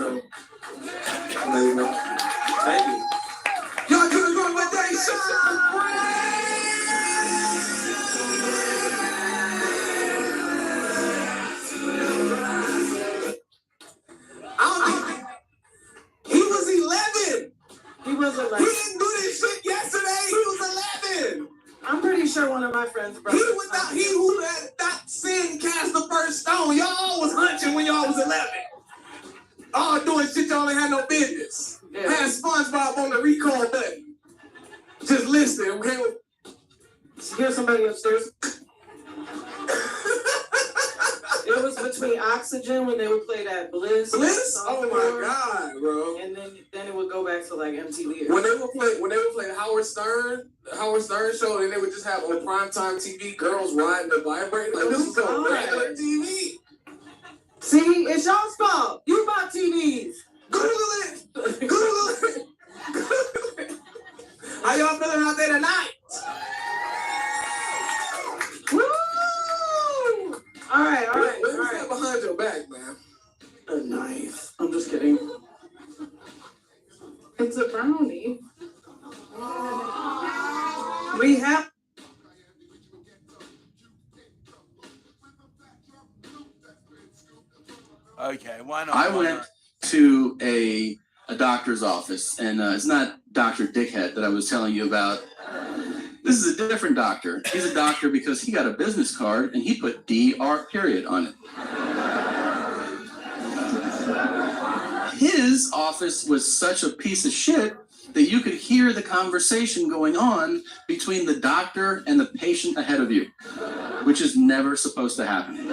W: Thank you.
G: Y'all couldn't go with that He was 11.
H: He was 11.
G: He didn't do this shit yesterday. He was 11.
H: I'm pretty sure one of my friends'
G: He
H: brothers.
G: who had that sin cast the first stone. Y'all was hunching when y'all was 11. All doing shit y'all ain't had no business.
H: Yeah.
G: Had SpongeBob on the recall button. Just listening.
H: Here's somebody upstairs. It was between Oxygen when they would play that Bliss.
G: Bliss?
H: song
G: Oh my God, bro.
H: And then it would go back to like MTV.
G: When they would play Howard Stern show, and they would just have on primetime TV girls riding the vibrator. Like, this is on regular TV.
H: See, it's y'all's fault. You bought TVs.
G: Google it. How y'all feeling out there tonight?
H: Woo! All right.
G: What is that behind your back, man?
H: A knife. I'm just kidding. It's a brownie. We have.
A: Okay, why not?
I: I went to a doctor's office, and it's not Dr. Dickhead that I was telling you about. This is a different doctor. He's a doctor because he got a business card and he put DR period on it. His office was such a piece of shit that you could hear the conversation going on between the doctor and the patient ahead of you, which is never supposed to happen.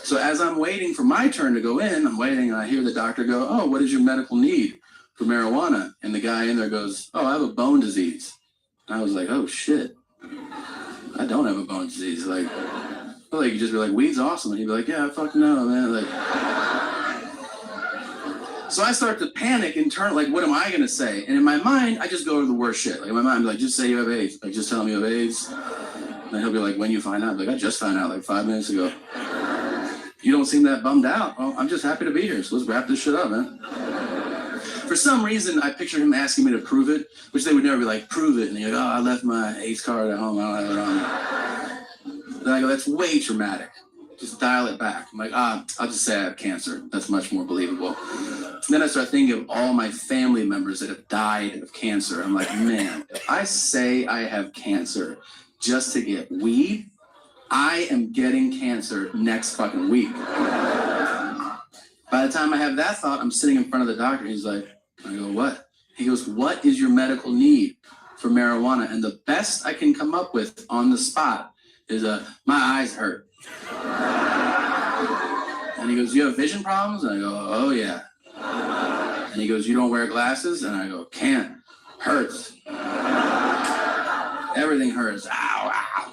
I: So as I'm waiting for my turn to go in, I'm waiting and I hear the doctor go, "Oh, what is your medical need for marijuana?" And the guy in there goes, "Oh, I have a bone disease." And I was like, "Oh shit, I don't have a bone disease." Like you just be like, "Weed's awesome." And he'd be like, "Yeah, I fucking know, man." Like, so I start to panic and turn, like, what am I gonna say? And in my mind, I just go to the worst shit. Like in my mind, I'm like, just say you have AIDS. Like, just tell me you have AIDS. And he'll be like, "When you find out?" I'm like, "I just found out like 5 minutes ago." "You don't seem that bummed out." "Well, I'm just happy to be here. So let's wrap this shit up, man." For some reason, I picture him asking me to prove it, which they would never be like, "Prove it." And you're like, "Oh, I left my AIDS card at home. I don't have it on me." Then I go, "That's way traumatic. Just dial it back." I'm like, I'll just say I have cancer. That's much more believable. And then I start thinking of all my family members that have died of cancer. I'm like, man, if I say I have cancer just to get weed, I am getting cancer next fucking week. By the time I have that thought, I'm sitting in front of the doctor. He's like, I go, "What?" He goes, "What is your medical need for marijuana?" And the best I can come up with on the spot is, "My eyes hurt." And he goes, "You have vision problems?" And I go, "Oh yeah." And he goes, "You don't wear glasses?" And I go, "Can't. Hurts. Everything hurts. Ow, ow.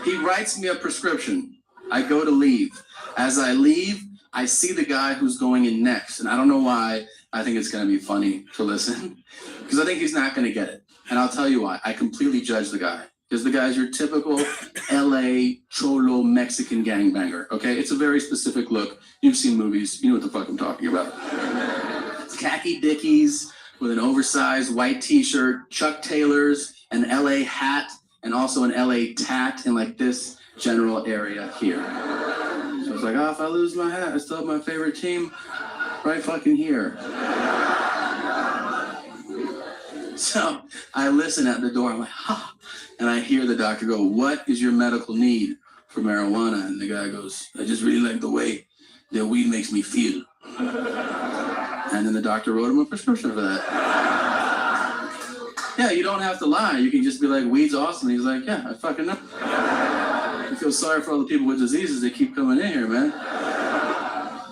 I: He writes me a prescription. I go to leave. As I leave, I see the guy who's going in next. And I don't know why. I think it's going to be funny to listen. Because I think he's not going to get it. And I'll tell you why. I completely judge the guy. Because the guy's your typical LA Cholo Mexican gangbanger. Okay? It's a very specific look. You've seen movies. You know what the fuck I'm talking about. It's khaki Dickies with an oversized white t-shirt, Chuck Taylors, an LA hat, and also an LA tat in like this general area here. So I was like, if I lose my hat, I still have my favorite team right fucking here. So I listen at the door, I'm like, and I hear the doctor go, "What is your medical need for marijuana?" And the guy goes, "I just really like the way that weed makes me feel." And then the doctor wrote him a prescription for that. Yeah, you don't have to lie. You can just be like, "Weed's awesome." And he's like, "Yeah, I fucking know." I feel sorry for all the people with diseases that keep coming in here, man.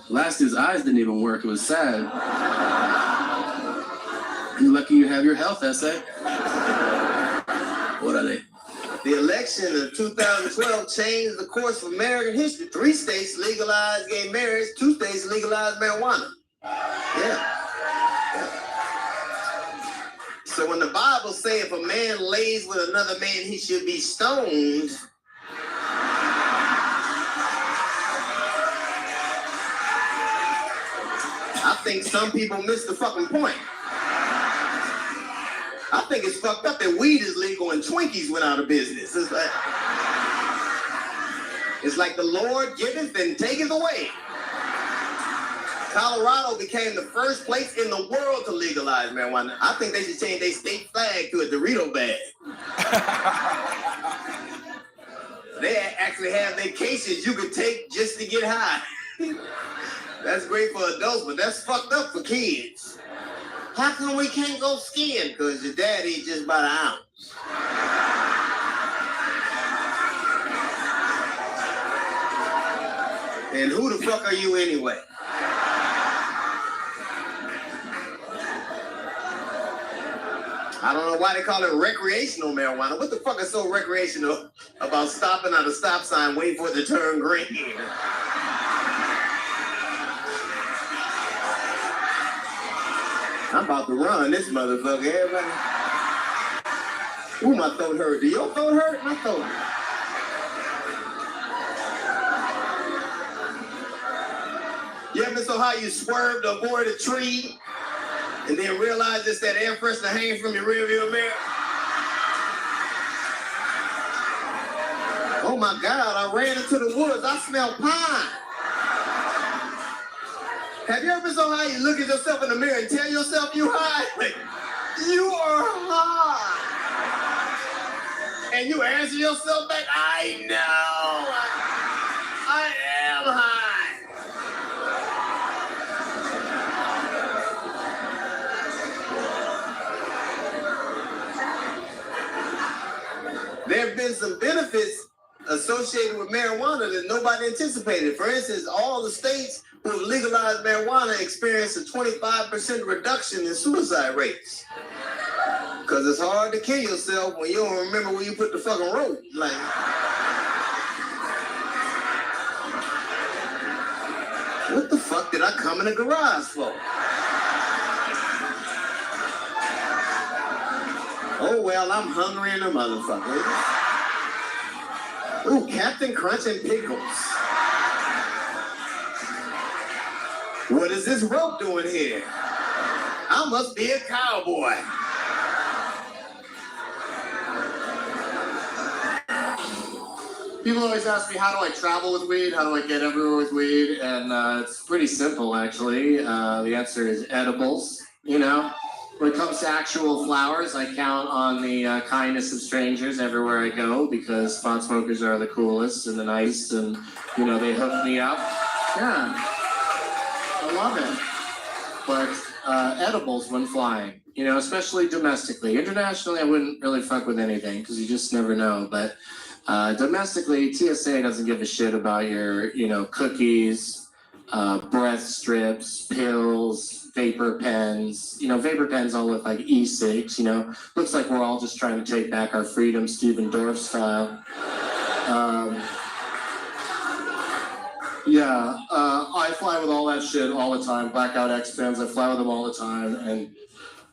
I: Last, his eyes didn't even work. It was sad. You're lucky you have your health essay. What are they?
J: The election of 2012 changed the course of American history. 3 states legalized gay marriage, 2 states legalized marijuana. Yeah. So when the Bible says if a man lays with another man, he should be stoned. I think some people miss the fucking point. I think it's fucked up that weed is legal and Twinkies went out of business. It's like the Lord giveth and taketh away. Colorado became the first place in the world to legalize marijuana. I think they should change their state flag to a Dorito bag. They actually have vacations you could take just to get high. That's great for adults, but that's fucked up for kids. How come we can't go skiing? Because your daddy just bought an ounce. And who the fuck are you anyway? I don't know why they call it recreational marijuana. What the fuck is so recreational about stopping at a stop sign waiting for it to turn green? I'm about to run this motherfucker, everybody. Ooh, my throat hurt. Do your throat hurt? My throat hurt. You ever saw how you swerved to avoid a tree and then realize it's that air freshener hanging from your rearview mirror? Oh my God, I ran into the woods. I smell pine. Have you ever saw how you look at yourself in the mirror and tell yourself you high? Like, you are high. And you answer yourself back, I know. I am high. There have been some benefits associated with marijuana that nobody anticipated. For instance, all the states who have legalized marijuana experienced a 25% reduction in suicide rates. Because it's hard to kill yourself when you don't remember where you put the fucking rope. Like, what the fuck did I come in the garage for? Oh, well, I'm hungry in a motherfucker. Ooh, Captain Crunch and Pickles. What is this rope doing here? I must be a cowboy.
L: People always ask me, how do I travel with weed? How do I get everywhere with weed? And it's pretty simple, actually. The answer is edibles, you know? When it comes to actual flowers, I count on the kindness of strangers everywhere I go because pot smokers are the coolest and the nicest and, you know, they hook me up. Yeah, I love it. But edibles when flying, you know, especially domestically. Internationally, I wouldn't really fuck with anything because you just never know. But domestically, TSA doesn't give a shit about your, you know, cookies, breath strips, pills, vapor pens. You know, vapor pens all look like e-cigs, you know. Looks like we're all just trying to take back our freedom, Stephen Dorff style. I fly with all that shit all the time. Blackout X pens, I fly with them all the time, and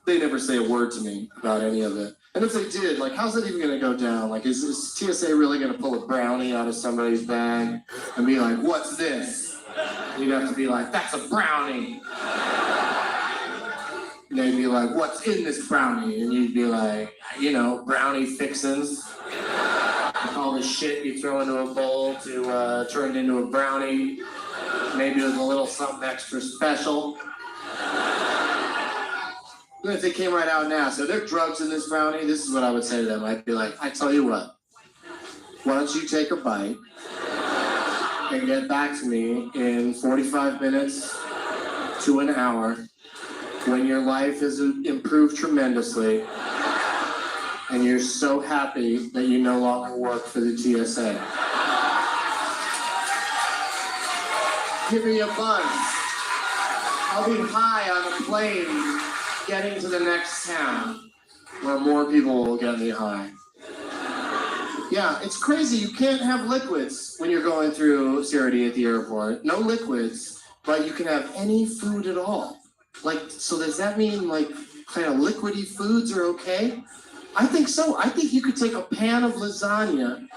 L: they never say a word to me about any of it. And if they did, like, how's that even gonna go down? Like, is TSA really gonna pull a brownie out of somebody's bag and be like, what's this? You'd have to be like, that's a brownie. And they'd be like, what's in this brownie? And you'd be like, you know, brownie fixins. All the shit you throw into a bowl to turn it into a brownie. Maybe with a little something extra special. Even if they came right out now, so there are drugs in this brownie, this is what I would say to them. I'd be like, I tell you what, why don't you take a bite and get back to me in 45 minutes to an hour when your life has improved tremendously and you're so happy that you no longer work for the TSA. Give me a buzz. I'll be high on a plane getting to the next town where more people will get me high. Yeah, it's crazy. You can't have liquids when you're going through security at the airport. No liquids, but you can have any food at all. Like, so does that mean like kind of liquidy foods are okay? I think so. I think you could take a pan of lasagna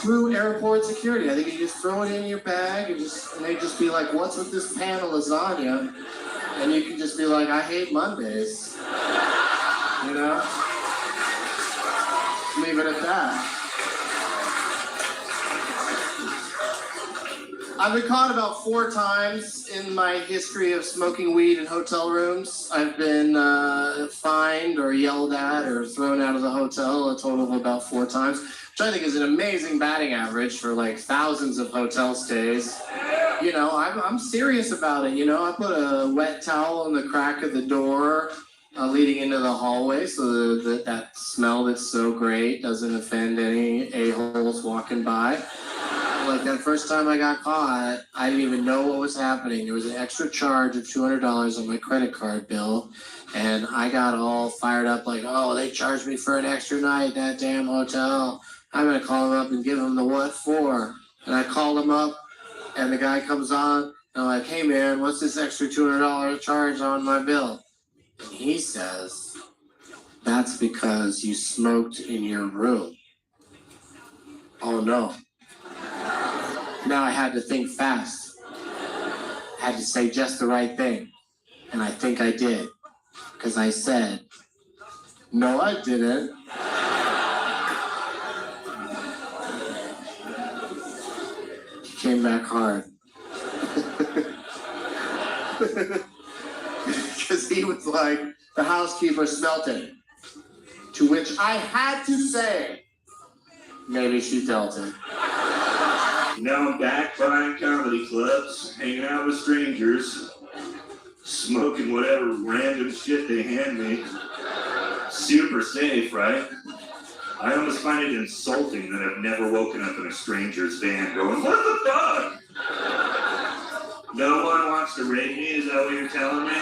L: through airport security. I think you just throw it in your bag and they just be like, what's with this pan of lasagna? And you can just be like, I hate Mondays. You know? Leave it at that. I've been caught about 4 times in my history of smoking weed in hotel rooms. I've been fined or yelled at or thrown out of the hotel a total of about 4 times, which I think is an amazing batting average for like thousands of hotel stays. You know, I'm serious about it. You know, I put a wet towel in the crack of the door leading into the hallway so that smell that's so great doesn't offend any a-holes walking by. Like that first time I got caught, I didn't even know what was happening. There was an extra charge of $200 on my credit card bill. And I got all fired up like, oh, they charged me for an extra night, that damn hotel. I'm going to call them up and give them the what for. And I called them up and the guy comes on. And I'm like, hey man, what's this extra $200 charge on my bill? And he says, that's because you smoked in your room. Oh no. Now I had to think fast. I had to say just the right thing. And I think I did. Because I said, no, I didn't. He came back hard. Because he was like, the housekeeper smelt it. To which I had to say, maybe she felt it.
E: Now I'm back buying comedy clubs, hanging out with strangers, smoking whatever random shit they hand me. Super safe, right? I almost find it insulting that I've never woken up in a stranger's van going, what the fuck? No one wants to rape me, is that what you're telling me?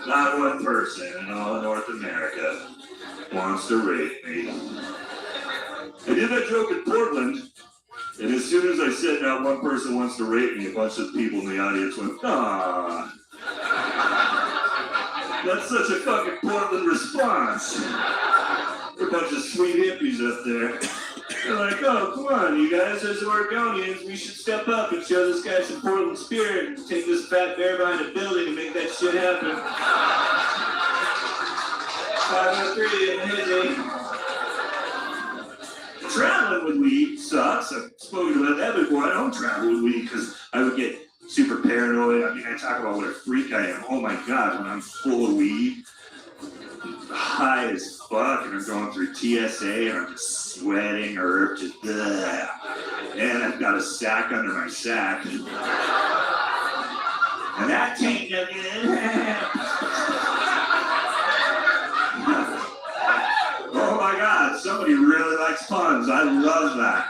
E: Not one person in all of North America wants to rape me. I did that joke in Portland. And as soon as I said not one person wants to rape me, a bunch of people in the audience went, ah. That's such a fucking Portland response. A bunch of sweet hippies up there. They're like, oh, come on, you guys, as Oregonians, we should step up and show this guy some Portland spirit and take this fat bear behind a building and make that shit happen. 503 in Hizzy. Traveling with weed sucks. I've spoken about that before. I don't travel with weed because I would get super paranoid. I mean, I talk about what a freak I am. Oh my God, when I'm full of weed, high as fuck, and I'm going through TSA, and I'm just sweating or just, ugh. And I've got a sack under my sack. And that ain't no good. Oh my God, somebody really likes puns. I love that.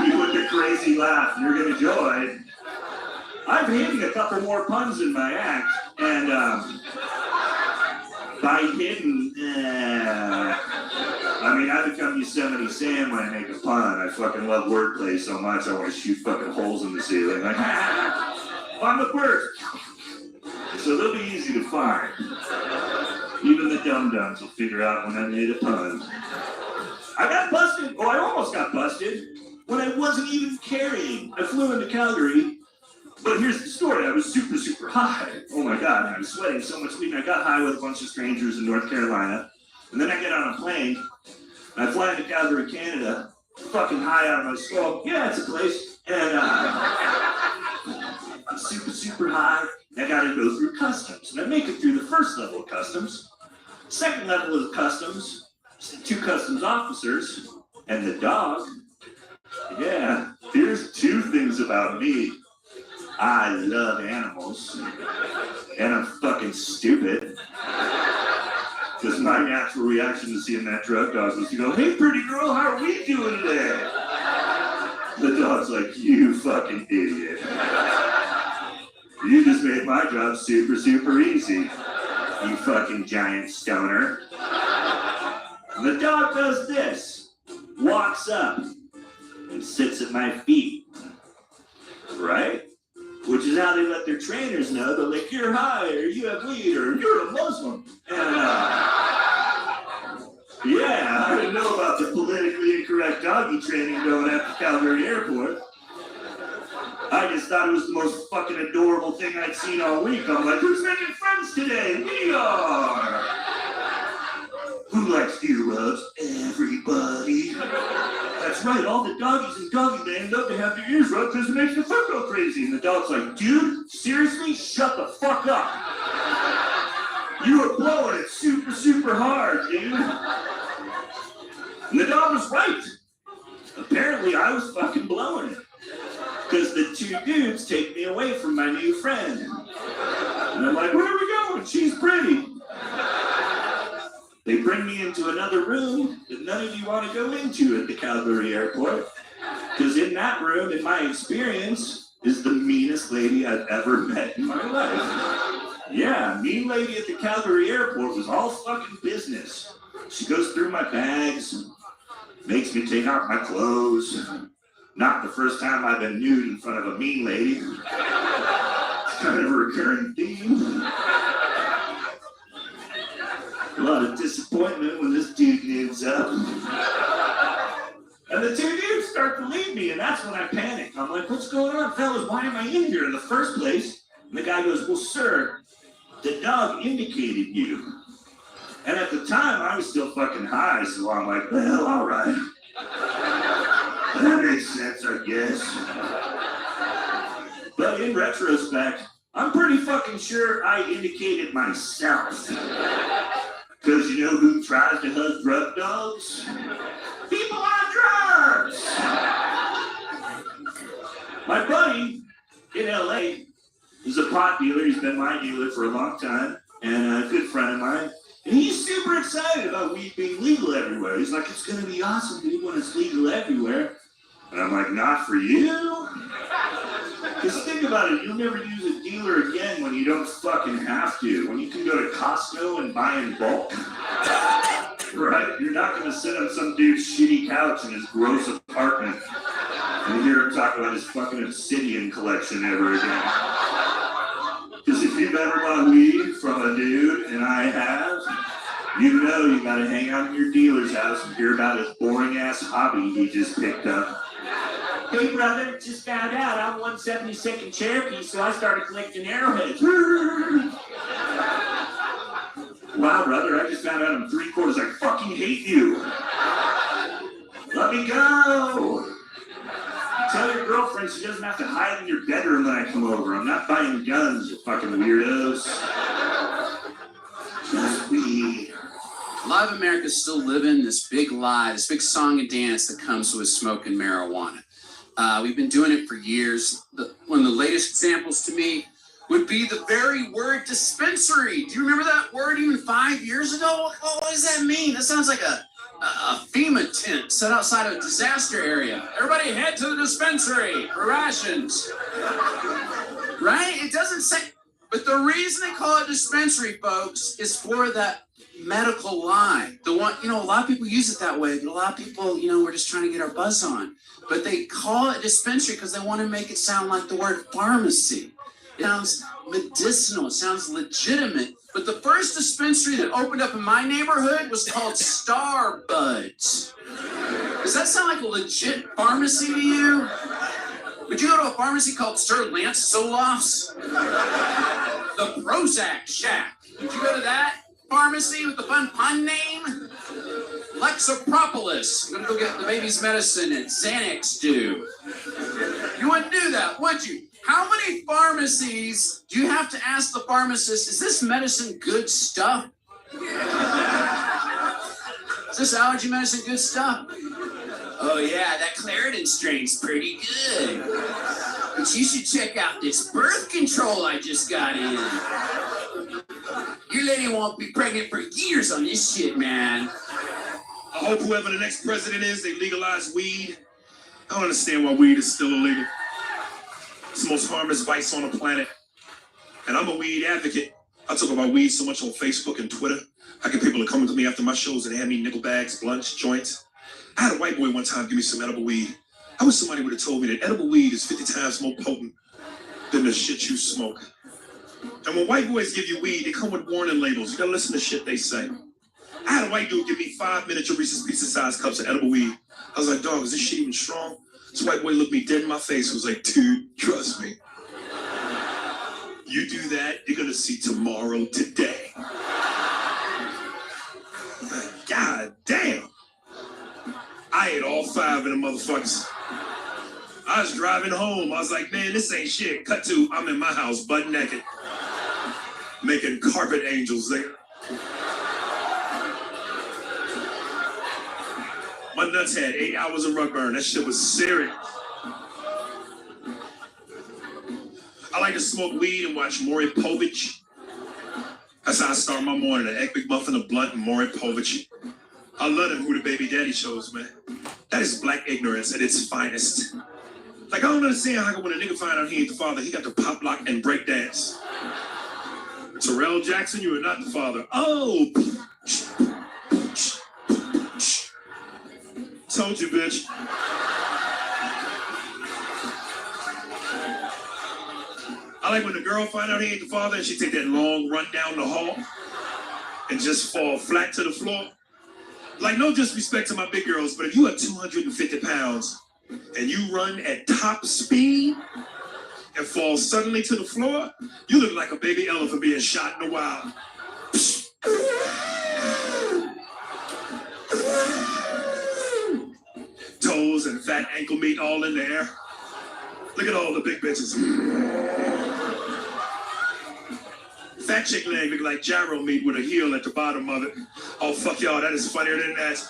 E: You with the crazy laugh, you're gonna enjoy. I'm hitting a couple more puns in my act, and by hidden, I mean, I become Yosemite Sam when I make a pun. I fucking love wordplay so much, I want to shoot fucking holes in the ceiling. Like, I'm the first. So they'll be easy to find. Even the dum-dums will figure out when I made a pun. I got busted. Oh, I almost got busted when I wasn't even carrying. I flew into Calgary, but here's the story. I was super, super high. Oh my God, I was sweating so much weed. I got high with a bunch of strangers in North Carolina. And then I get on a plane. I fly into Calgary, Canada, fucking high out of my skull. Yeah, it's a place. And I'm super, super high. I gotta go through customs. And I make it through the first level of customs. Second level of customs, 2 customs officers, and the dog. Yeah, here's 2 things about me. I love animals, and I'm fucking stupid. Because my natural reaction to seeing that drug dog was to go, hey pretty girl, how are we doing today? The dog's like, you fucking idiot. You just made my job super, super easy, you fucking giant stoner. The dog does this, walks up, and sits at my feet, right? Which is how they let their trainers know that, like, you're high, or you have weed, or you're a Muslim. And, yeah, I didn't know about the politically incorrect doggy training going at the Calgary airport. I just thought it was the most fucking adorable thing I'd seen all week. I'm like, who's making friends today? We are! Who likes ear rubs? Everybody. That's right, all the doggies in doggy land love to have their ears rubbed because it makes the foot go crazy. And the dog's like, dude, seriously? Shut the fuck up. You were blowing it super, super hard, dude. And the dog was right. Apparently, I was fucking blowing it. Because the two dudes take me away from my new friend. And I'm like, where are we going? She's pretty. They bring me into another room that none of you want to go into at the Calgary airport. Because in that room, in my experience, is the meanest lady I've ever met in my life. Yeah, mean lady at the Calgary airport was all fucking business. She goes through my bags, makes me take out my clothes. Not the first time I've been nude in front of a mean lady. It's kind of a recurring theme. A lot of disappointment when this dude nudes up. And the two dudes start to leave me, and that's when I panic. I'm like, what's going on, fellas? Why am I in here in the first place? And the guy goes, well, sir, the dog indicated you. And at the time, I was still fucking high, so I'm like, well, all right. That makes sense, I guess. But in retrospect, I'm pretty fucking sure I indicated myself. Because you know who tries to hug drug dogs? People on drugs! My buddy in LA is a pot dealer. He's been my dealer for a long time, and a good friend of mine. And he's super excited about weed being legal everywhere. He's like, it's gonna be awesome, dude, when it's legal everywhere. And I'm like, not for you? Because think about it, you'll never use a dealer again when you don't fucking have to. When you can go to Costco and buy in bulk. Right? You're not gonna sit on some dude's shitty couch in his gross apartment and hear him talk about his fucking obsidian collection ever again. Because if you've ever bought weed from a dude, and I have, you know you gotta hang out in your dealer's house and hear about his boring ass hobby he just picked up. Hey brother, just found out I'm 172nd Cherokee, so I started collecting arrowheads. Wow brother, I just found out I'm 3/4. I fucking hate you. Let me go. Tell your girlfriend she doesn't have to hide in your bedroom when I come over. I'm not buying guns, you fucking weirdos. Just weed.
F: A lot of America's still living this big lie, this big song and dance that comes with smoking marijuana. We've been doing it for years. One of the latest examples to me would be the very word dispensary. Do you remember that word even 5 years ago? What does that mean? That sounds like a FEMA tent set outside a disaster area. Everybody head to the dispensary for rations. Right? It doesn't say, but the reason they call it dispensary, folks, is for that medical lie. The one, a lot of people use it that way, but a lot of people, we're just trying to get our buzz on. But they call it dispensary because they want to make it sound like the word pharmacy. It sounds medicinal, it sounds legitimate. But the first dispensary that opened up in my neighborhood was called Starbuds. Does that sound like a legit pharmacy to you? Would you go to a pharmacy called Sir Lance Solof's? The Prozac Shack. Would you go to that pharmacy with the fun pun name? Lexapropolis. I'm gonna go get the baby's medicine at Xanax do. You wouldn't do that, would you? How many pharmacies do you have to ask the pharmacist, is this medicine good stuff? Is this allergy medicine good stuff? Oh yeah, that Claritin strain's pretty good. But you should check out this birth control I just got in. Your lady won't be pregnant for years on this shit, man.
K: I hope whoever the next president is, they legalize weed. I don't understand why weed is still illegal. It's the most harmless vice on the planet. And I'm a weed advocate. I talk about weed so much on Facebook and Twitter. I get people to come to me after my shows and hand me nickel bags, blunts, joints. I had a white boy one time give me some edible weed. I wish somebody would have told me that edible weed is 50 times more potent than the shit you smoke. And when white boys give you weed, they come with warning labels. You gotta listen to shit they say. I had a white dude give me 5 miniature Reese's Pieces size cups of edible weed. I was like, dog, is this shit even strong? This white boy looked me dead in my face and was like, dude, trust me. You do that, you're gonna see tomorrow today. God damn. I ate all 5 of them motherfuckers. I was driving home. I was like, man, this ain't shit. Cut to, I'm in my house, butt naked, making carpet angels there. My nuts had 8 hours of rug burn. That shit was serious. I like to smoke weed and watch Maury Povich. That's how I start my morning. An Egg McMuffin, a blunt, and Maury Povich. I love them Who the Baby Daddy shows, man. That is black ignorance at its finest. Like, I don't understand how when a nigga find out he ain't the father, he got to pop lock and break dance. Terrell Jackson, you are not the father. Oh! Told you, bitch. I like when the girl find out he ain't the father and she take that long run down the hall and just fall flat to the floor. Like, no disrespect to my big girls, but if you are 250 pounds and you run at top speed and fall suddenly to the floor, you look like a baby elephant being shot in the wild. Toes and fat ankle meat all in the air. Look at all the big bitches. Fat chick leg look like gyro meat with a heel at the bottom of it. Oh, fuck y'all, that is funnier than that.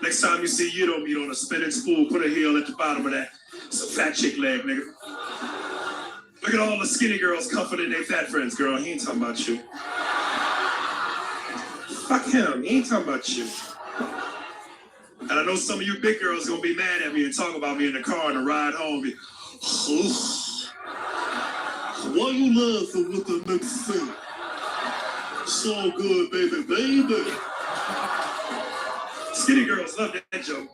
K: Next time you see Euro meat on a spinning spool, put a heel at the bottom of that. It's a fat chick leg, nigga. Look at all the skinny girls comforting their fat friends, girl. He ain't talking about you. Fuck him, he ain't talking about you. And I know some of you big girls gonna be mad at me and talk about me in the car on the ride home. Why you laughing with the next thing? So good, baby, baby. Skinny girls love that joke.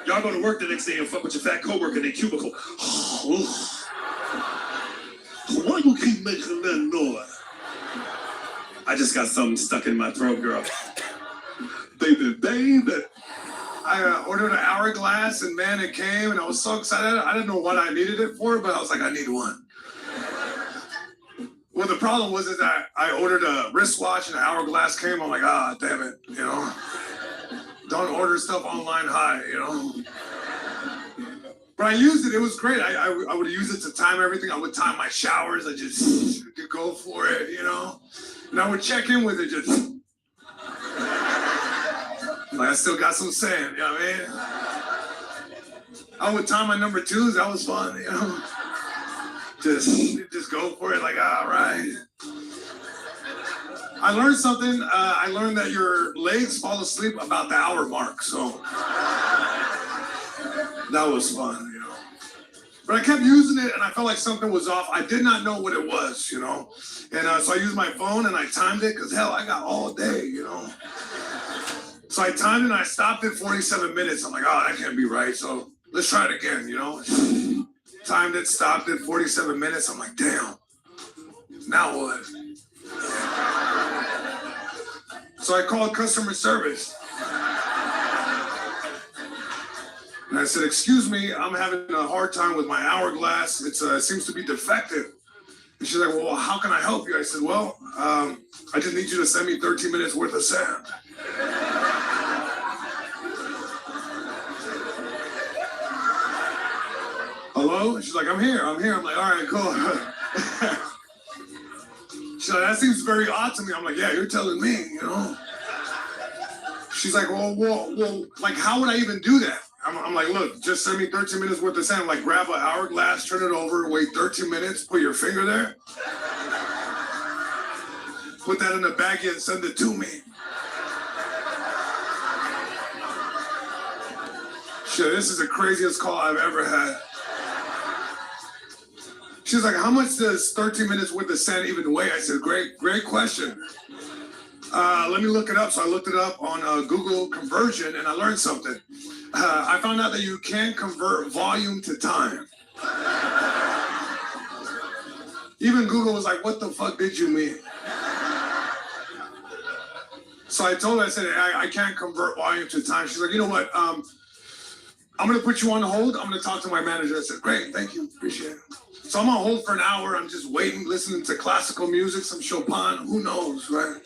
K: Y'all go to work the next day and fuck with your fat coworker in their cubicle. Why you keep making that noise? I just got something stuck in my throat, girl. Baby, baby. I ordered an hourglass and man, it came and I was so excited. I didn't know what I needed it for, but I was like, I need one. Well, the problem was that I ordered a wristwatch and an hourglass came. I'm like, ah, damn it, you know. Don't order stuff online high, you know. But I used it. It was great. I would use it to time everything. I would time my showers. I just could go for it, you know. And I would check in with it just. Like, I still got some sand, you know what I mean? I would time my number 2s. That was fun, you know. Just go for it, like, all right. I learned something. I learned that your legs fall asleep about the hour mark, so that was fun, you know. But I kept using it, and I felt like something was off. I did not know what it was, you know. And so I used my phone, and I timed it, because, hell, I got all day, you know. So I timed it, and I stopped at 47 minutes. I'm like, oh, that can't be right, so let's try it again, you know. Timed it, stopped at 47 minutes. I'm like, damn, now what? So I called customer service. And I said, excuse me, I'm having a hard time with my hourglass. It seems to be defective. And she's like, well, how can I help you? I said, well, I just need you to send me 13 minutes worth of sand. Hello? She's like, I'm here. I'm like, all right, cool. She's like, that seems very odd to me. I'm like, yeah, you're telling me, you know? She's like, well, like, how would I even do that? I'm like, look, just send me 13 minutes worth of sand. Like, grab an hourglass, turn it over, wait 13 minutes, put your finger there. Put that in the baggie and send it to me. Shit, this is the craziest call I've ever had.
D: She's like, how much does 13 minutes worth of sand even weigh? I said, great question. Let me look it up. So I looked it up on Google conversion and I learned something. I found out that you can convert volume to time. Even Google was like, what the fuck did you mean? So I told her, I said, I can't convert volume to time. She's like, you know what? I'm going to put you on hold. I'm going to talk to my manager. I said, great, thank you, appreciate it. So I'm on hold for an hour. I'm just waiting, listening to classical music, some Chopin, who knows, right?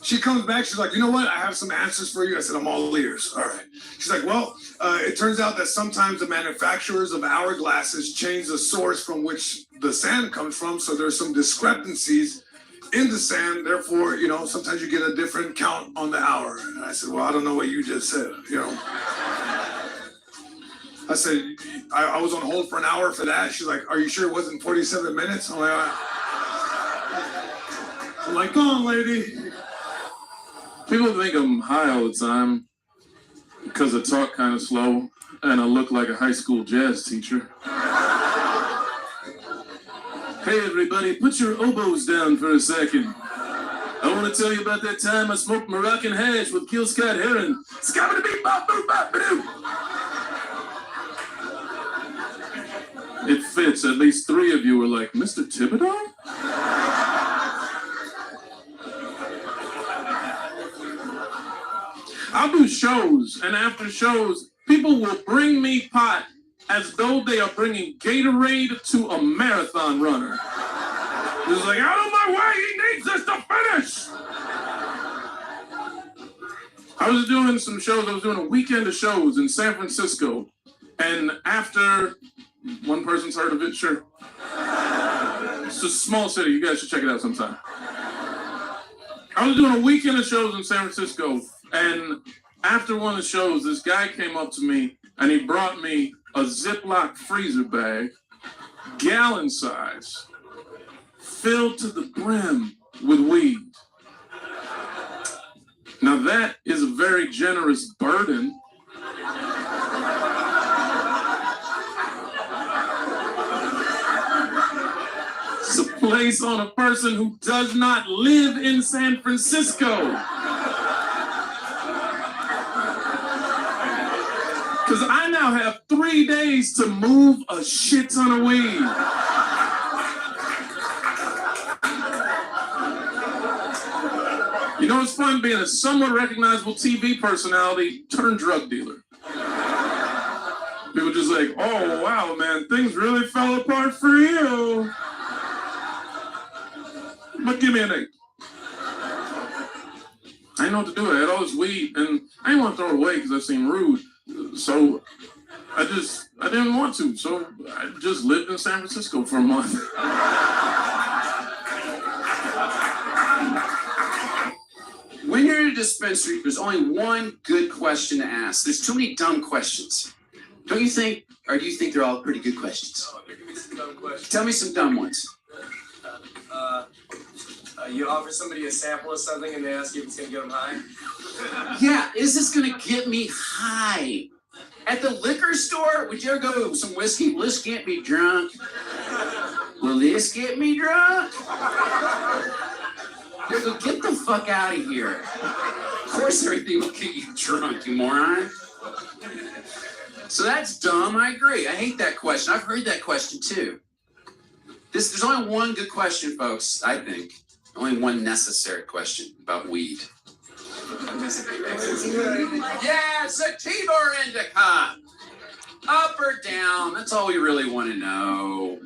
D: She comes back, she's like, you know what? I have some answers for you. I said, I'm all ears. All right. She's like, well, it turns out that sometimes the manufacturers of hourglasses change the source from which the sand comes from. So there's some discrepancies in the sand. Therefore, you know, sometimes you get a different count on the hour. And I said, well, I don't know what you just said, you know. I said, I was on hold for an hour for that. She's like, are you sure it wasn't 47 minutes? I'm like, go on, lady.
M: People think I'm high all the time because I talk kind of slow and I look like a high school jazz teacher. Hey everybody, put your oboes down for a second. I want to tell you about that time I smoked Moroccan hash with Kill Scott Heron. It fits. At least 3 of you were like, Mr. Thibodeau? I'll do shows, and after shows, people will bring me pot as though they are bringing Gatorade to a marathon runner. It's like, out of my way, he needs this to finish! I was doing some shows, I was doing a weekend of shows in San Francisco, and after, one person's heard of it, sure. It's a small city, you guys should check it out sometime. I was doing a weekend of shows in San Francisco, and after one of the shows, this guy came up to me and he brought me a Ziploc freezer bag, gallon size, filled to the brim with weed. Now that is a very generous burden. It's a place on a person who does not live in San Francisco. Because I now have 3 days to move a shit ton of weed. You know, it's fun being a somewhat recognizable TV personality turned drug dealer. People just like, oh, wow, man, things really fell apart for you. But give me an 8. I didn't know what to do. I had all this weed, and I didn't want to throw it away because I seemed rude. So I didn't want to. So I just lived in San Francisco for a month.
F: When you're in a dispensary, there's only one good question to ask. There's too many dumb questions. Don't you think, or do you think they're all pretty good questions?
N: Oh, there can be some dumb questions.
F: Tell me some dumb ones.
N: You offer somebody a sample of something and they ask you if it's gonna get them high?
F: Yeah, is this gonna get me high? At the liquor store, would you ever go some whiskey? Will this get me drunk? Will this get me drunk? You go, get the fuck out of here. Of course everything will get you drunk, you moron. So that's dumb, I agree. I hate that question. I've heard that question too. There's only one good question, folks, I think. Only one necessary question about weed. Yeah, sativa or indica? Up or down? That's all we really want to know.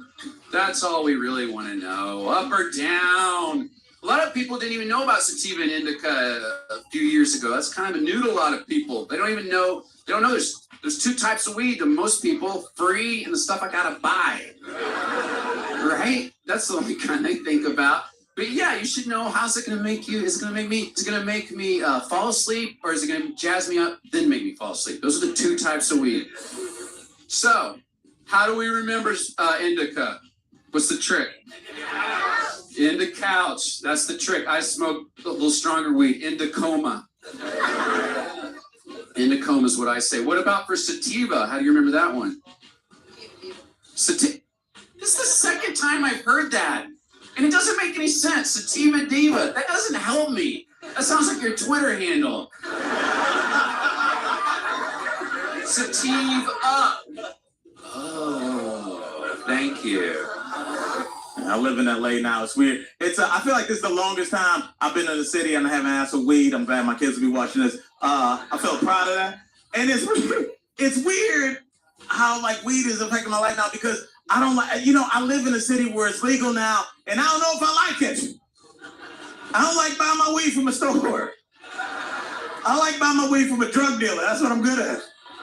F: That's all we really want to know. Up or down? A lot of people didn't even know about sativa and indica a few years ago. That's kind of new to a lot of people. They don't even know. They don't know there's 2 types of weed to most people: free and the stuff I gotta buy. Right? That's the only kind they think about. But yeah, you should know. How's it gonna make you? Is it gonna make me fall asleep, or is it gonna jazz me up then make me fall asleep? Those are the 2 types of weed. So, how do we remember indica? What's the trick? In the couch. That's the trick. I smoke a little stronger weed. Indicoma. Indicoma is what I say. What about for sativa? How do you remember that one? This is the second time I've heard that. And it doesn't make any sense. Sativa Diva. That doesn't help me. That sounds like your Twitter handle. Sativa up. Oh, thank you.
I: I live in LA now. It's weird. I feel like this is the longest time I've been in the city and I haven't had some weed. I'm glad my kids will be watching this. I feel proud of that. And it's weird how like weed is affecting my life now because I don't like, I live in a city where it's legal now and I don't know if I like it. I don't like buying my weed from a store. I like buying my weed from a drug dealer. That's what I'm good at.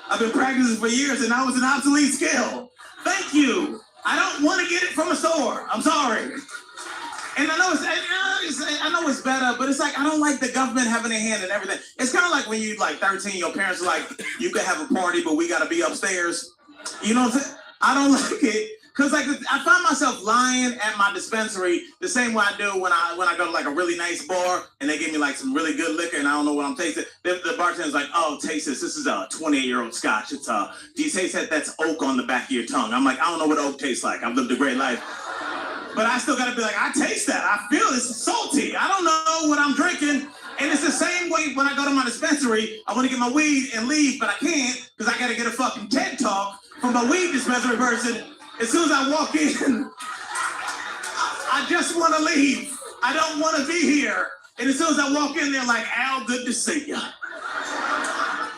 I: I've been practicing for years and I was an obsolete skill. Thank you. I don't want to get it from a store. I'm sorry. And I know it's better, but it's like I don't like the government having a hand in everything. It's kind of like when you like 13, your parents are like, you can have a party, but we got to be upstairs. You know what I'm saying? I don't like it. Cause like I find myself lying at my dispensary the same way I do when I go to like a really nice bar and they give me like some really good liquor and I don't know what I'm tasting. The bartender's like, oh, taste this. This is a 28-year-old scotch. It's do you taste that? That's oak on the back of your tongue. I'm like, I don't know what oak tastes like. I've lived a great life. But I still gotta be like, I taste that. I feel it's salty. I don't know what I'm drinking. And it's the same way when I go to my dispensary, I want to get my weed and leave, but I can't because I gotta get a fucking TED Talk from my weed dispensary person. As soon as I walk in, I just want to leave. I don't want to be here. And as soon as I walk in, they're like, Al, good to see you.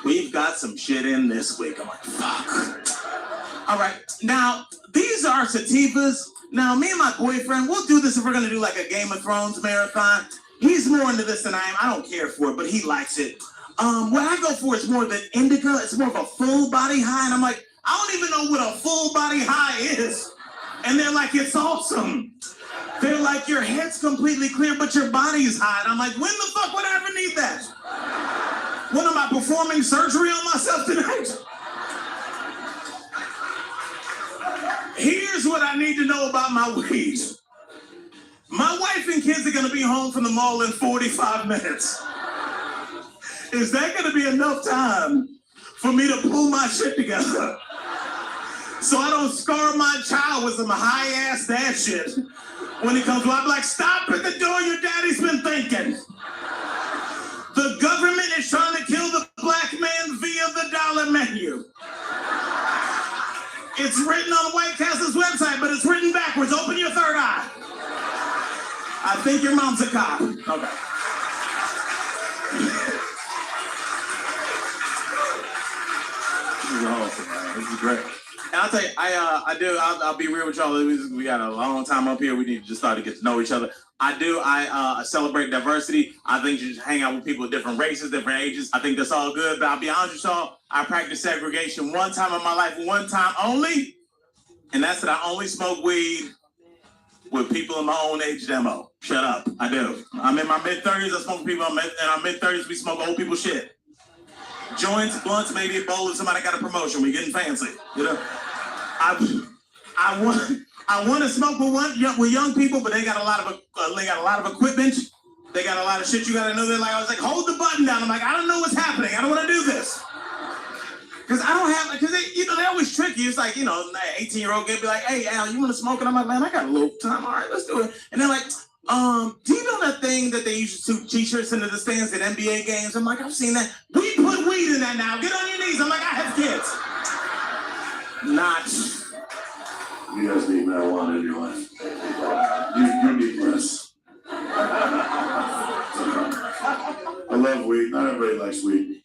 I: We've got some shit in this week. I'm like, fuck. All right. Now, these are sativas. Now, me and my boyfriend, we'll do this if we're going to do like a Game of Thrones marathon. He's more into this than I am. I don't care for it, but he likes it. What I go for is more than indica. It's more of a full body high. And I'm like, I don't even know what a full body high is. And they're like, it's awesome. They're like, your head's completely clear, but your body's high. And I'm like, when the fuck would I ever need that? What am I performing surgery on myself tonight? Here's what I need to know about my weed. My wife and kids are gonna be home from the mall in 45 minutes. Is that gonna be enough time for me to pull my shit together? So I don't scar my child with some high-ass dad shit. When he comes, I'm like, stop at the door, your daddy's been thinking. The government is trying to kill the black man via the dollar menu. It's written on White Castle's website, but it's written backwards. Open your third eye. I think your mom's a cop. Okay. This is awesome, man. This is great. And I'll tell you, I'll be real with y'all. We got a long time up here. We need to just start to get to know each other. I celebrate diversity. I think you should hang out with people of different races, different ages. I think that's all good. But I'll be honest with y'all, I practice segregation one time in my life, one time only. And that's that I only smoke weed with people in my own age demo. Shut up. I do. I'm in my mid-30s. I smoke with people in our mid-30s. We smoke old people shit. Joints, blunts, maybe a bowl if somebody got a promotion. We getting fancy, you know. I want to smoke with young people, but they got a lot of equipment. They got a lot of shit you got to know. They're like, I was like, hold the button down. I'm like, I don't know what's happening. I don't want to do this because I don't have because they always trick you. It's like 18-year-old kid be like, hey Al, you want to smoke? And I'm like, man, I got a little time. All right, let's do it. And they're like, do you know that thing that they used to t-shirts into the stands at NBA games? I'm like, I've seen that. We put weed in that now. Get on your knees. I'm like, I have kids. Not.
V: You guys need marijuana in your life. You need less. I love weed. Not everybody likes weed.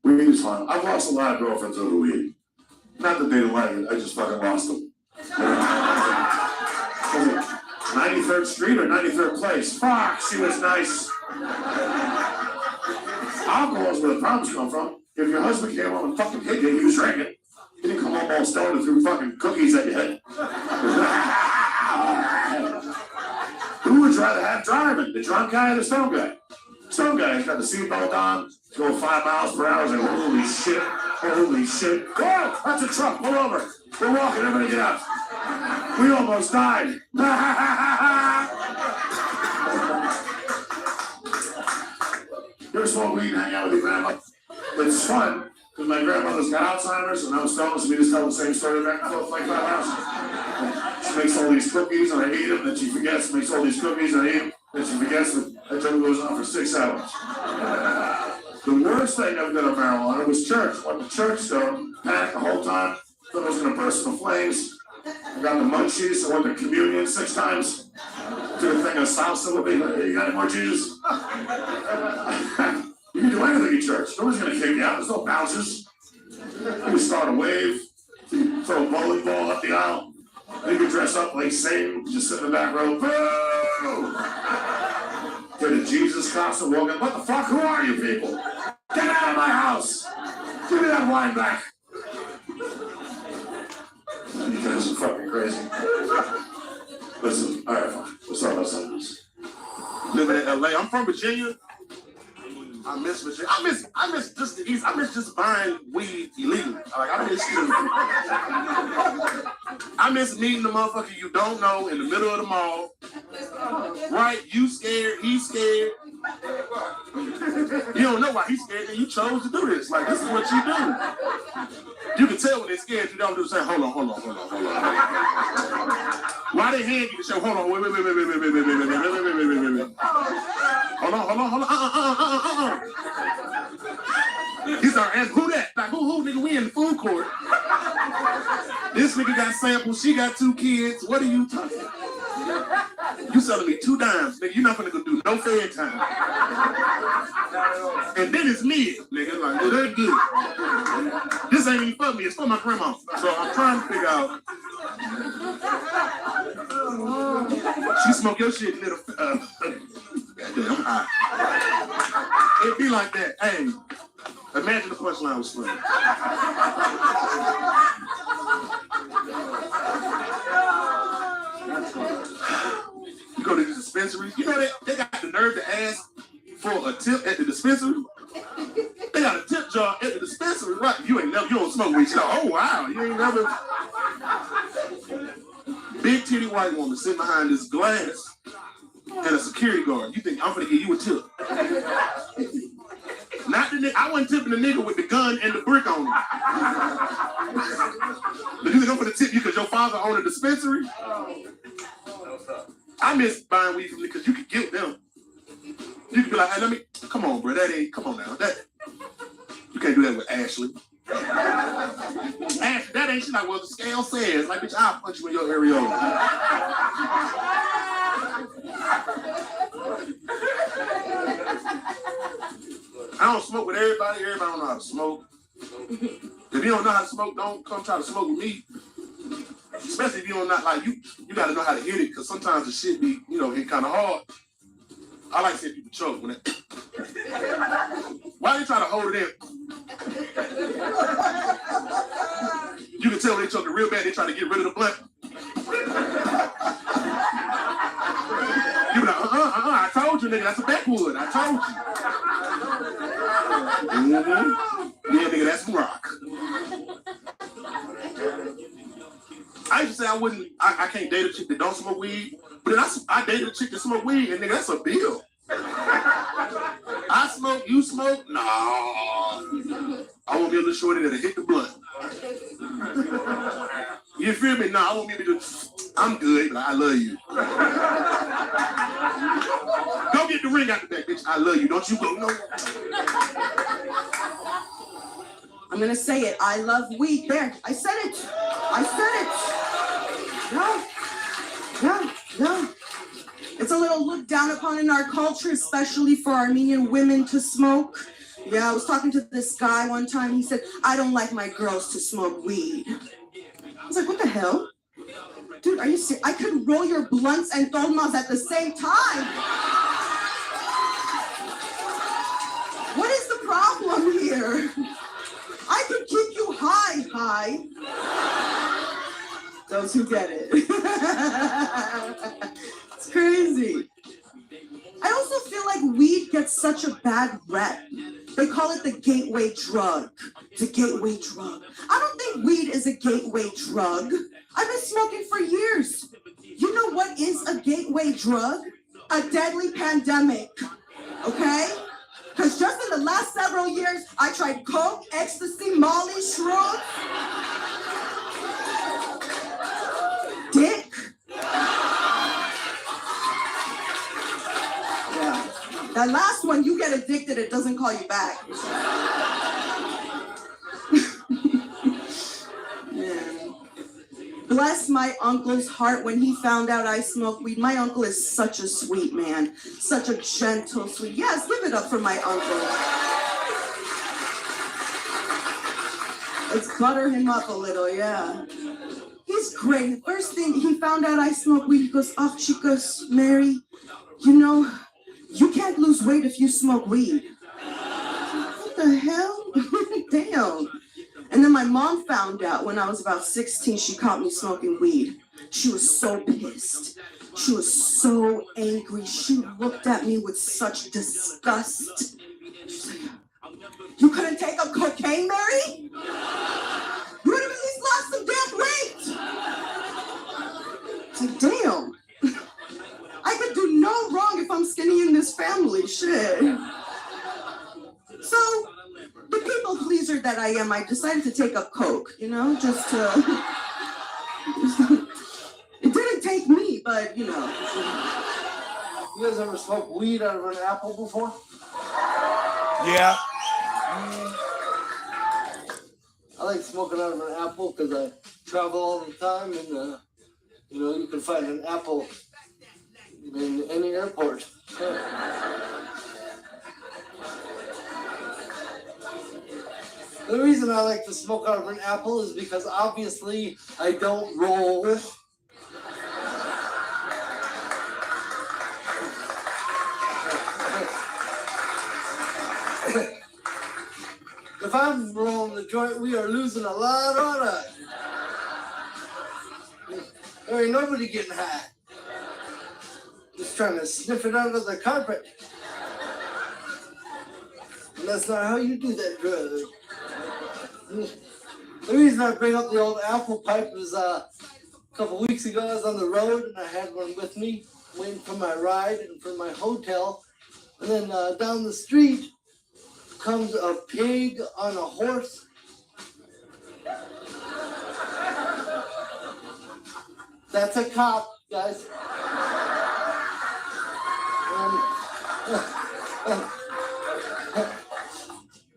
V: Weed is fun. I've lost a lot of girlfriends over weed. Not that they didn't like it. I just fucking lost them. 93rd Street or 93rd Place. Fuck, she was nice. Alcohol is where the problems come from. If your husband came home and fucking hit you, he was drinking. He didn't come home all stoned and threw fucking cookies at your head. Who would rather have driving? The drunk guy or the stone guy? Stone guy's got the seatbelt on, he's going 5 miles per hour, and holy shit, holy shit. Oh, that's a truck, pull over. We're walking, everybody get out. We almost died. You ever smoke weed and hang out with your grandma? It's fun. because my grandmother's got Alzheimer's, and I was telling us we just tell the same story back and forth like that house. She makes all these cookies, and I eat them, then she forgets, makes all these cookies, and I eat them, then she forgets them. That joke goes on for 6 hours. The worst thing I've done of marijuana was church. Went to church, so panicked the whole time, thought I was gonna burst into flames. I got the munchies, I went to communion 6 times. Did a thing of salsa with me, like, hey, you got any more Jesus? You can do anything in church. Nobody's gonna kick you out. There's no bouncers. You can start a wave, you throw a bowling ball up the aisle. You can dress up like Satan, just sit in the back row. Boo! Get a Jesus costume, walk in. What the fuck? Who are you people? Get out of my house! Give me that wine back! You guys are fucking crazy. Listen, alright, fine. Let's talk about something else.
O: Living in LA. I'm from Virginia. I miss Virginia. I miss just the East. I miss just buying weed illegally. Like I miss meeting the motherfucker you don't know in the middle of the mall. Right? You scared, he's scared. You don't know why he's scared, and you chose to do this. Like, this is what you do. You can tell when they're scared, you don't do say, hold on. Why they hand you to show, hold on, wait. Hold on. He started asking, who that? Like, who, nigga, we in the food court. This nigga got samples, she got 2 kids. What are you talking about? You selling me 2 dimes, nigga. You're not gonna go do no fair time. And then it's me, nigga. Like, well, they're good. This ain't even for me, it's for my grandma. So I'm trying to figure out. She smoke your shit, little. Goddamn high. It'd be like that. Hey, imagine the punchline was funny. You go to the dispensary. You know they got the nerve to ask for a tip at the dispensary. They got a tip jar at the dispensary, right? You don't smoke weed. So, oh wow, you ain't never. Big titty white woman sitting behind this glass and a security guard. You think I'm gonna give you a tip? Not the nigga. I wasn't tipping the nigga with the gun and the brick on him. But you think I'm gonna tip you because your father owned a dispensary? I miss buying weed from because you could guilt them. You could be like, hey, come on, bro. Come on now. You can't do that with Ashley. Ashley, that ain't, she's like, well, the scale says, like, bitch, I'll punch you in your areola. I don't smoke with everybody. Everybody don't know how to smoke. If you don't know how to smoke, don't come try to smoke with me. Especially if you don't not like you gotta know how to hit it, because sometimes the shit be, hit kind of hard. I like to see people choke when it. Why they try to hold it in? You can tell when they choking real bad, they try to get rid of the blunt. You be like, I told you, nigga, that's a backwood. I told you. Yeah, nigga, that's some rock. I used to say I can't date a chick that don't smoke weed, but then I dated a chick that smoke weed, and nigga, that's a bill. I smoke, you smoke? No. I won't be able to shorty that'll hit the blunt. You feel me? No, I won't be able to I'm good, but I love you. Go get the ring out the back, bitch. I love you. Don't you go nowhere.
H: I'm gonna say it. I love weed. There. I said it. No. It's a little looked down upon in our culture, especially for Armenian women to smoke. Yeah, I was talking to this guy one time. He said, I don't like my girls to smoke weed. I was like, what the hell? Dude, are you serious? I could roll your blunts and dolmas at the same time. What is the problem here? I can keep you high. Those who get it. It's crazy. I also feel like weed gets such a bad rep. They call it the gateway drug. It's a gateway drug. I don't think weed is a gateway drug. I've been smoking for years. You know what is a gateway drug? A deadly pandemic. Okay? Because just in the
P: last several years, I tried coke, ecstasy, Molly, shrooms, dick. Yeah. That last one, you get addicted, it doesn't call you back. Man. Bless my uncle's heart when he found out I smoke weed. My uncle is such a sweet man, such a gentle, sweet. Yes, give it up for my uncle. Let's butter him up a little, yeah. He's great. First thing he found out I smoke weed, he goes, "Oh, chicas, Mary, you know, you can't lose weight if you smoke weed." What the hell? Damn. And then my mom found out when I was about 16, she caught me smoking weed. She was so pissed. She was so angry. She looked at me with such disgust. She's like, "You couldn't take up cocaine, Mary? You would have at least lost some damn weight." It's like, damn. I could do no wrong if I'm skinny in this family, shit. So, the people pleaser that I am, I decided to take up coke, you know, just to... It didn't take me, but, you know.
Q: You guys ever smoked weed out of an apple before?
R: Yeah.
Q: I like smoking out of an apple because I travel all the time, and you know, you can find an apple in any airport. The reason I like to smoke out of an apple is because obviously I don't roll. If I'm rolling the joint, we are losing a lot on us. There ain't nobody getting high. Just trying to sniff it under the carpet. And that's not how you do that drug. The reason I bring up the old apple pipe is a couple weeks ago I was on the road and I had one with me, waiting for my ride and for my hotel. And then down the street comes a pig on a horse. That's a cop, guys.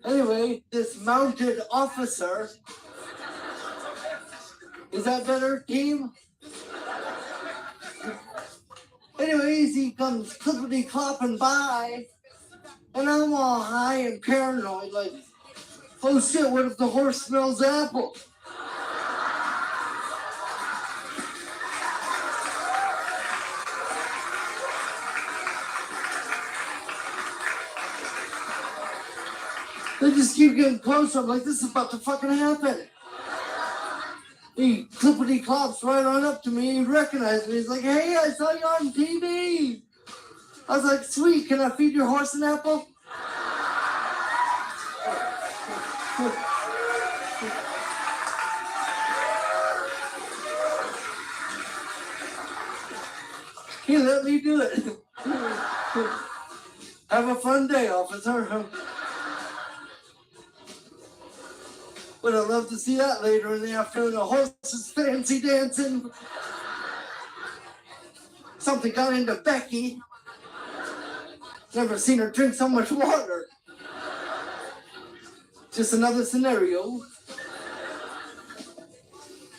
Q: Anyway, this mounted officer, is that better, team? Anyways, he comes clippity-clopping by, and I'm all high and paranoid, like, oh shit, what if the horse smells apple? They just keep getting closer. I'm like, this is about to fucking happen. He clippity clops right on up to me. He recognized me. He's like, "Hey, I saw you on TV." I was like, "Sweet, can I feed your horse an apple?" He let me do it. Have a fun day, officer. Would have loved to see that later in the afternoon. The horses fancy dancing. Something got into Becky. Never seen her drink so much water. Just another scenario.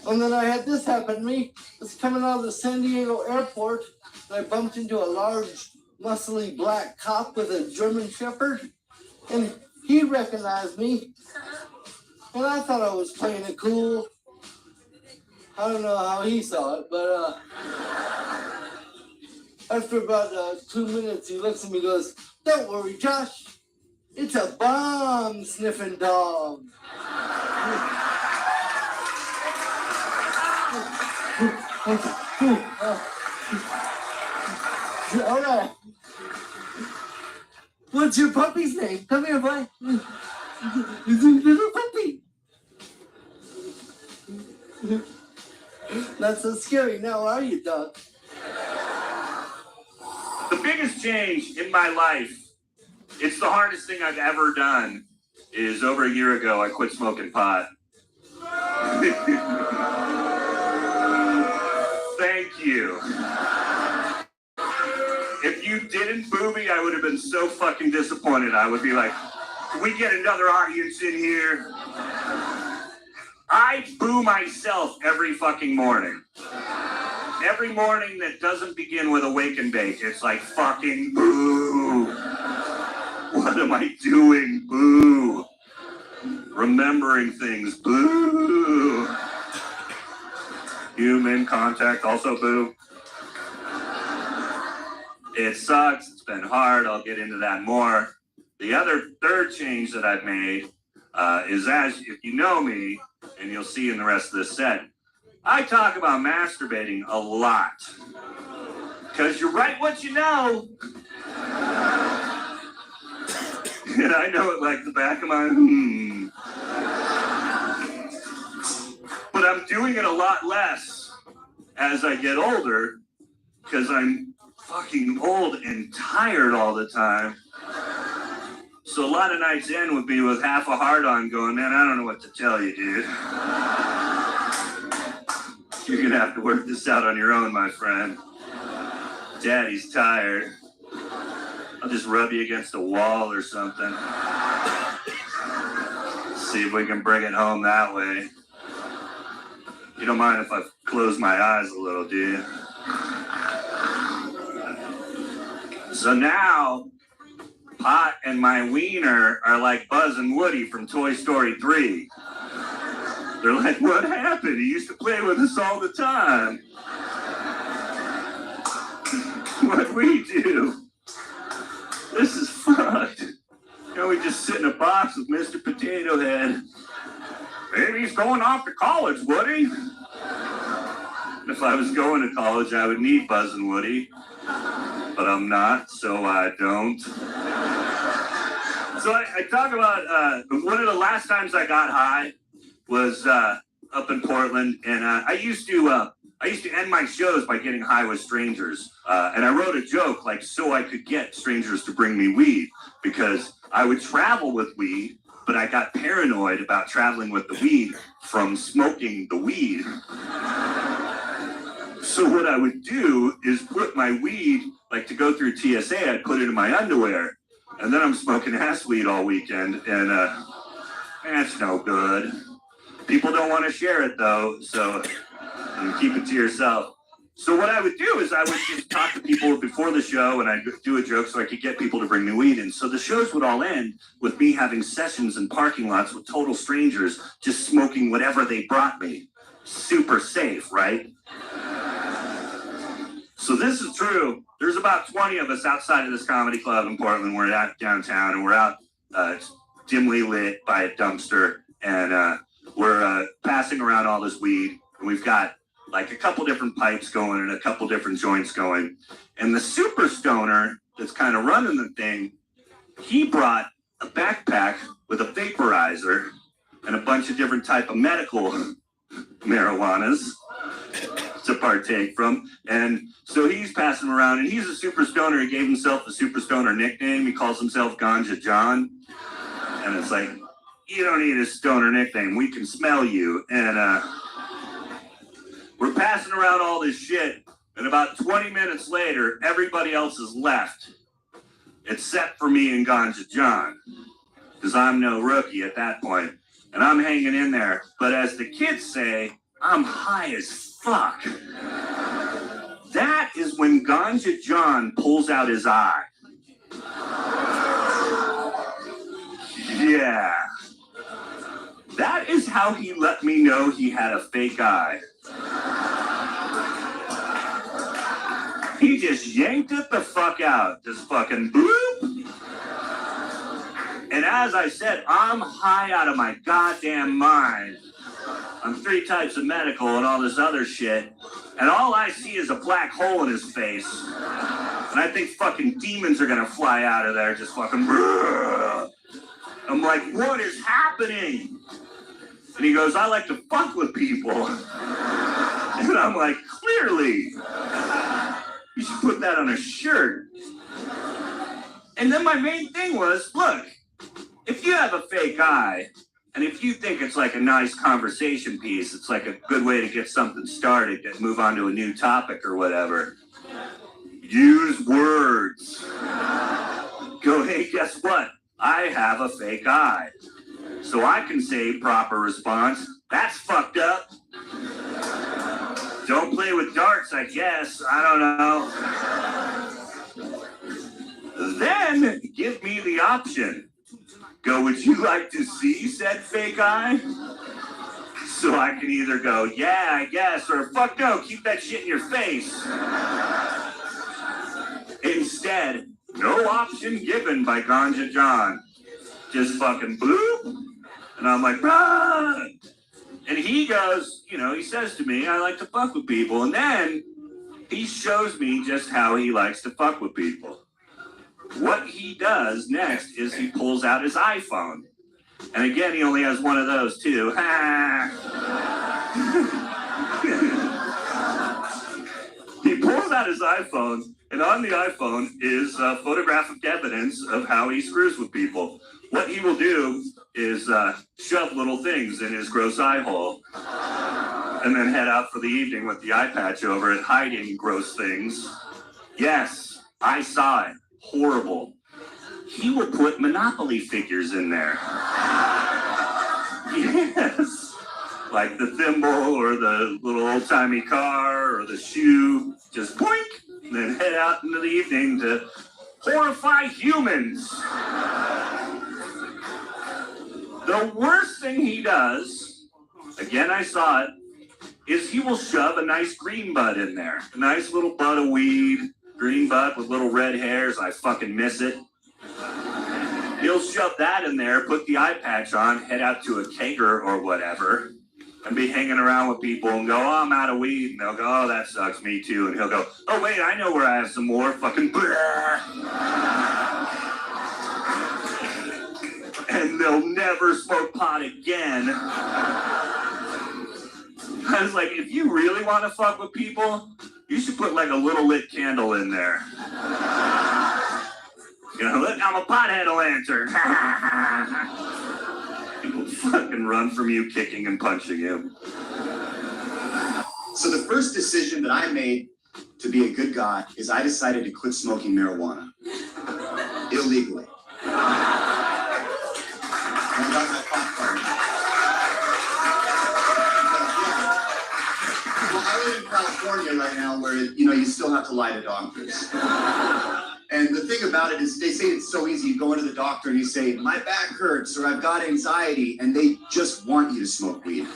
Q: And then I had this happen to me. I was coming out of the San Diego airport and I bumped into a large, muscly black cop with a German Shepherd. And he recognized me. And I thought I was playing it cool. I don't know how he saw it, but after about 2 minutes, he looks at me and goes, "Don't worry, Josh. It's a bomb-sniffing dog." All right. What's your puppy's name? Come here, boy. It's a little puppy. Not so scary now, are you, dog?
E: The biggest change in my life It's the hardest thing I've ever done. Is over a year ago I quit smoking pot. Thank you. If you didn't boo me, I would have been so fucking disappointed. I would be like, can we get another audience in here? I boo myself every fucking morning. Every morning that doesn't begin with a wake and bake, it's like fucking boo. What am I doing? Boo. Remembering things. Boo. Human contact, also boo. It sucks. It's been hard. I'll get into that more. The other third change that I've made is, as if you know me, and you'll see in the rest of this set, I talk about masturbating a lot. Because you write what you know. And I know it like the back of my But I'm doing it a lot less as I get older, because I'm fucking old and tired all the time. So a lot of nights in would be with half a heart on going, man, I don't know what to tell you, dude. You're gonna have to work this out on your own, my friend. Daddy's tired. I'll just rub you against a wall or something. See if we can bring it home that way. You don't mind if I close my eyes a little, do you? So now, Pot and my wiener are like Buzz and Woody from Toy Story 3. They're like, what happened? He used to play with us all the time. What'd we do? This is fucked. You know, we just sit in a box with Mr. Potato Head. Maybe he's going off to college, Woody. If I was going to college, I would need Buzz and Woody. But I'm not, so I don't. So I talk about one of the last times I got high was up in Portland, and I used to end my shows by getting high with strangers. And I wrote a joke like, so I could get strangers to bring me weed, because I would travel with weed, but I got paranoid about traveling with the weed from smoking the weed. So what I would do is put my weed, like to go through TSA, I'd put it in my underwear. And then I'm smoking ass weed all weekend, and that's no good. People don't want to share it though, so keep it to yourself. So what I would do is I would just talk to people before the show, and I'd do a joke so I could get people to bring me weed in. So the shows would all end with me having sessions in parking lots with total strangers, just smoking whatever they brought me. Super safe, right? So this is true. There's about 20 of us outside of this comedy club in Portland. We're out downtown, and we're out dimly lit by a dumpster, and we're passing around all this weed, and we've got like a couple different pipes going and a couple different joints going. And the super stoner that's kind of running the thing, he brought a backpack with a vaporizer and a bunch of different type of medical marijuanas to partake from. And so he's passing around, and he's a super stoner. He gave himself a super stoner nickname. He calls himself Ganja John. And it's like, you don't need a stoner nickname. We can smell you. And we're passing around all this shit. And about 20 minutes later, everybody else is left, except for me and Ganja John, because I'm no rookie at that point. And I'm hanging in there. But as the kids say, I'm high as fuck. That is when Ganja John pulls out his eye. Yeah. That is how he let me know he had a fake eye. He just yanked it the fuck out. Just fucking bloop. And as I said, I'm high out of my goddamn mind. I'm 3 types of medical and all this other shit. And all I see is a black hole in his face. And I think fucking demons are gonna fly out of there, just fucking. I'm like, what is happening? And he goes, I like to fuck with people. And I'm like, clearly. You should put that on a shirt. And then my main thing was, look, if you have a fake eye, and if you think it's like a nice conversation piece, it's like a good way to get something started, to move on to a new topic or whatever, use words. Go, hey, guess what? I have a fake eye. So I can say proper response, that's fucked up. Don't play with darts, I guess. I don't know. Then give me the option. Go, would you like to see said fake eye? So I can either go, yeah, I guess, or fuck no, keep that shit in your face. Instead, no option given by Ganja John. Just fucking bloop. And I'm like, run. And he goes, you know, he says to me, I like to fuck with people. And then he shows me just how he likes to fuck with people. What he does next is he pulls out his iPhone. And again, he only has one of those too. He pulls out his iPhone, and on the iPhone is photographic evidence of how he screws with people. What he will do is shove little things in his gross eye hole and then head out for the evening with the eye patch over it, hiding gross things. Yes, I saw it. Horrible. He will put Monopoly figures in there. Yes. Like the thimble or the little old-timey car or the shoe. Just boink, and then head out into the evening to horrify humans. The worst thing he does, again I saw it, is he will shove a nice green bud in there. A nice little bud of weed. Green bud with little red hairs. I fucking miss it. He'll shove that in there, put the eye patch on, head out to a kegger or whatever, and be hanging around with people and go, oh, I'm out of weed. And they'll go, oh, that sucks, me too. And he'll go, oh, wait, I know where I have some more. Fucking blah. And they'll never smoke pot again. I was like, if you really want to fuck with people, you should put like a little lit candle in there. You know, look, I'm a pothead lantern. People fucking run from you, kicking and punching you.
B: So the first decision that I made to be a good guy is I decided to quit smoking marijuana. Illegally. I got my pot card. Well, I live in California right now where, you know, you still have to lie to doctors. And the thing about it is they say it's so easy. You go into the doctor and you say, my back hurts or I've got anxiety, and they just want you to smoke weed.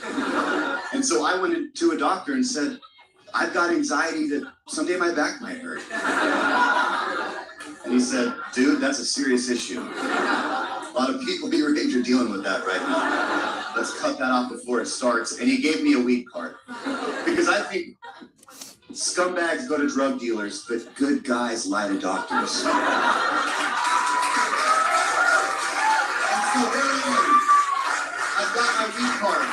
B: And so I went into a doctor and said, I've got anxiety that someday my back might hurt. And he said, dude, that's a serious issue. A lot of people your age are dealing with that right now. Let's cut that off before it starts. And he gave me a weed card. Because I think scumbags go to drug dealers, but good guys lie to doctors. And so there it is. I've got my weed card.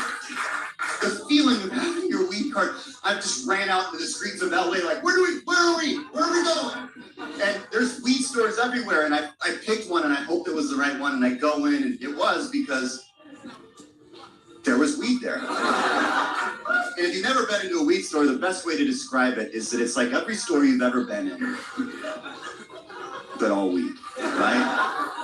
B: The feeling of having your weed card, I just ran out into the streets of LA like, where are we going? And there's weed stores everywhere, and I picked one and I hoped it was the right one, and I go in and it was, because there was weed there. And if you've never been into a weed store, the best way to describe it is that it's like every store you've ever been in, but all weed, right?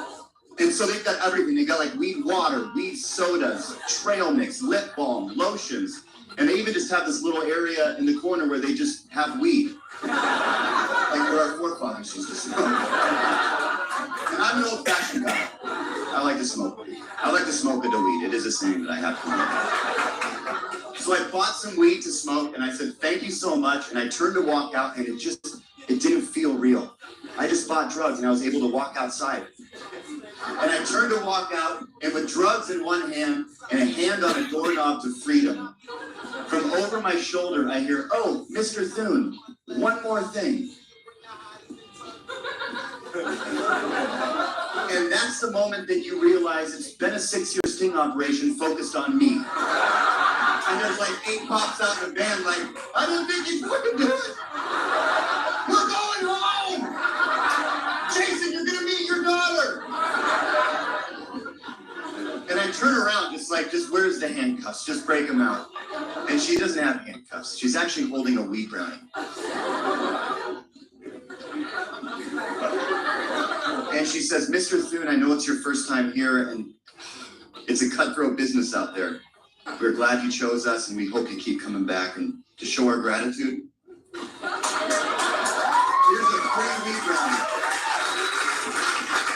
B: And so they've got everything. They got like weed water, weed sodas, trail mix, lip balm, lotions. And they even just have this little area in the corner where they just have weed. Like where our forefathers used to smoke. And I'm an old-fashioned guy. I like to smoke weed. I like to smoke a weed. It is a saying that I have to make. So I bought some weed to smoke, and I said, thank you so much. And I turned to walk out, and it didn't feel real. I just bought drugs, and I was able to walk outside. And I turned to walk out, and with drugs in one hand and a hand on a doorknob to freedom, from over my shoulder, I hear, oh, Mr. Thune, one more thing. And that's the moment that you realize it's been a 6-year sting operation focused on me. And there's like 8 pops out in the band like, I don't think you fucking do it. We're going home. Jason, you're gonna meet your turn around, just where's the handcuffs? Just break them out. And she doesn't have handcuffs. She's actually holding a weed brownie. And she says, Mr. Thune, I know it's your first time here, and it's a cutthroat business out there. We're glad you chose us, and we hope you keep coming back. And to show our gratitude, here's a free weed brownie.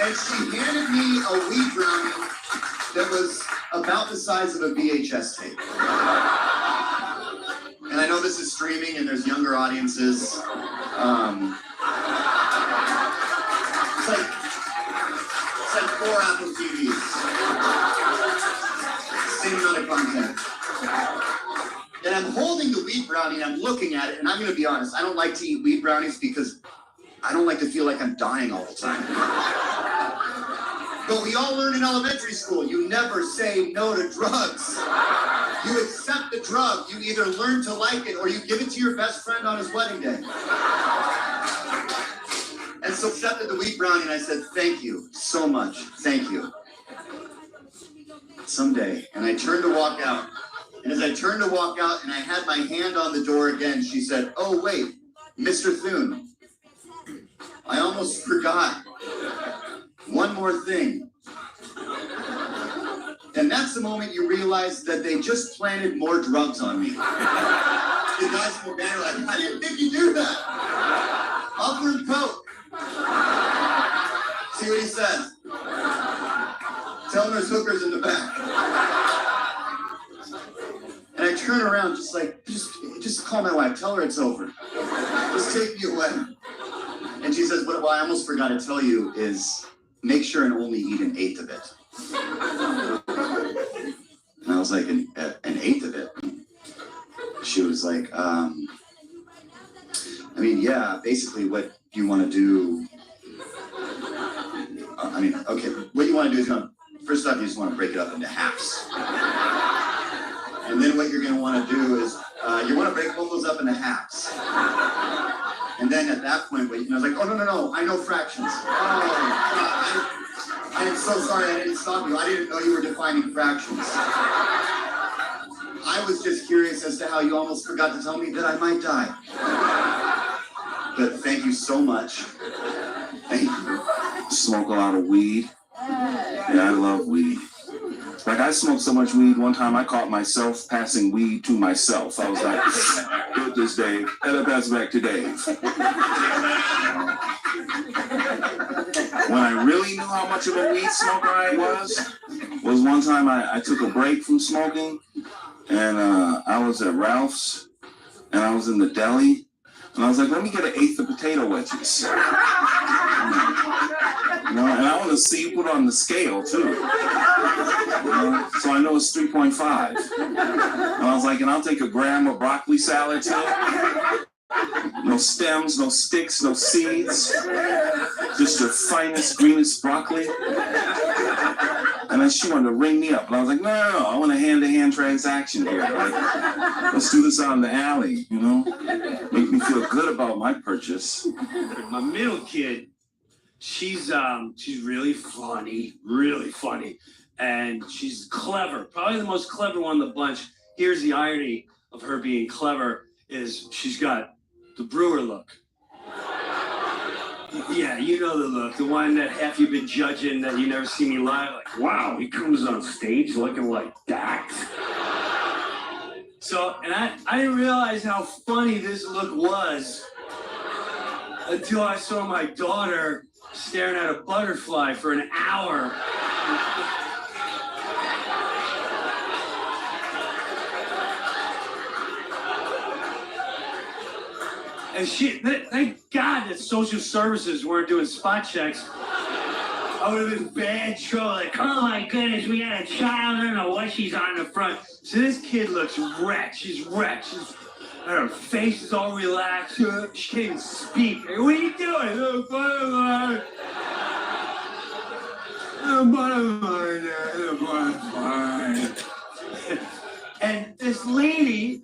B: And she handed me a weed brownie that was about the size of a VHS tape. And I know this is streaming and there's younger audiences. It's like 4 Apple TVs. Same amount of content. And I'm holding the weed brownie and I'm looking at it, and I'm gonna be honest, I don't like to eat weed brownies because I don't like to feel like I'm dying all the time. But we all learn in elementary school, you never say no to drugs. You accept the drug, you either learn to like it or you give it to your best friend on his wedding day. And so I accepted the weed brownie and I said, thank you so much, thank you. Someday, and I turned to walk out. And as I turned to walk out and I had my hand on the door again, she said, oh wait, Mr. Thune, I almost forgot. One more thing. And that's the moment you realize that they just planted more drugs on me. The guys in the band are like, I didn't think you'd do that. Offer him coke. See what he says. Tell him there's hookers in the back. And I turn around just call my wife, tell her it's over. Just take me away. And she says, what I almost forgot to tell you is make sure and only eat 1/8 of it. And I was like, an 1/8 of it? She was like, I mean, yeah, basically what you want to do, okay, what you want to do is, first off, you just want to break it up into halves. And then what you're going to want to do is, you want to break both those up into halves. And then at that point, I was like, oh, no, I know fractions. Oh, I am so sorry I didn't stop you. I didn't know you were defining fractions. I was just curious as to how you almost forgot to tell me that I might die. But thank you so much. Thank you.
I: Smoke a lot of weed. Yeah, I love weed. Like, I smoked so much weed, one time I caught myself passing weed to myself. I was like, good this Dave, and I pass it back to Dave. When I really knew how much of a weed smoker I was one time I took a break from smoking, and I was at Ralph's, and I was in the deli, and I was like, let me get 1/8 of potato wedges. And I want to see you put on the scale too. So I know it's 3.5. And I was like, and I'll take 1 gram of broccoli salad too. No stems, no sticks, no seeds. Just your finest, greenest broccoli. And then she wanted to ring me up. And I was like, no, I want a hand-to-hand transaction here. Like, let's do this out in the alley, Make me feel good about my purchase.
S: My middle kid, she's really funny, and she's clever, probably the most clever one of the bunch. Here's the irony of her being clever is she's got the Brewer look. Yeah, you know the look, the one that half you've been judging that you never see me live, like, wow, he comes on stage looking like that. So, and I didn't realize how funny this look was until I saw my daughter staring at a butterfly for an hour. And thank God that social services weren't doing spot checks. I would have been bad trouble. Like, oh my goodness, we had a child. I don't know what she's on the front. So this kid looks wrecked. She's wrecked. Her face is all relaxed. She can't even speak. Hey, what are you doing? And this lady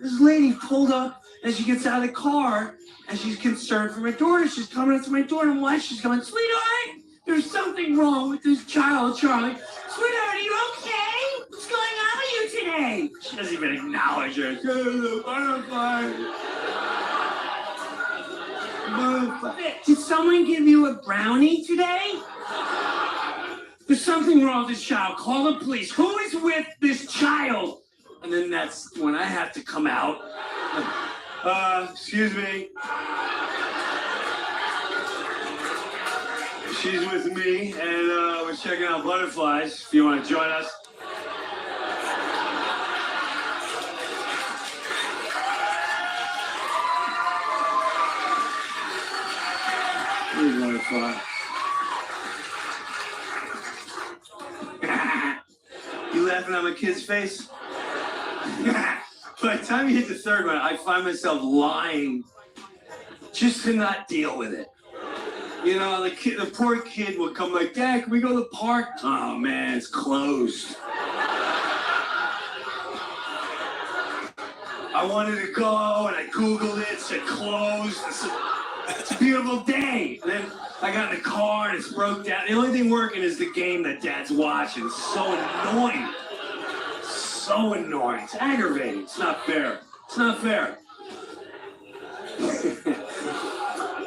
S: pulled up and she gets out of the car and she's concerned for my daughter. She's coming up to my daughter and why? She's going, sweetheart, there's something wrong with this child, Charlie. Sweetheart, are you okay? Hey! She doesn't even acknowledge it. Butterfly. Did someone give you a brownie today? There's something wrong with this child. Call the police. Who is with this child? And then that's when I have to come out. Excuse me. She's with me, and we're checking out butterflies. If you want to join us. Here's butterfly. You laughing at my kid's face? By the time you hit the third one, I find myself lying just to not deal with it. You know, the poor kid would come like, Dad, can we go to the park? Oh man, it's closed. I wanted to go and I Googled it, it said closed. It's a beautiful day. And then I got in the car and it's broke down. The only thing working is the game that Dad's watching. It's so annoying. So annoying. It's aggravating. It's not fair. It's not fair.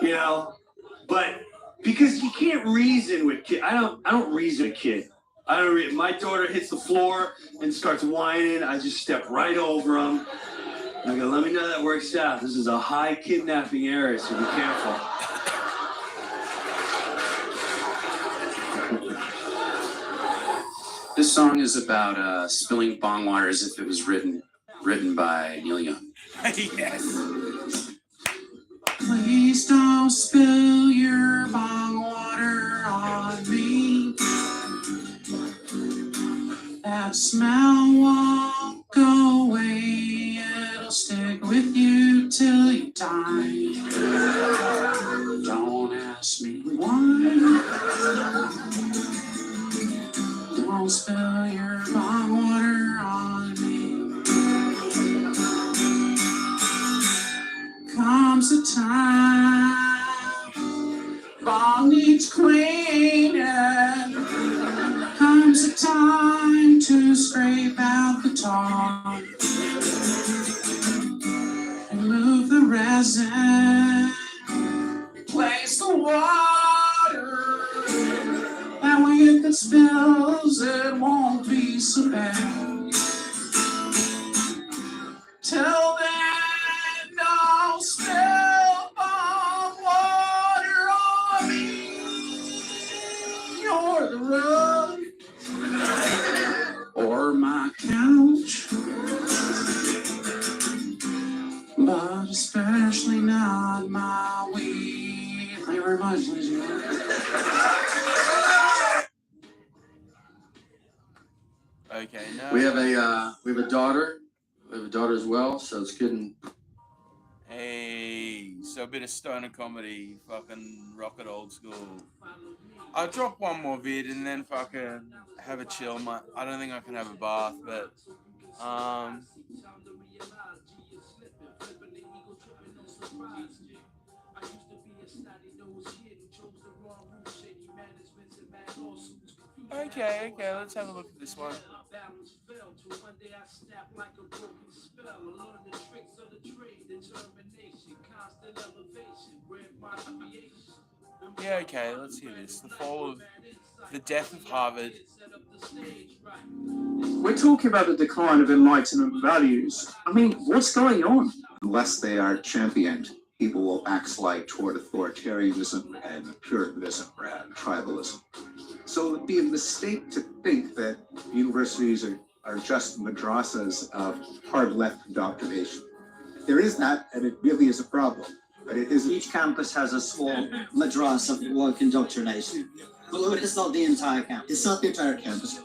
S: You know, but because you can't reason with kids. I don't reason with kid. My daughter hits the floor and starts whining. I just step right over them. I go, let me know that works out. This is a high kidnapping area, so be careful.
F: This song is about spilling bong water as if it was written by Neil Young.
A: Yes.
F: Please don't spill your bong water on me. That smell won't go away. It'll stick with you till you die. Don't ask me why. Don't spill your bong water on me. Comes a time, bong needs cleaning. Comes a time to scrape out the tar and move the resin. Replace the water. That way if it spills, it won't be so bad. Till then, don't spill bong water on me or the rug or my couch, but especially not my weed. Thank you very much, ladies and gentlemen.
A: Okay, no.
I: We have a daughter. We have a daughter as well, so it's getting.
A: Hey, so a bit of stoner comedy, fucking rock it old school. I'll drop one more vid and then fucking have a chill. I don't think I can have a bath, but okay, let's have a look at this one. Yeah, okay, let's hear this. The death of Harvard.
C: We're talking about the decline of Enlightenment values. I mean, what's going on?
T: Unless they are championed, people will backslide toward authoritarianism and puritanism and tribalism. So it would be a mistake to think that universities are just madrasas of hard left indoctrination. There is that, and it really is a problem. But it isn't.
U: Each campus has a small madrasa of woke indoctrination. But it's not the entire campus.
T: It's not the entire campus.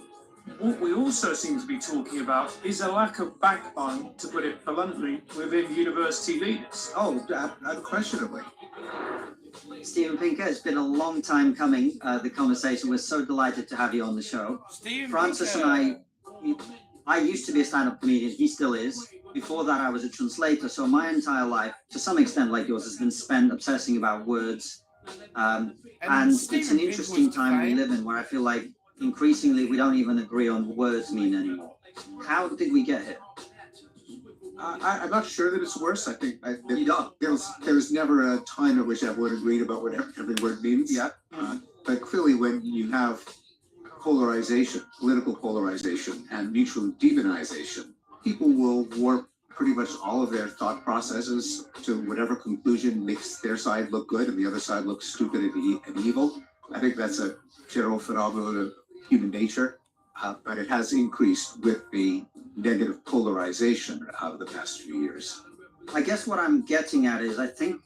C: What we also seem to be talking about is a lack of backbone, to put it bluntly, within university leaders.
T: Oh, unquestionably.
U: Steven Pinker, it's been a long time coming, the conversation. We're so delighted to have you on the show. Francis and I used to be a stand-up comedian, he still is. Before that, I was a translator, so my entire life, to some extent like yours, has been spent obsessing about words. And it's an interesting time we live in, where I feel like increasingly we don't even agree on what words mean anymore. How did we get here?
T: I'm not sure that it's worse. I think there was never a time at which everyone agreed about what every word means. Yeah. But clearly, when you have polarization, political polarization, and mutual demonization, people will warp pretty much all of their thought processes to whatever conclusion makes their side look good and the other side look stupid and evil. I think that's a general phenomenon of human nature, but it has increased with the negative polarization of the past few years.
U: I guess what I'm getting at is I think,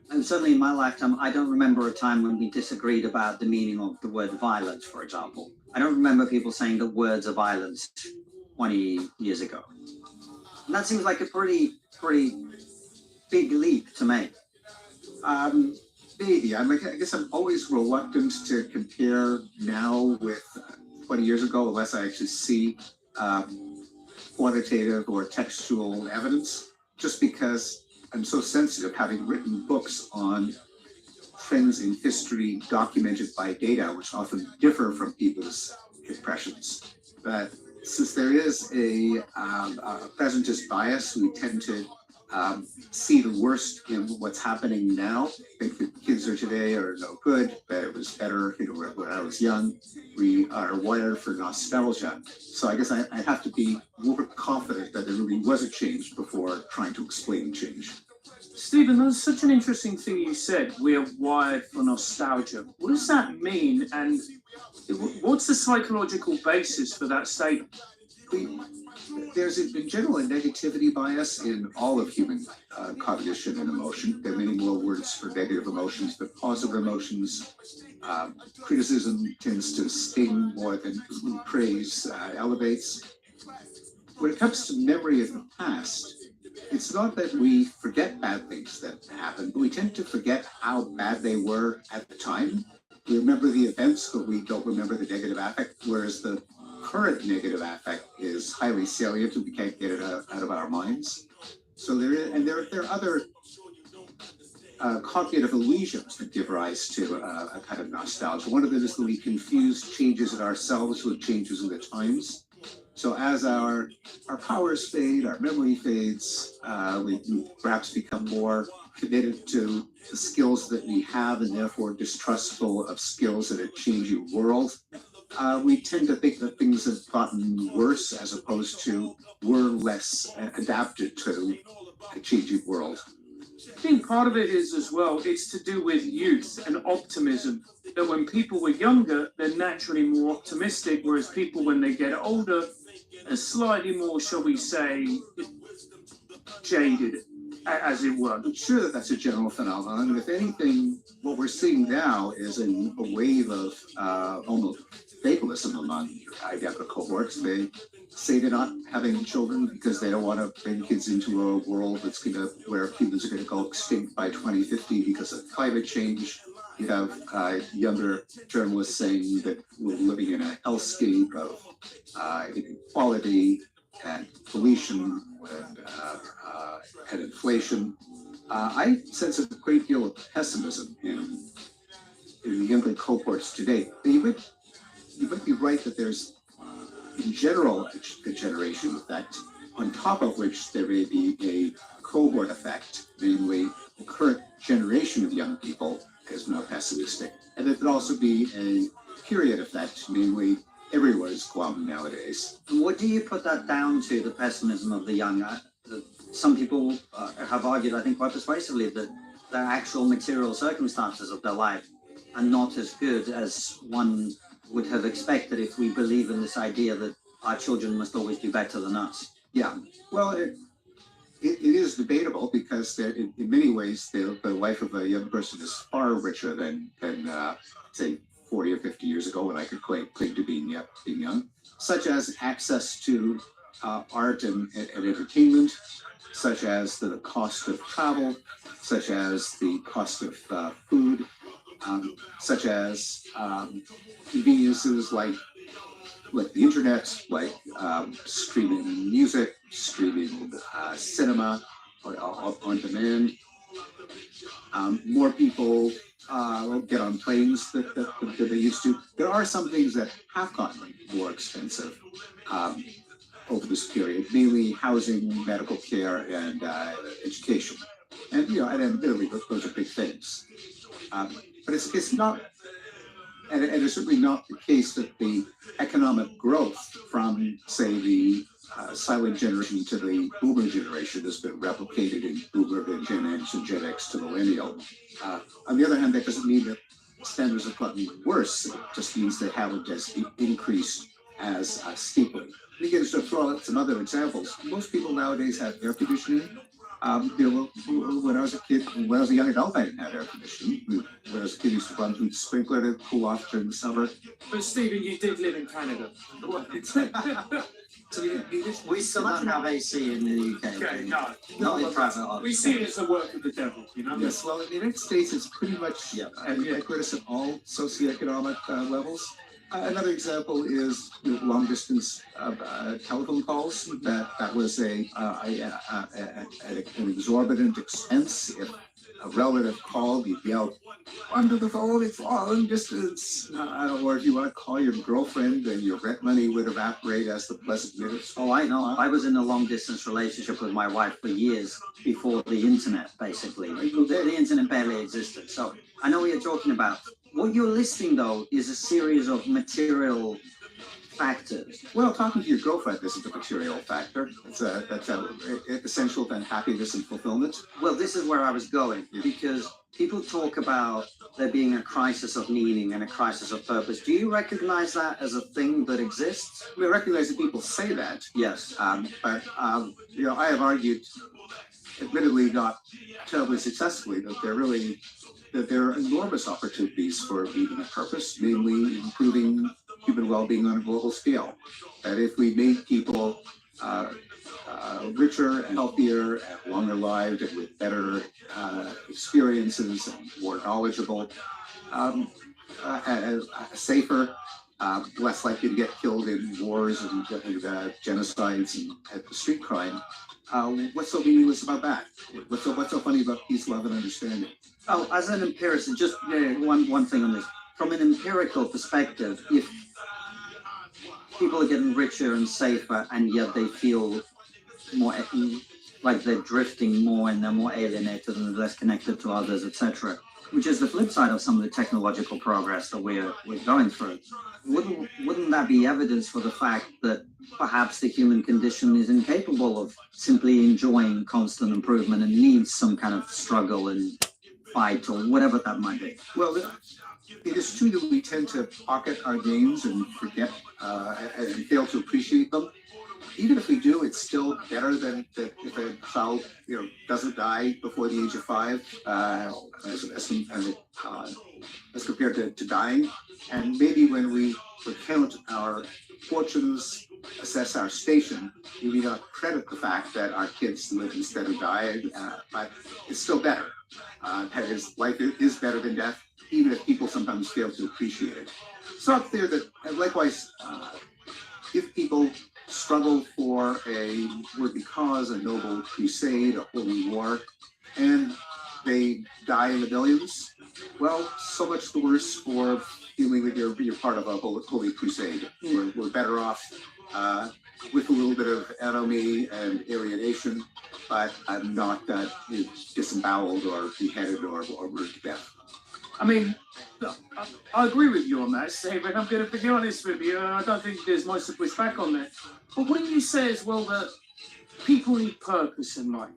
U: and certainly in my lifetime, I don't remember a time when we disagreed about the meaning of the word violence, for example. I don't remember people saying that words are violence 20 years ago. And that seems like a pretty big leap to make.
T: Maybe. I guess I'm always reluctant to compare now with 20 years ago unless I actually see quantitative or textual evidence, just because I'm so sensitive, having written books on trends in history documented by data, which often differ from people's impressions. But since there is a presentist bias, we tend to see the worst in what's happening now. I think the kids of today are no good, but it was better, when I was young. We are wired for nostalgia. So I guess I have to be more confident that there really was a change before trying to explain change.
C: Stephen, that's such an interesting thing you said. We're wired for nostalgia. What does that mean? And what's the psychological basis for that statement?
T: There's in general a negativity bias in all of human cognition and emotion. There are many more words for negative emotions, but positive emotions, criticism tends to sting more than praise elevates. When it comes to memory of the past, it's not that we forget bad things that happened, but we tend to forget how bad they were at the time. We remember the events, but we don't remember the negative affect, whereas the current negative affect is highly salient and we can't get it out of our minds. So there are other cognitive illusions that give rise to a kind of nostalgia. One of them is that we confuse changes in ourselves with changes in the times. So as our powers fade, our memory fades, we perhaps become more committed to the skills that we have and therefore distrustful of skills in a changing world. We tend to think that things have gotten worse as opposed to we're less adapted to a changing world.
C: I think part of it is as well, it's to do with youth and optimism. That when people were younger, they're naturally more optimistic, whereas people when they get older are slightly more, shall we say, jaded, as it were.
T: I'm sure that that's a general phenomenon. And if anything, what we're seeing now is a wave of almost fatalism among identical cohorts. They say they're not having children because they don't want to bring kids into a world that's where humans are going to go extinct by 2050 because of climate change. You have younger journalists saying that we're living in a hellscape of inequality and pollution and inflation. I sense a great deal of pessimism in the younger cohorts today. You might be right that there's, in general, a generation effect, on top of which there may be a cohort effect, namely the current generation of young people is more pessimistic. And there could also be a period effect, namely everyone is glum nowadays.
U: And what do you put that down to, the pessimism of the young? Some people have argued, I think quite persuasively, that the actual material circumstances of their life are not as good as one would have expected if we believe in this idea that our children must always do better than us.
T: Yeah, well, it is debatable because in many ways the life of a young person is far richer than say 40 or 50 years ago when I could claim to being young, such as access to art and entertainment, such as the cost of travel, such as the cost of food, such as conveniences like the internet, like streaming music, streaming cinema on demand. More people won't get on planes that they used to. There are some things that have gotten more expensive over this period, mainly housing, medical care, and education. And and admittedly, those are big things. But it's not, and it's certainly not the case that the economic growth from, say, the silent generation to the boomer generation has been replicated in boomer to Gen X and Gen X to millennial. On the other hand, that doesn't mean that standards have gotten worse. It just means they haven't as increased as steeply. And again, to throw out some other examples, most people nowadays have air conditioning. When I was a kid, when I was a young adult, I didn't have air conditioning. When I was a kid, I used to run through the sprinkler to cool off during the summer.
C: But Stephen, you did live in Canada.
T: So
U: we still don't have AC in the UK.
C: Okay, no.
U: Not in private office.
C: We see it as a work of the devil, you know?
T: Yes, well, in the United States, it's pretty much ubiquitous at all socioeconomic levels. Another example is long distance telephone calls. That was an exorbitant expense. If a relative called, you'd yell, "Under the phone, it's long distance." Or if you want to call your girlfriend, then your rent money would evaporate as the pleasant minutes.
U: Oh, I know. I was in a long distance relationship with my wife for years before the internet, basically. The internet barely existed. So I know what you're talking about. What you're listing, though, is a series of material factors.
T: Well, talking to your girlfriend isn't a material factor. That's essential to happiness and fulfillment.
U: Well, this is where I was going, because people talk about there being a crisis of meaning and a crisis of purpose. Do you recognize that as a thing that exists?
T: We recognize that people say that.
U: Yes.
T: But I have argued, admittedly not terribly successfully, that there are enormous opportunities for meaning and purpose, namely improving human well-being on a global scale. That if we made people richer and healthier and longer lived and with better experiences and more knowledgeable, safer, less likely to get killed in wars and genocides and street crime, what's so meaningless about that? What's so funny about peace, love, and understanding?
U: Oh, as an empiricist, just one thing on this. From an empirical perspective, if people are getting richer and safer, and yet they feel more like they're drifting more and they're more alienated and less connected to others, etc., which is the flip side of some of the technological progress that we're going through. Wouldn't that be evidence for the fact that perhaps the human condition is incapable of simply enjoying constant improvement and needs some kind of struggle and fight or whatever that might be?
T: Well, it is true that we tend to pocket our gains and forget and fail to appreciate them. Even if we do, it's still better than if a child doesn't die before the age of 5, as compared to dying. And maybe when we recount our fortunes, assess our station, we may not credit the fact that our kids live instead of die, but it's still better. That is, life is better than death, even if people sometimes fail to appreciate it. It's not clear that, likewise, if people struggle for a worthy cause, a noble crusade, a holy war, and they die in the millions, well, so much the worse for feeling that you're part of a holy crusade. We're better off with a little bit of enemy and alienation, but I'm not disemboweled or beheaded or burned to death.
C: I mean, I agree with you on that, Stephen. I'm going to be honest with you. I don't think there's much to push back on that. But wouldn't you say as well that people need purpose in life?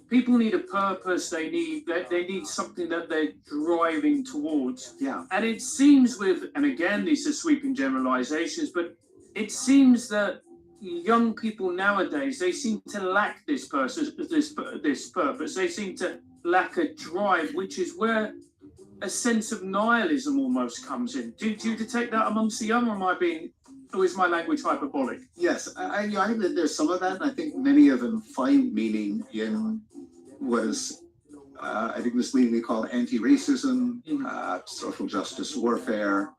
C: People need a purpose. They need something that they're driving towards.
T: Yeah.
C: And it seems and again, these are sweeping generalizations, but it seems that young people nowadays, they seem to lack this purpose. They seem to lack a drive, which is where a sense of nihilism almost comes in. Do you detect that amongst the young, or is my language hyperbolic?
T: Yes, I think that there's some of that, and I think many of them find meaning in what is, I think, misleadingly called anti-racism, social justice warfare,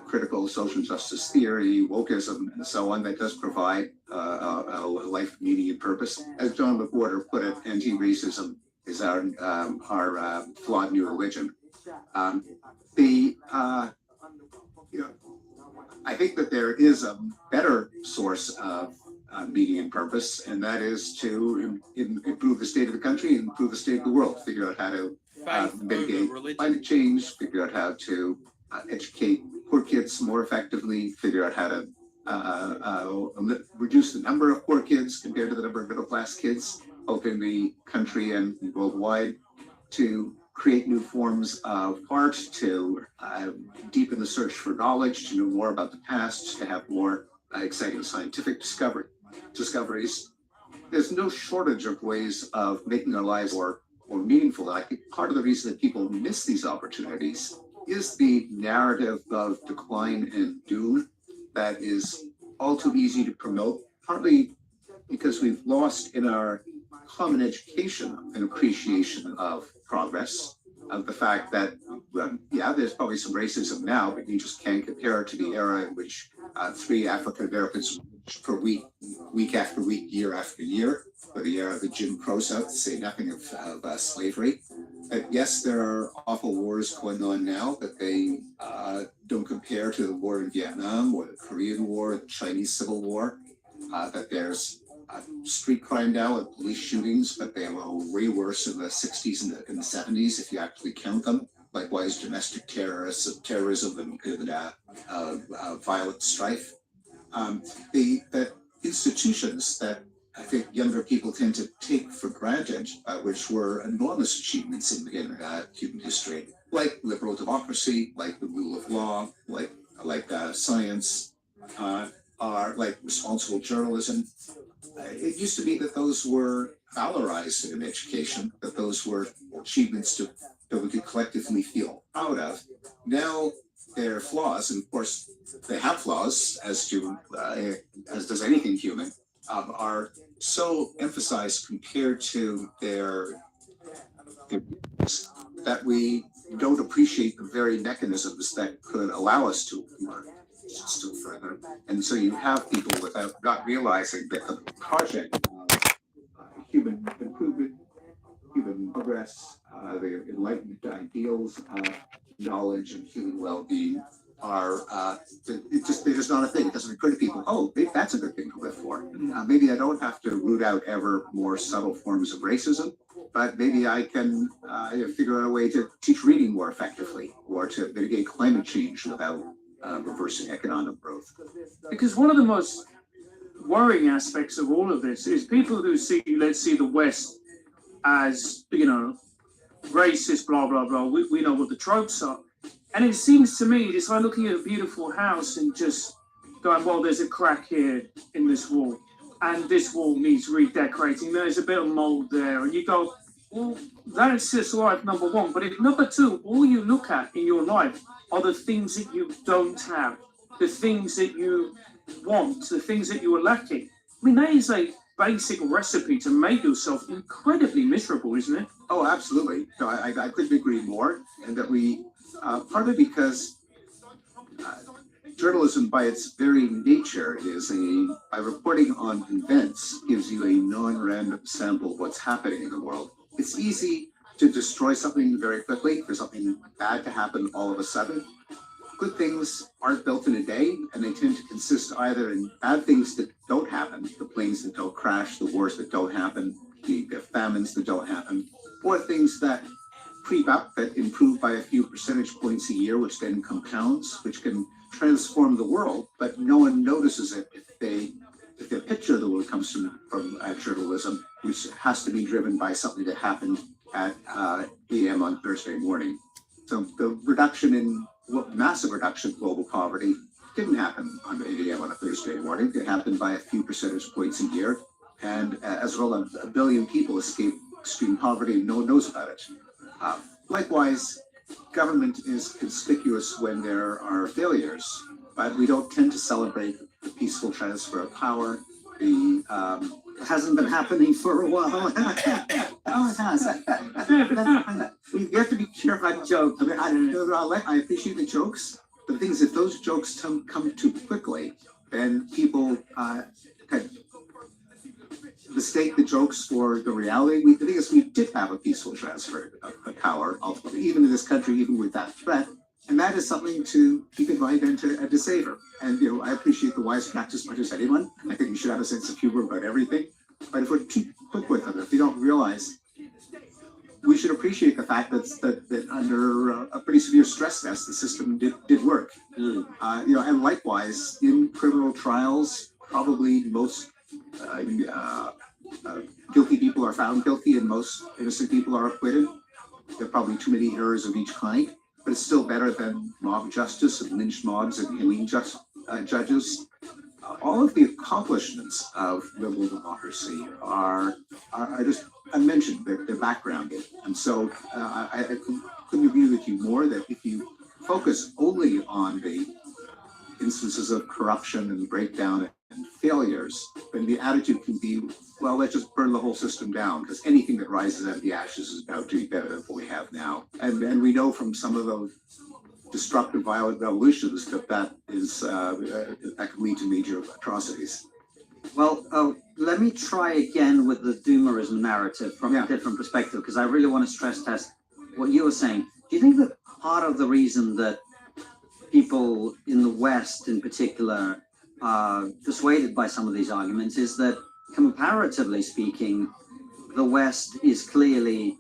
T: critical social justice theory, wokeism, and so on, that does provide a life meaning and purpose. As John McWhorter put it, anti-racism is our flawed new religion. I think that there is a better source of meaning and purpose, and that is to improve the state of the country and improve the state of the world. Figure out how to mitigate climate change. Figure out how to educate poor kids more effectively. Figure out how to reduce the number of poor kids compared to the number of middle-class kids, both in the country and worldwide. To create new forms of art, to deepen the search for knowledge, to know more about the past, to have more exciting scientific discoveries. There's no shortage of ways of making our lives more meaningful. I think part of the reason that people miss these opportunities is the narrative of decline and doom that is all too easy to promote, partly because we've lost in our common education an appreciation of progress, of the fact that, there's probably some racism now, but you just can't compare it to the era in which 3 African Americans per week after week, year after year, or the era of the Jim Crow South, to say nothing of slavery. Yes, there are awful wars going on now, but they don't compare to the war in Vietnam or the Korean War, the Chinese Civil War, that there's street crime now and police shootings, but they were way worse in the 60s and the 70s if you actually count them. Likewise, domestic terrorism and violent strife. The institutions that I think younger people tend to take for granted, which were enormous achievements in human history, like liberal democracy, like the rule of law, like science, are like responsible journalism. It used to be that those were valorized in education, that those were achievements that we could collectively feel proud of. Now they're flaws, and of course they have flaws, as does anything human, are so emphasized compared to their that we don't appreciate the very mechanisms that could allow us to learn still further. And so you have people without not realizing that the project of human improvement, human progress, the enlightened ideals of knowledge and human well-being are they're just not a thing. It doesn't occur to people, oh, maybe that's a good thing to live for. Maybe I don't have to root out ever more subtle forms of racism, but maybe I can figure out a way to teach reading more effectively, or to mitigate climate change without reversing economic growth.
C: Because one of the most worrying aspects of all of this is people who see, let's see, the West as, racist, blah, blah, blah. We know what the tropes are. And it seems to me, it's like looking at a beautiful house and just going, well, there's a crack here in this wall, and this wall needs redecorating. There's a bit of mold there. And you go, well, that's just life number one. But if number two, all you look at in your life are the things that you don't have, the things that you want, the things that you are lacking. I mean, that is a basic recipe to make yourself incredibly miserable, isn't it?
T: Oh, absolutely. No, I couldn't agree more. And that we, partly because journalism by its very nature is by reporting on events, gives you a non-random sample of what's happening in the world. It's easy to destroy something very quickly, for something bad to happen all of a sudden. Good things aren't built in a day, and they tend to consist either in bad things that don't happen, the planes that don't crash, the wars that don't happen, the famines that don't happen, or things that creep up that improve by a few percentage points a year, which then compounds, which can transform the world, but no one notices it if their picture of the world comes from journalism, which has to be driven by something that happened at 8 a.m. on Thursday morning. So the massive reduction in global poverty didn't happen on 8 a.m. on a Thursday morning. It happened by a few percentage points a year. And as well, a billion people escape extreme poverty and no one knows about it. Likewise, government is conspicuous when there are failures, but we don't tend to celebrate the peaceful transfer of power. It hasn't been happening for a while. Oh, it has. We have to be careful. I joke. I mean, I appreciate the jokes, but the thing is, if those jokes come too quickly, then people mistake the jokes for the reality. The thing is, we did have a peaceful transfer of power, ultimately, even in this country, even with that threat. And that is something to keep in mind and to savor. And, I appreciate the wisecracks as much as anyone. I think we should have a sense of humor about everything. But if we're too quick with them, if we don't realize, we should appreciate the fact that under a pretty severe stress test, the system did work. And likewise, in criminal trials, probably most guilty people are found guilty and most innocent people are acquitted. There are probably too many errors of each kind, but it's still better than mob justice and lynch mobs and killing judges. All of the accomplishments of liberal democracy are just, I mentioned their background. And so I couldn't agree with you more that if you focus only on the instances of corruption and breakdown and failures, then the attitude can be, well, let's just burn the whole system down, because anything that rises out of the ashes is about to be better than what we have now. And we know from some of those destructive, violent revolutions that can lead to major atrocities.
U: Well, let me try again with the doomerism narrative from a different perspective, because I really want to stress test what you were saying. Do you think that part of the reason that people in the West in particular are persuaded by some of these arguments is that, comparatively speaking, the West is clearly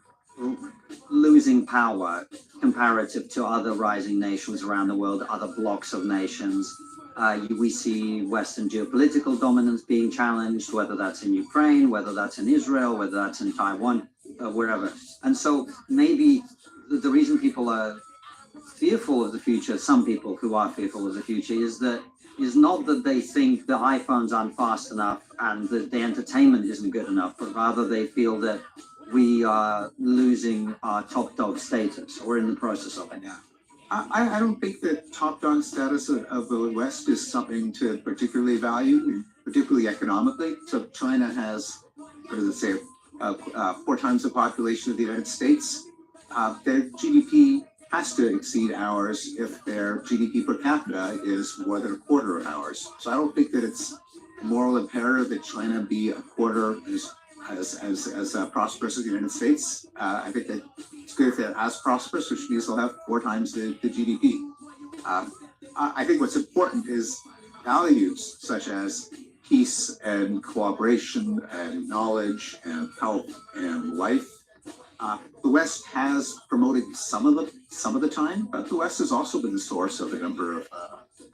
U: losing power comparative to other rising nations around the world, other blocks of nations? We see Western geopolitical dominance being challenged, whether that's in Ukraine, whether that's in Israel, whether that's in Taiwan, wherever. And so maybe the reason people are fearful of the future, some people who are fearful of the future, is not that they think the iPhones aren't fast enough and that the entertainment isn't good enough, but rather they feel that we are losing our top dog status, or in the process of it.
T: I don't think that top dog status of the West is something to particularly value, particularly economically. So China has, what does it say, 4 times the population of the United States. Their GDP has to exceed ours if their GDP per capita is more than a quarter of ours. So I don't think that it's moral imperative that China be a quarter as prosperous as the United States. I think that it's good if they're as prosperous, which means they'll have 4 times the GDP. I think what's important is values such as peace and cooperation and knowledge and health and life. The West has promoted some of the time, but the West has also been the source of a number of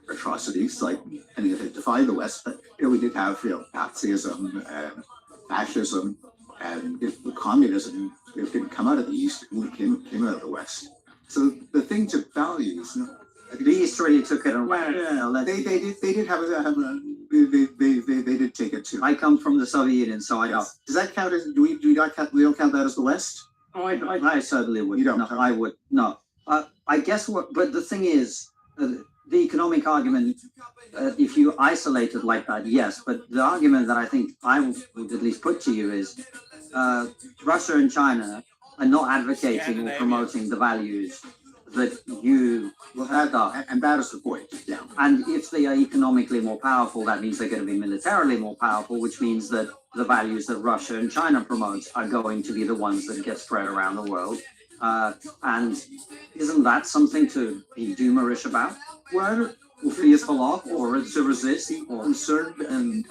T: atrocities. Like, I mean, they define the West, but we did have Nazism and fascism, and communism. It didn't come out of the East; it came out of the West. So the thing to value is,
U: the East really took it away.
T: They did take it too.
U: I come from the Soviet Union, so I know.
T: Does that count as? We don't count that as the West?
U: Oh, I certainly would.
T: You don't.
U: No, I would no. I guess what. But the thing is, the economic argument. If you isolate it like that, yes. But the argument that I think I would at least put to you is, Russia and China are not advocating or promoting the values that you had up.
T: And that is the point. Yeah.
U: And if they are economically more powerful, that means they're going to be militarily more powerful, which means that the values that Russia and China promote are going to be the ones that get spread around the world. And isn't that something to be doomerish about?
T: Well,
U: or fearful of, or to resist, or
T: concerned and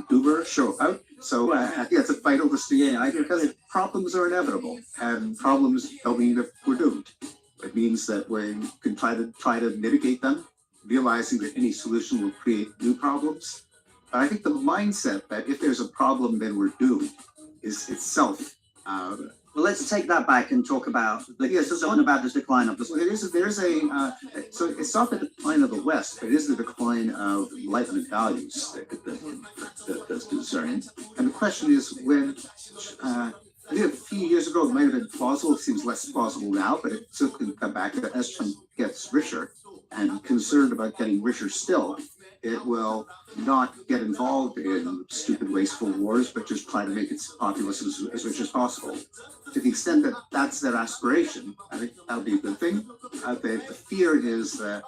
T: doomerish about. So I think that's a vital distinction. Because problems are inevitable, and problems don't mean that we're doomed. It means that we can try to mitigate them, realizing that any solution will create new problems. But I think the mindset that if there's a problem, then we're doomed is itself.
U: Well, let's take that back and talk about about the decline of the.
T: So so it's not the decline of the West, but it is the decline of Enlightenment values that's concerning. And the question is when. I think a few years ago it might have been plausible. It seems less plausible now, but it still can come back. As Trump gets richer and concerned about getting richer still, it will not get involved in stupid, wasteful wars, but just try to make its populace as rich as possible. To the extent that that's their aspiration, I think that'll be a good thing. The fear is that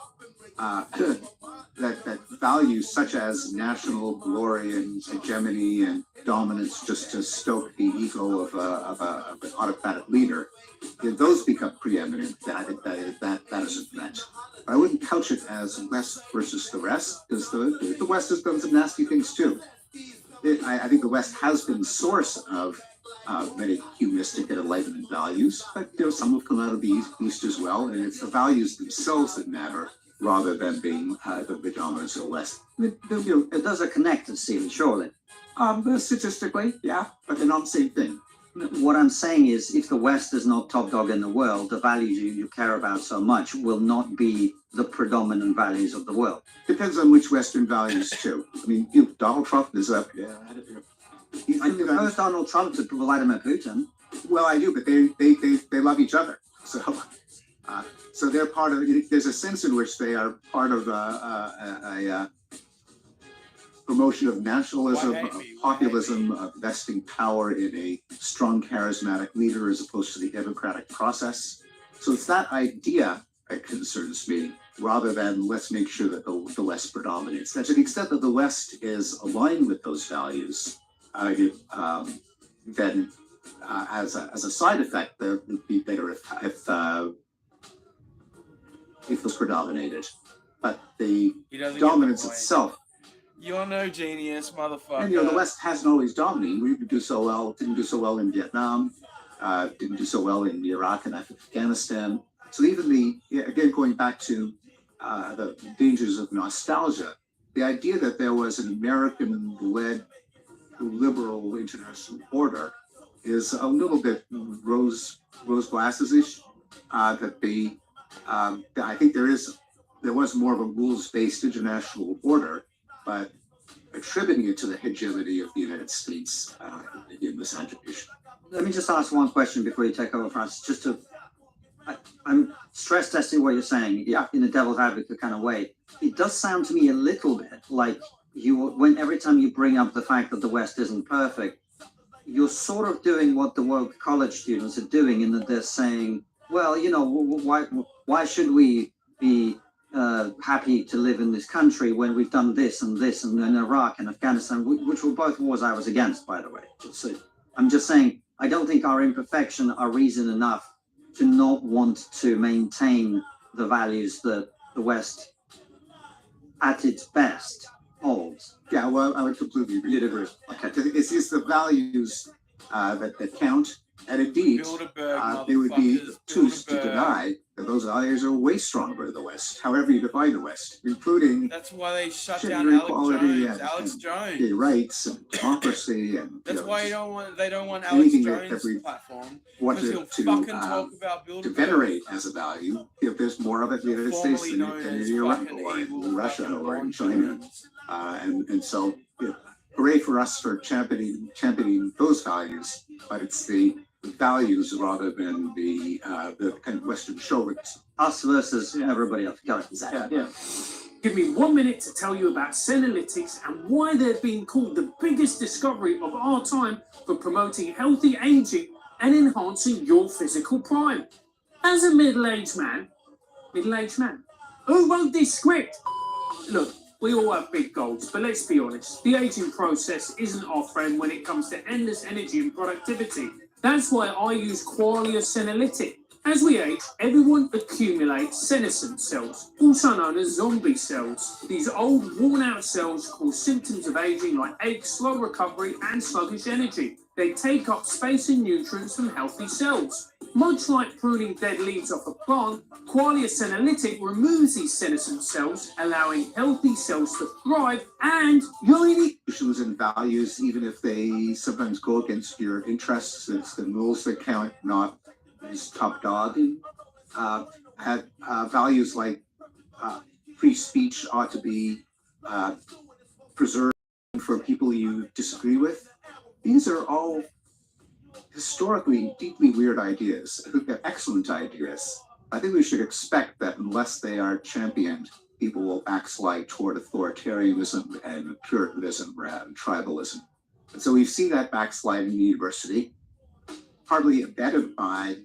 T: that values such as national glory and hegemony and dominance, just to stoke the ego of an autocratic leader, if those become preeminent, that isn't meant. I wouldn't couch it as West versus the rest, because the West has done some nasty things too. I think the West has been the source of many humanistic and enlightenment values, but some have come out of the East as well, and it's the values themselves that matter rather than being the dominance of the West.
U: It does a connected, Stephen, surely.
T: Statistically, yeah, but they're not the same thing.
U: What I'm saying is, if the West is not top dog in the world, the values you care about so much will not be the predominant values of the world.
T: Depends on which Western values too. I mean, Donald Trump is up. Yeah,
U: I propose Donald Trump to Vladimir Putin.
T: Well, I do, but they love each other. So they're part of. There's a sense in which they are part of a promotion of nationalism, of populism, of vesting power in a strong, charismatic leader as opposed to the democratic process. So it's that idea that concerns me, rather than let's make sure that the West predominates. Now, to the extent that the West is aligned with those values, then as a side effect, it would be better if was predominated. But the dominance itself.
A: You're no genius, motherfucker.
T: And the West hasn't always dominated. We didn't do so well in Vietnam, didn't do so well in Iraq and Afghanistan. So even again, going back to the dangers of nostalgia, the idea that there was an American-led liberal international order is a little bit rose glasses-ish. I think there was more of a rules-based international order, but attributing it to the hegemony of the United States in this attribution.
U: Let me just ask one question before you take over, Francis. I'm stress testing what you're saying, in a devil's advocate kind of way. It does sound to me a little bit like every time you bring up the fact that the West isn't perfect, you're sort of doing what the woke college students are doing, in that they're saying, well, why should we be happy to live in this country when we've done this and in Iraq and Afghanistan, which were both wars I was against, by the way. So I'm just saying, I don't think our imperfection are reason enough to not want to maintain the values that the West, at its best, holds.
T: Yeah, well, I would completely agree.
U: You'd agree.
T: Okay. It's the values that count. And indeed, they would be obtuse to deny that those values are way stronger in the West, however you define the West, including
A: that's why they shut down
T: gender equality
A: Alex Jones.
T: Gay rights and democracy, and
A: that's why they don't want Alex Jones' platform.
T: Wanted to venerate as a value. If there's more of it in the United States than in Iraq or in Russia or in China, and so hooray for us for championing those values, but it's the values rather than the kind of Western chauvinism.
U: Us versus everybody else. Go ahead.
C: Yeah. Give me 1 minute to tell you about Senolytics and why they've been called the biggest discovery of our time for promoting healthy aging and enhancing your physical prime. As a middle-aged man, who wrote this script? Look, we all have big goals, but let's be honest, the aging process isn't our friend when it comes to endless energy and productivity. That's why I use Qualia Senolytic. As we age, everyone accumulates senescent cells, also known as zombie cells. These old, worn-out cells cause symptoms of aging like ache, slow recovery, and sluggish energy. They take up space and nutrients from healthy cells. Much like pruning dead leaves off a plant, Qualia Senolytic removes these senescent cells, allowing healthy cells to thrive, and
T: Issues and values, even if they sometimes go against your interests, it's the rules that count, not as top dog. Had values like free speech ought to be preserved for people you disagree with. These are all historically deeply weird ideas. I think they're excellent ideas. I think we should expect that unless they are championed, people will backslide toward authoritarianism and puritanism and tribalism. And so we've seen that backslide in the university, partly embedded by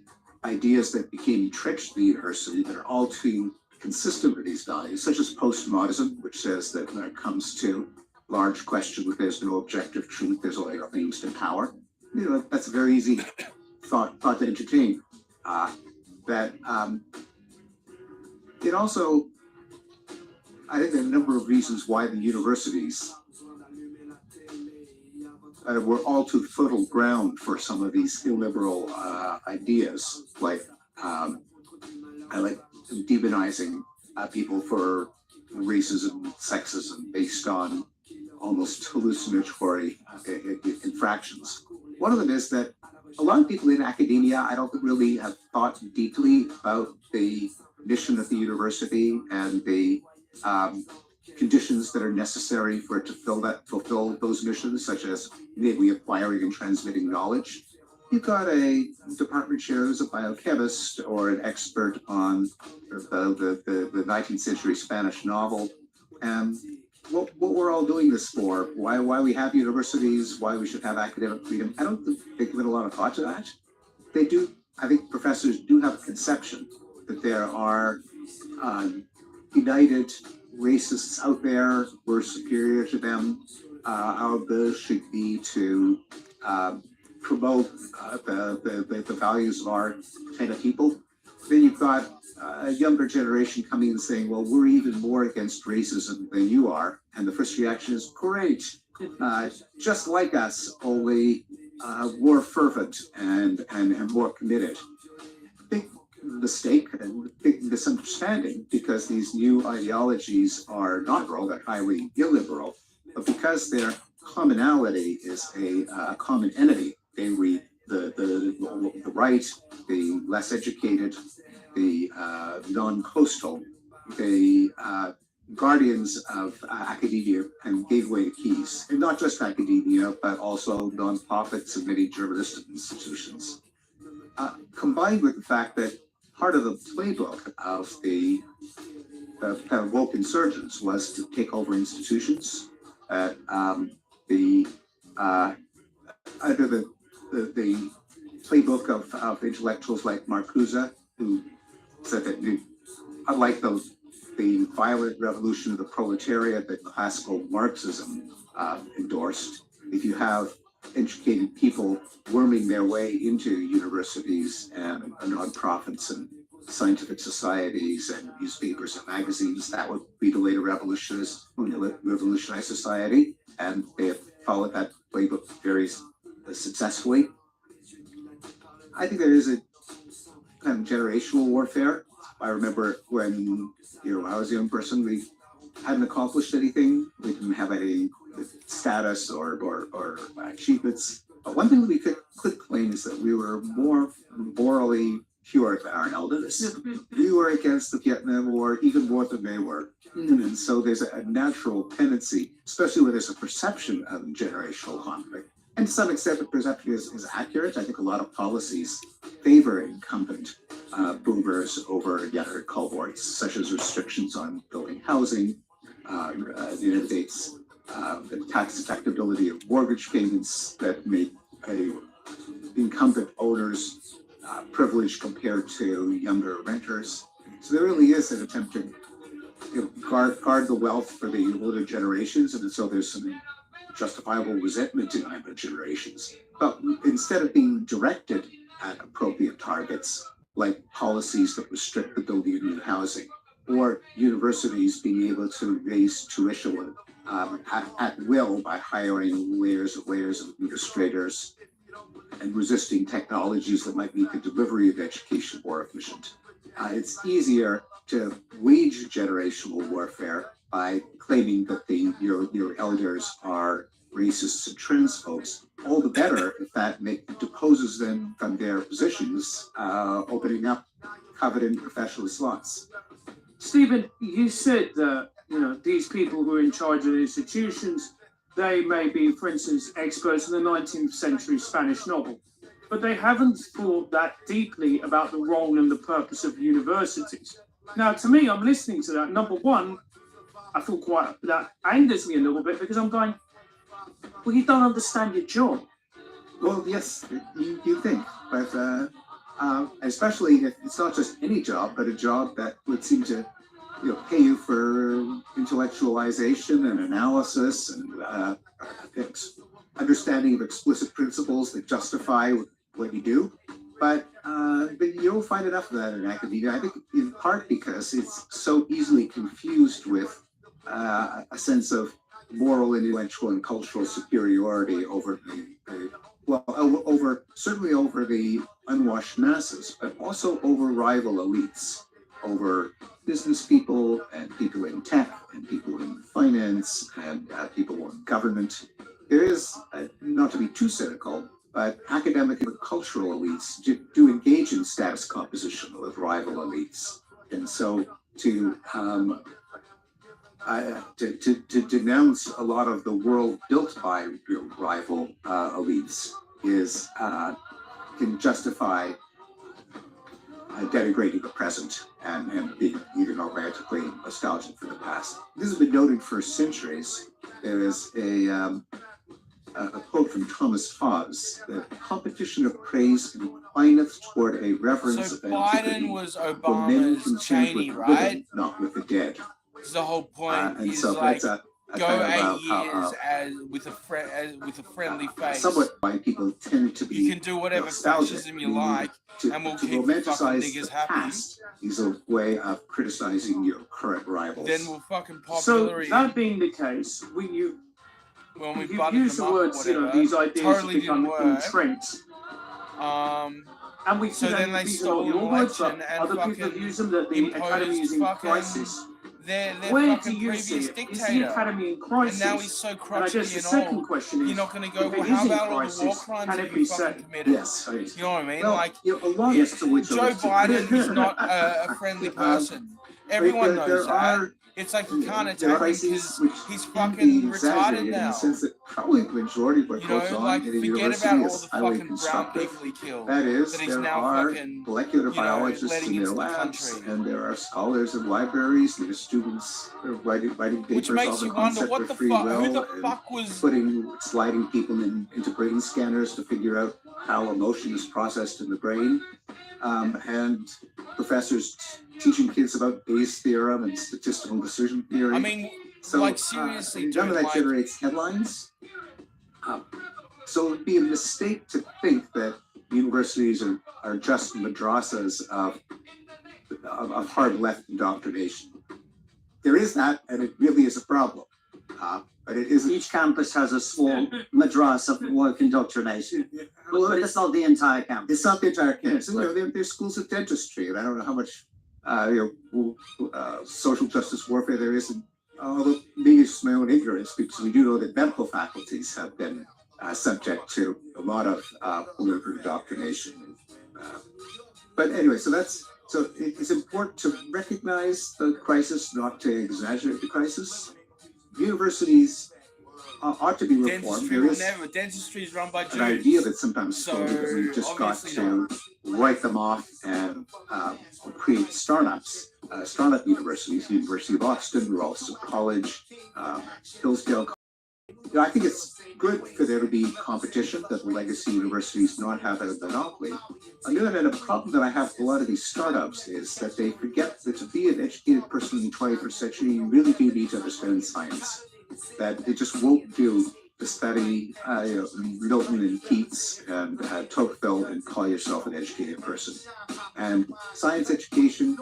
T: ideas that became entrenched in the university that are all too consistent with these values, such as postmodernism, which says that when it comes to large questions, there's no objective truth, there's only things to power. You know, that's a very easy thought to entertain. It also, I think there are a number of reasons why the universities were all too fertile ground for some of these illiberal ideas, like demonizing people for racism, sexism based on almost hallucinatory infractions. One of them is that a lot of people in academia, I don't think really have thought deeply about the mission of the university and the conditions that are necessary for it to fulfill those missions, such as maybe acquiring and transmitting knowledge. You've got a department chair who's a biochemist or an expert on the 19th century Spanish novel. And what we're all doing this for, why we have universities, why we should have academic freedom, I don't think they give it a lot of thought to that. They do, I think professors do have a conception that there are united racists out there who are superior to them. Our goal should be to promote the values of our kind of people. Then you've got a younger generation coming and saying, well, we're even more against racism than you are. And the first reaction is, great, just like us, only more fervent and more committed. Big mistake and big misunderstanding, because these new ideologies are not liberal, they're highly illiberal, but because their commonality is a common entity, they read the right, the less educated, the non-coastal, the guardians of academia and gateway to keys, and not just academia, but also nonprofits and many journalistic institutions. Combined with the fact that part of the playbook of the kind of woke insurgents was to take over institutions. Under the playbook of intellectuals like Marcuse, who said that unlike the violent revolution of the proletariat that classical Marxism endorsed, if you have educated people worming their way into universities and nonprofits and scientific societies and newspapers and magazines, that would be the way to revolutionize society. And they have followed that playbook very successfully. I think there is a kind of generational warfare. I remember when I was a young person, we hadn't accomplished anything. We didn't have any status or achievements. But one thing we could claim is that we were more morally pure than our elders. We were against the Vietnam War even more than they were. And so there's a natural tendency, especially when there's a perception of generational conflict. And to some extent, the perception is accurate. I think a lot of policies favor incumbent boomers over younger cohorts, such as restrictions on building housing, the United States, the tax deductibility of mortgage payments that make incumbent owners privileged compared to younger renters. So there really is an attempt to guard the wealth for the older generations, and so there's some justifiable resentment in younger generations. But instead of being directed at appropriate targets, like policies that restrict the building of new housing, or universities being able to raise tuition at will by hiring layers of administrators and resisting technologies that might make the delivery of education more efficient. It's easier to wage generational warfare by claiming that your elders are racists and transphobes. All the better if that deposes them from their positions, opening up coveted professional slots.
C: Stephen, you said that these people who are in charge of the institutions, they may be, for instance, experts in the 19th century Spanish novel, but they haven't thought that deeply about the role and the purpose of universities. Now, to me, I'm listening to that. Number one, I feel that angers me a little bit, because I'm going, well, you don't understand your job.
T: Well, yes, you think, but especially if it's not just any job, but a job that would seem to pay you for intellectualization and analysis and understanding of explicit principles that justify what you do. But you don't find enough of that in academia. I think in part because it's so easily confused with a sense of moral, intellectual, and cultural superiority over certainly over the unwashed masses, but also over rival elites, over business people and people in tech and people in finance and people in government. There is, not to be too cynical, but academic and cultural elites do engage in status composition with rival elites. And so to denounce a lot of the world built by rival elites can justify denigrating the present and being romantically nostalgic for the past. This has been noted for centuries. There is a quote from Thomas Hobbes: "The competition of praise inclineth toward a reverence of antiquity,
A: Biden was
T: for men
A: Obama's
T: contend
A: Cheney,
T: with the
A: right?
T: living, not with the dead."
A: The whole point
T: And
A: is
T: so
A: like
T: that's
A: go
T: kind of
A: 8
T: how-
A: years as with a friendly face.
T: somewhat why people tend to be
A: You can do whatever
T: nostalgic,
A: fascism you
T: meaning
A: like,
T: to,
A: and we'll
T: to
A: keep the fucking
T: romanticize
A: niggas
T: the
A: happy.
T: past is a way of criticizing your current rivals.
A: Then we'll fucking pop
C: So
A: Hillary
C: that being the case, when you
A: butted
C: use
A: them
C: the
A: up or
C: words,
A: whatever,
C: these ideas
A: totally
C: have become
A: didn't work.
C: entrenched. And we
A: So
C: see
A: then
C: that
A: they
C: these are
A: stole
C: not your
A: an
C: words,
A: election
C: but
A: and
C: other people have
A: fucking
C: used them, that the Academy is in
A: fucking
C: crisis.
A: their
C: Where do
A: fucking
C: you see
A: previous
C: it? Is the
A: dictator.
C: Academy in crisis?
A: And now he's so
C: And I
A: crotchety
C: guess the
A: and
C: second
A: old.
C: question is,
A: You're not going to go,
C: if
A: well,
C: it
A: how
C: is in
A: about all the war
C: crisis,
A: crimes
C: can
A: that
C: it
A: you
C: be
A: fucking
C: said?
A: committed?
T: Yes, right.
A: You know what I mean?
T: Well,
A: like,
T: a lot as to which
A: Joe Biden is not a friendly person. Everyone knows that. It's like you can't attack him because he's fucking retarded
T: in the
A: now.
T: sense that probably the majority of what
A: You know,
T: goes on
A: like,
T: in a
A: forget
T: university
A: about all
T: is
A: the
T: highly
A: fucking brown
T: constructive.
A: people he killed.
T: That is,
A: that he's
T: there
A: now
T: are
A: fucking,
T: molecular biologists
A: letting
T: in their
A: into the
T: labs,
A: country.
T: and there are scholars in libraries, there are students writing
A: Which
T: papers
A: makes
T: on
A: you
T: the
A: wonder
T: concept
A: what
T: of
A: the
T: free
A: fuck,
T: will,
A: who the
T: and
A: fuck was
T: sliding people into brain scanners to figure out how emotion is processed in the brain, and professors teaching kids about Bayes' theorem and statistical decision theory.
A: I mean,
T: so,
A: like, seriously,
T: none
A: dude,
T: of that
A: like,
T: generates headlines. So it'd be a mistake to think that universities are just madrasas of hard left indoctrination. There is that, and it really is a problem. But it isn't.
U: Each campus has a small madrasa of woke indoctrination. Well, it's not the entire campus.
T: It's not the entire campus. You know, there's schools of dentistry, and I don't know how much social justice warfare there is. And although maybe it's my own ignorance, because we do know that medical faculties have been subject to a lot of political indoctrination. But anyway, so it's important to recognize the crisis, not to exaggerate the crisis. Universities ought to be reformed. There is
A: dentistry is run by Jews.
T: an idea that sometimes
A: So,
T: floated that we've just got
A: obviously
T: to write them off and create startups, startup universities, University of Boston, Ralston College, Hillsdale College. You know, I think it's good for there to be competition, that the legacy universities not have a monopoly. On the other hand, a problem that I have with a lot of these startups is that they forget that to be an educated person in the 21st century, you really do need to understand science. That it just won't do to study Milton and Keats and Tocqueville and call yourself an educated person. And science education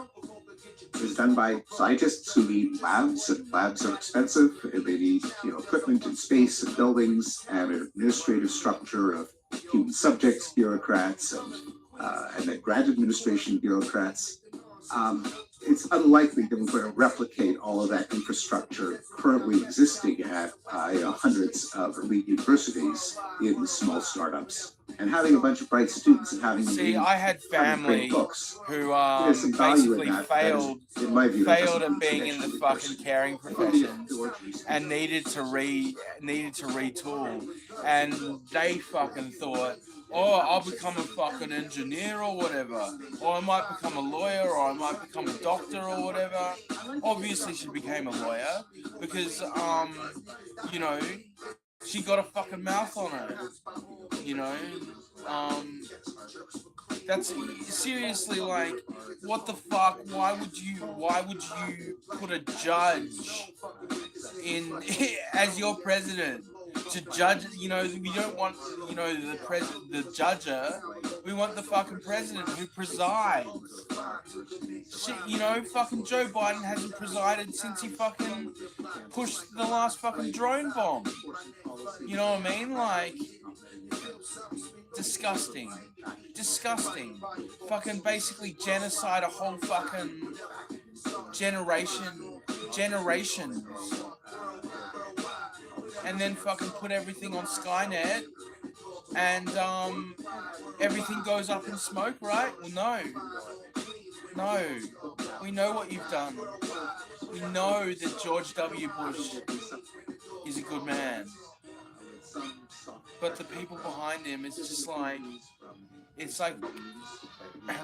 T: is done by scientists who need labs, and labs are expensive, and they need equipment and space and buildings and an administrative structure of human subjects bureaucrats and then grant administration bureaucrats. It's unlikely that we're going to replicate all of that infrastructure currently existing at hundreds of elite universities in small startups. And having a bunch of bright students and having
A: I had family
T: books,
A: who
T: there's some value in
A: basically
T: that.
A: failed
T: That is, in my view, that
A: failed
T: doesn't
A: at being in the fucking caring professions and needed to retool, and they fucking thought, oh, I'll become a fucking engineer or whatever, or I might become a lawyer, or I might become a doctor or whatever. Obviously she became a lawyer because she got a fucking mouth on her, That's seriously like, what the fuck? Why would you put a judge in as your president to judge? You know, we don't want, you know, the judger. We want the fucking president who presides. Shit, you know, fucking Joe Biden hasn't presided since he fucking pushed the last fucking drone bomb. You know what I mean? Like, disgusting. Disgusting. Fucking basically genocide a whole fucking generations. And then fucking put everything on Skynet and everything goes up in smoke, right? Well, no. No. We know what you've done. We know that George W. Bush is a good man. But the people behind him, it's just like, it's like,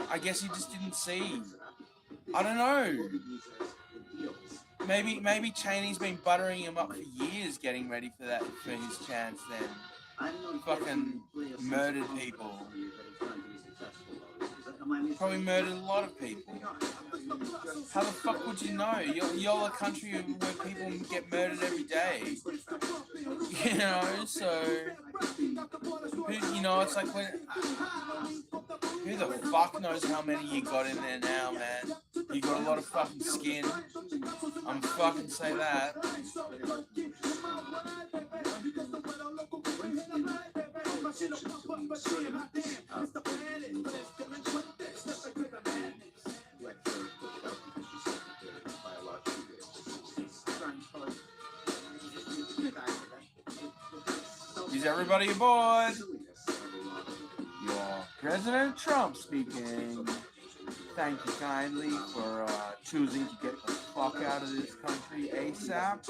A: I guess he just didn't see. I don't know. Maybe Cheney's been buttering him up for years, getting ready for his chance then. Fucking murdered people. Probably murdered a lot of people. How the fuck would you know? You're a country where people get murdered every day. You know, so you know, it's like when who the fuck knows how many you got in there now, man? You got a lot of fucking skin. I'm fucking say that. Is everybody aboard? Your President Trump speaking. Thank you kindly for choosing to get the fuck out of this country ASAP.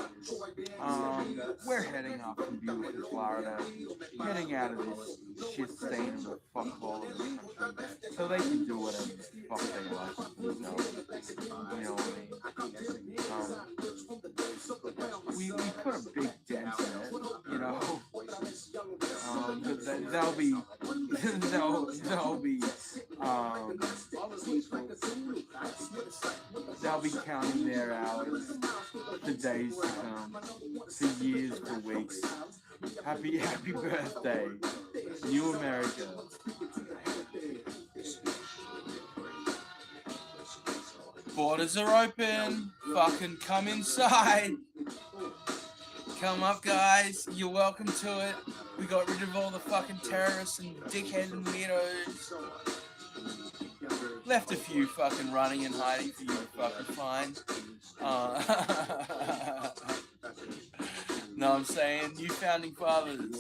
A: We're heading off to beautiful Florida, heading out of this shit stain of the fuckball of the country, so they can do whatever the fuck they like. You know what I mean? We put a big dent in it, you know. They'll be counting their hours for days to come, for years, for weeks. Happy birthday, New America. Borders are open. Fucking come inside. Come up, guys. You're welcome to it. We got rid of all the fucking terrorists and dickheads and weirdos. Left a few fucking running and hiding for you to fucking find. No, I'm saying, you founding fathers.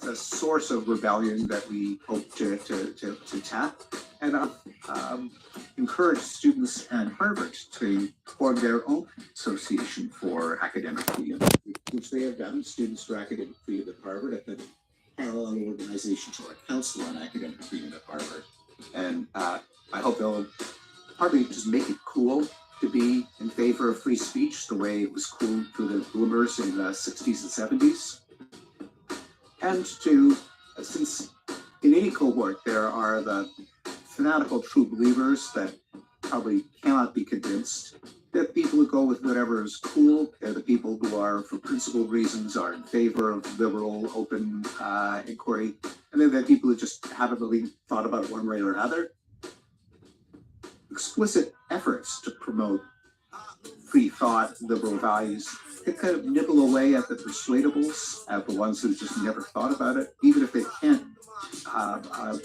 T: A source of rebellion that we hope to tap, and encourage students at Harvard to form their own association for academic freedom, which they have done. Students for Academic Freedom at Harvard have been a parallel organization to our Council on Academic Freedom at Harvard, and I hope they'll probably just make it cool to be in favor of free speech the way it was cool for the boomers in the 60s and 70s. And to, since in any cohort there are the fanatical true believers that probably cannot be convinced, that people who go with whatever is cool, they're the people who are, for principled reasons, are in favor of liberal, open inquiry, and then there are people who just haven't really thought about it one way or another. Explicit efforts to promote free thought, liberal values, they kind of nibble away at the persuadables, at the ones who just never thought about it, even if they can't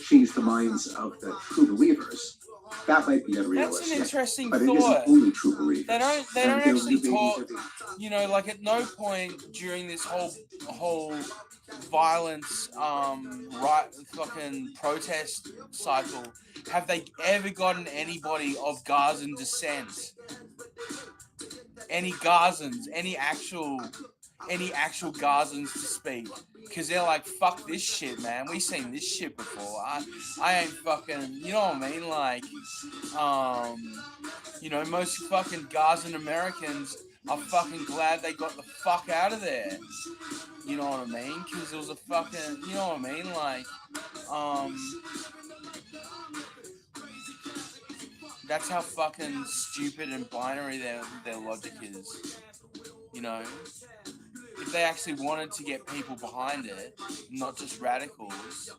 T: change the minds of the true believers. That might be unrealistic.
A: That's an interesting
T: but
A: thought.
T: It isn't only true believers.
A: They don't actually talk, you know, like at no point during this whole violence, right, fucking protest cycle, have they ever gotten anybody of Gazan descent? Any Gazans, any actual Gazans to speak? Because they're like, fuck this shit, man. We've seen this shit before. I ain't fucking, you know what I mean? Like, you know, most fucking Gazan Americans are fucking glad they got the fuck out of there. You know what I mean? Because it was a fucking, you know what I mean? Like, that's how fucking stupid and binary their logic is. You know? If they actually wanted to get people behind it, not just radicals.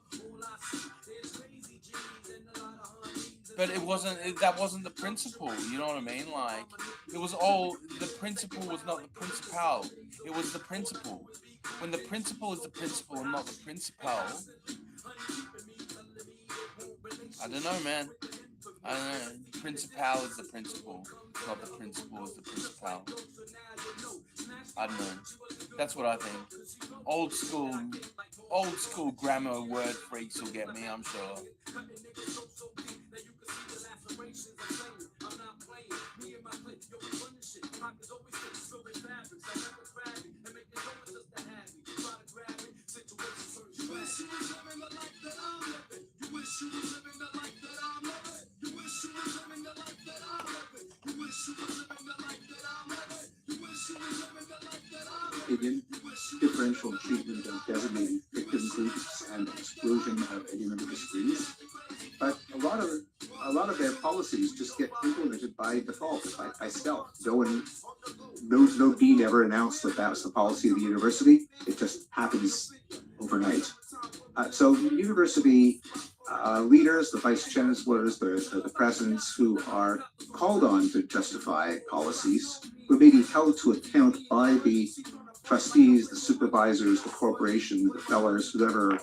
A: But that wasn't the principle, you know what I mean? Like, it was all, the principle was not the principal, it was the principle. When the principle is the principle and not the principal, I don't know, man. I don't know. The principal is the principle, not the principle is the principal. I don't know. That's what I think. Old school grammar word freaks will get me, I'm sure.
T: Opinion, differential treatment of designated victim groups and exclusion of anyone who disagrees. But a lot of their policies just get implemented by default, by stealth. No dean ever announced that was the policy of the university. It just happens overnight. So university leaders, the vice chancellors, the presidents who are called on to justify policies, who may be held to account by the trustees, the supervisors, the corporation, the fellers, whoever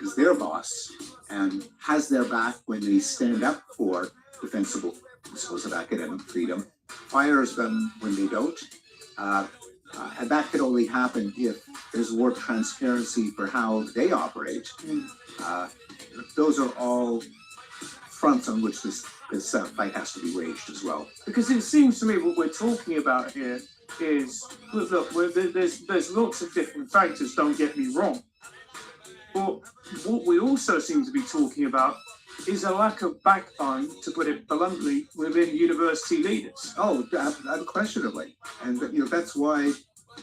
T: is their boss, and has their back when they stand up for defensible principles of academic freedom, fires them when they don't. And that could only happen if there's more transparency for how they operate. Those are all fronts on which this fight has to be waged as well.
C: Because it seems to me what we're talking about here is, look, there's lots of different factors, don't get me wrong. But what we also seem to be talking about is a lack of backbone, to put it bluntly, within university leaders.
T: Oh, unquestionably. And that's why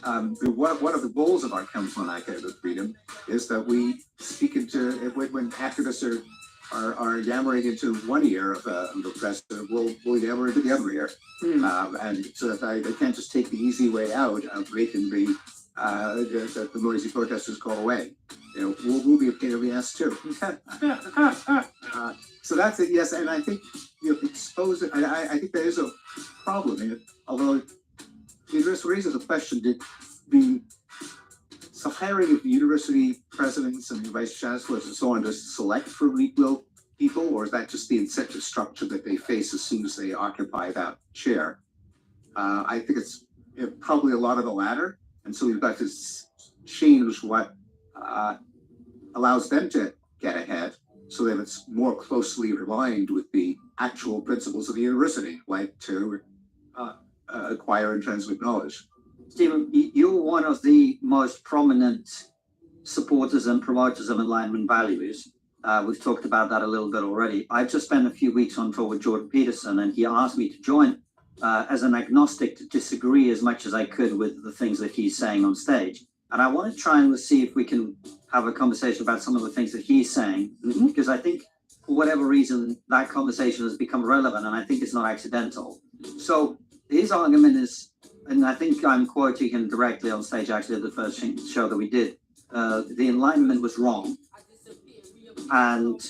T: one of the goals of our Council on Academic Freedom is that we speak into, when activists are yammering into one ear of the president, we'll yammer into the other ear. And so that they can't just take the easy way out of making the noisy protesters go away. We'll be a pain in the ass too. So that's it, yes, and I think exposing, I think there is a problem in it, although the university raises a question, did the hiring of the university presidents and the vice chancellors and so on just select for weak-willed people, or is that just the incentive structure that they face as soon as they occupy that chair? I think it's probably a lot of the latter, and so we've got to change what allows them to get ahead so that it's more closely aligned with the actual principles of the university, like to acquire and transmit knowledge.
U: Stephen, you're one of the most prominent supporters and promoters of Enlightenment values. We've talked about that a little bit already. I've just spent a few weeks on tour with Jordan Peterson, and he asked me to join as an agnostic to disagree as much as I could with the things that he's saying on stage. And I want to try and see if we can have a conversation about some of the things that he's saying, because I think for whatever reason, that conversation has become relevant, and I think it's not accidental. So his argument is, and I think I'm quoting him directly on stage actually at the first show that we did, the Enlightenment was wrong. And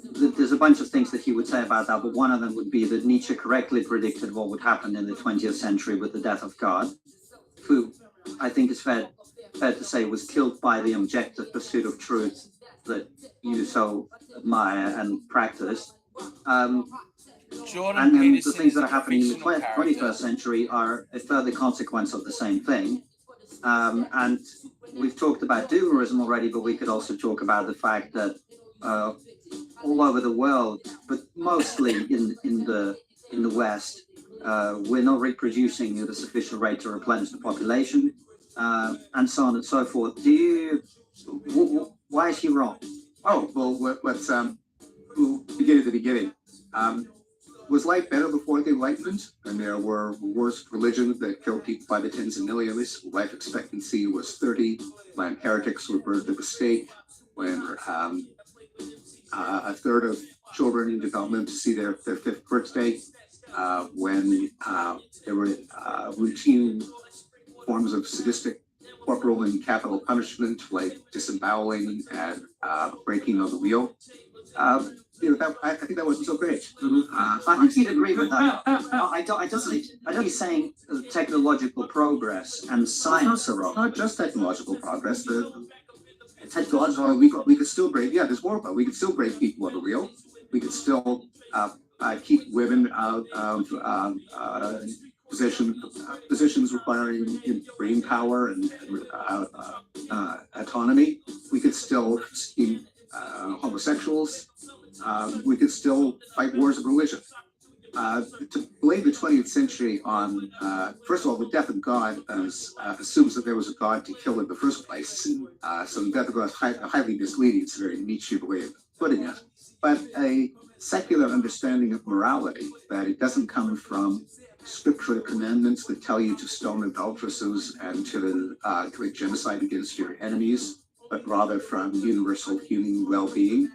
U: there's a bunch of things that he would say about that, but one of them would be that Nietzsche correctly predicted what would happen in the 20th century with the death of God, who I think is fair to say was killed by the objective pursuit of truth that you so admire and practice.
A: Jordan
U: And then the
A: Peterson
U: things that
A: is
U: are
A: a
U: happening in the
A: fictional character.
U: 21st century are a further consequence of the same thing. And we've talked about doomerism already, but we could also talk about the fact that all over the world, but mostly in the West, we're not reproducing at a sufficient rate to replenish the population, and so on and so forth. Why is he wrong?
T: Oh, well, let's begin at the beginning. Was life better before the Enlightenment? And there were worse religions that killed people by the tens of millions. Life expectancy was 30 when heretics were burned at the stake, when a third of children in development to see their fifth birthday, when there were routine forms of sadistic corporal and capital punishment like disemboweling and breaking of the wheel. I think that wasn't so great.
U: I think you'd agree with that. I don't think he's saying technological progress and science are wrong.
T: Not just technological progress. We could still break. Yeah, there's more, but we could still break people on the wheel. We could still keep women out of positions requiring brain power and autonomy. We could still keep homosexuals. We could still fight wars of religion. To blame the 20th century on, first of all, the death of God assumes that there was a God to kill in the first place. So the death of God is highly misleading. It's a very Nietzsche way of putting it. But a secular understanding of morality, that it doesn't come from scriptural commandments that tell you to stone adulteresses and to commit genocide against your enemies, but rather from universal human well-being,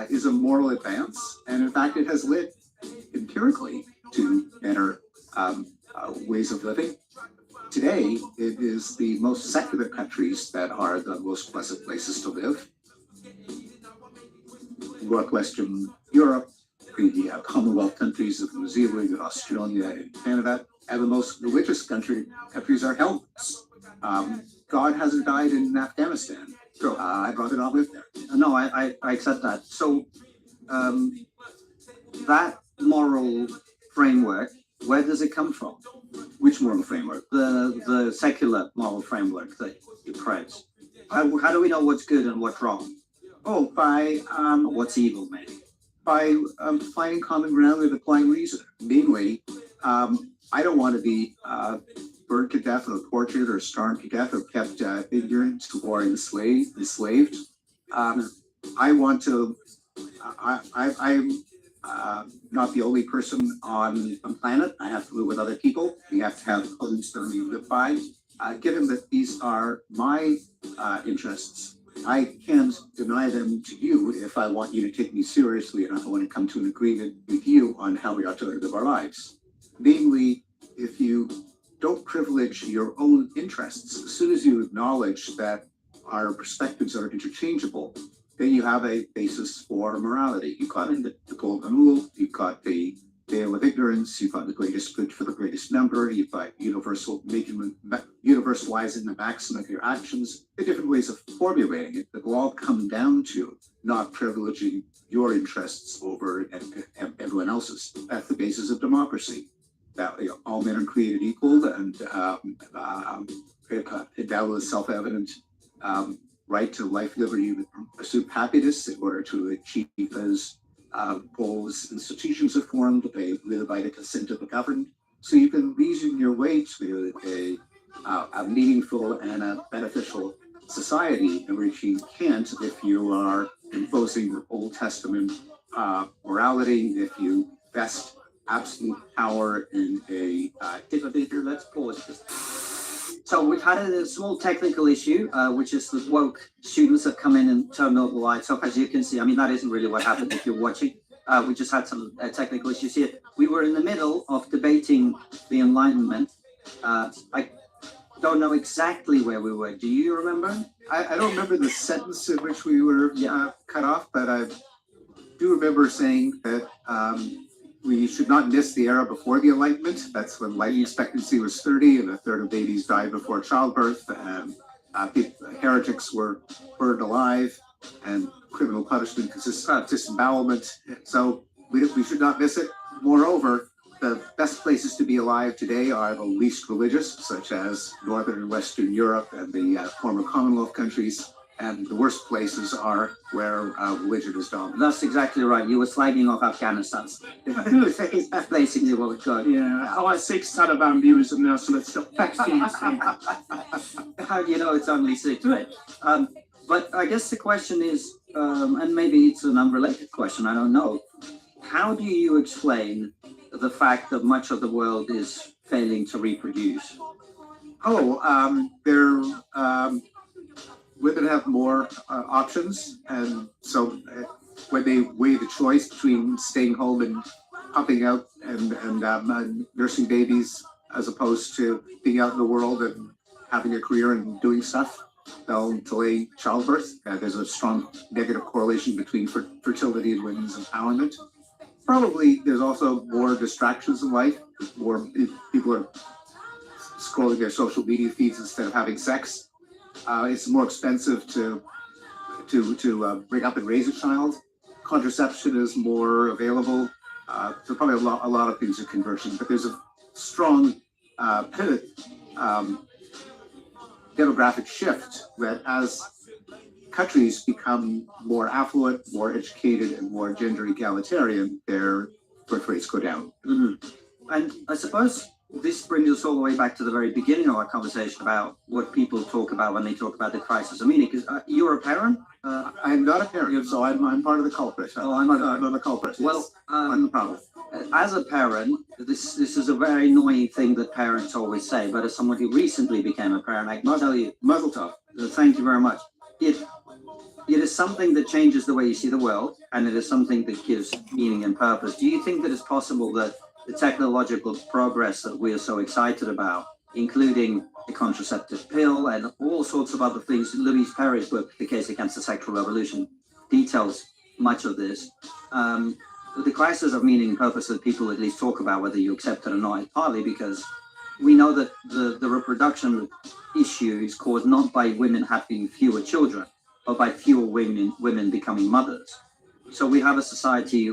T: is a moral advance. And in fact, it has led empirically to better ways of living. Today, it is the most secular countries that are the most pleasant places to live. Northwestern Europe, the Commonwealth countries of New Zealand and Australia and Canada, and the most religious countries are helpless. God hasn't died in Afghanistan. So I'd rather not live there.
U: No, I accept that. So that moral framework, where does it come from?
T: Which moral framework?
U: The secular moral framework that you praise. How do we know what's good and what's wrong?
T: Oh, by
U: what's evil, maybe.
T: By finding common ground and applying reason. Namely, I don't want to be burned to death or tortured or starved to death or kept ignorant or enslaved. I want to. I'm not the only person on the planet. I have to live with other people. We have to have codes that we live by. Given that these are my interests, I can't deny them to you if I want you to take me seriously and I want to come to an agreement with you on how we ought to live our lives. Namely, if you don't privilege your own interests, as soon as you acknowledge that our perspectives are interchangeable, then you have a basis for morality. You've got the golden rule, you've got the veil of ignorance, you've got the greatest good for the greatest number, you've got universalizing the maxim of your actions, the different ways of formulating it that will all come down to not privileging your interests over everyone else's. That's the basis of democracy. That all men are created equal and endowed with self-evident right to life, liberty, and pursuit of happiness in order to achieve those goals. Institutions are formed, they live by the consent of the governed. So you can reason your way to a meaningful and a beneficial society in which you can't if you are imposing Old Testament morality, if you vest absolute power in a
U: let's pause. So we've had a small technical issue, which is the woke students have come in and turned all the lights off. As you can see, I mean, that isn't really what happened if you're watching. We just had some technical issues here. We were in the middle of debating the Enlightenment. I don't know exactly where we were. Do you remember?
T: I don't remember the sentence in which we were cut off, but do remember saying that we should not miss the era before the Enlightenment. That's when life expectancy was 30 and a third of babies died before childbirth. And heretics were burned alive, and criminal punishment consists of disembowelment. So we should not miss it. Moreover, the best places to be alive today are the least religious, such as Northern and Western Europe and the former Commonwealth countries. And the worst places are where religion is dominant.
U: That's exactly right. You were slagging off Afghanistan. That's basically what it got.
C: Yeah, I like 6 Taliban viewers in there, so let's stop texting.
U: How do you know it's only 6? Right. But I guess the question is, and maybe it's an unrelated question, I don't know. How do you explain the fact that much of the world is failing to reproduce?
T: Women have more options, and so when they weigh the choice between staying home and pumping out and nursing babies as opposed to being out in the world and having a career and doing stuff, they'll delay childbirth. There's a strong negative correlation between fertility and women's empowerment. Probably there's also more distractions in life. More people are scrolling their social media feeds instead of having sex. It's more expensive to bring up and raise a child. Contraception is more available. So probably a lot of things are converging, but there's a strong demographic shift that as countries become more affluent, more educated, and more gender egalitarian, their birth rates go down.
U: Mm-hmm. And I suppose this brings us all the way back to the very beginning of our conversation about what people talk about when they talk about the crisis of meaning. Because you're a parent?
T: I'm not a parent, so I'm part of the culprit. I'm not the culprit.
U: Well,
T: I'm the problem.
U: As a parent, this is a very annoying thing that parents always say. But as someone who recently became a parent, I can tell you,
T: Mazel tov.
U: Thank you very much. It is something that changes the way you see the world, and it is something that gives meaning and purpose. Do you think that it's possible that the technological progress that we are so excited about, including the contraceptive pill and all sorts of other things, Louise Perry's book, The Case Against the Sexual Revolution, details much of this. The crisis of meaning and purpose that people at least talk about, whether you accept it or not, partly because we know that the reproduction issue is caused not by women having fewer children, but by fewer women becoming mothers. So we have a society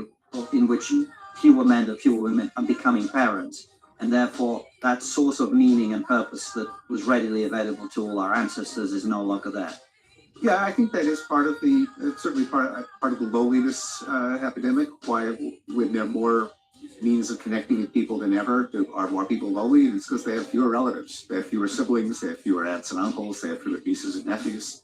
U: in which fewer men and fewer women are becoming parents, and therefore that source of meaning and purpose that was readily available to all our ancestors is no longer there.
T: Yeah, I think that is part of the certainly part of the loneliness epidemic. Why, when there are more means of connecting with people than ever, there are more people lonely, and it's because they have fewer relatives, they have fewer siblings, they have fewer aunts and uncles, they have fewer nieces and nephews.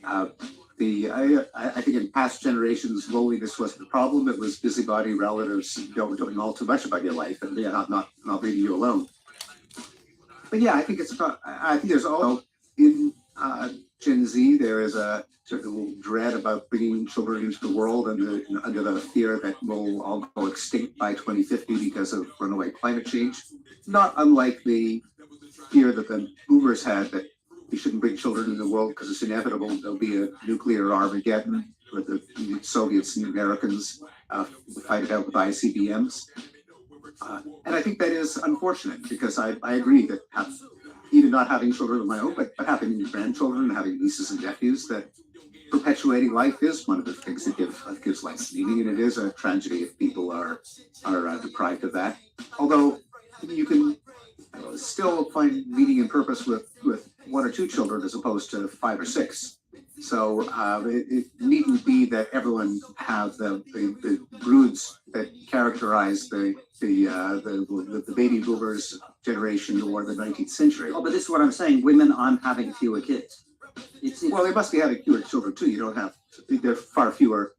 T: I think in past generations, loneliness wasn't the problem. It was busybody relatives doing all too much about your life and not leaving you alone. But yeah, I think there's all in Gen Z. There is a certain dread about bringing children into the world under the fear that we'll all go extinct by 2050 because of runaway climate change. Not unlike the fear that the boomers had that we shouldn't bring children into the world because it's inevitable there'll be a nuclear Armageddon where the Soviets and the Americans fight it out with ICBMs. And I think that is unfortunate because I agree that even not having children of my own, but having grandchildren and having nieces and nephews, that perpetuating life is one of the things that gives life meaning, and it is a tragedy if people are deprived of that. Although you can still find meaning and purpose with 1 or 2 children as opposed to 5 or 6. So it needn't be that everyone have the broods that characterize the baby boomers generation or the 19th century.
U: Oh, but this is what I'm saying. Women aren't having fewer kids.
T: Well, they must be having fewer children too. You don't have. There are far fewer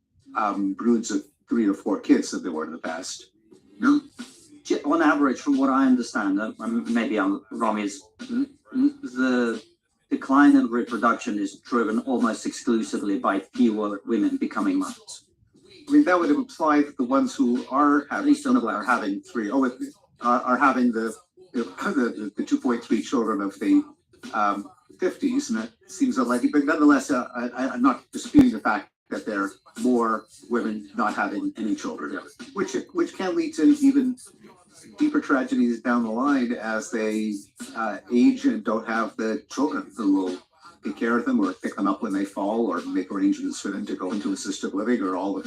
T: broods of 3 or 4 kids than there were in the past.
U: No. On average, from what I understand, maybe I'm wrong, is the decline in reproduction is driven almost exclusively by fewer women becoming mothers.
T: I mean, that would imply that the ones who are having are having 3, are having the 2.3 children of the 50s, and that seems unlikely. But nonetheless, I'm not disputing the fact that there are more women not having any children, which can lead to even deeper tragedies down the line as they age and don't have the children who will take care of them or pick them up when they fall or make arrangements for them to go into assisted living or all the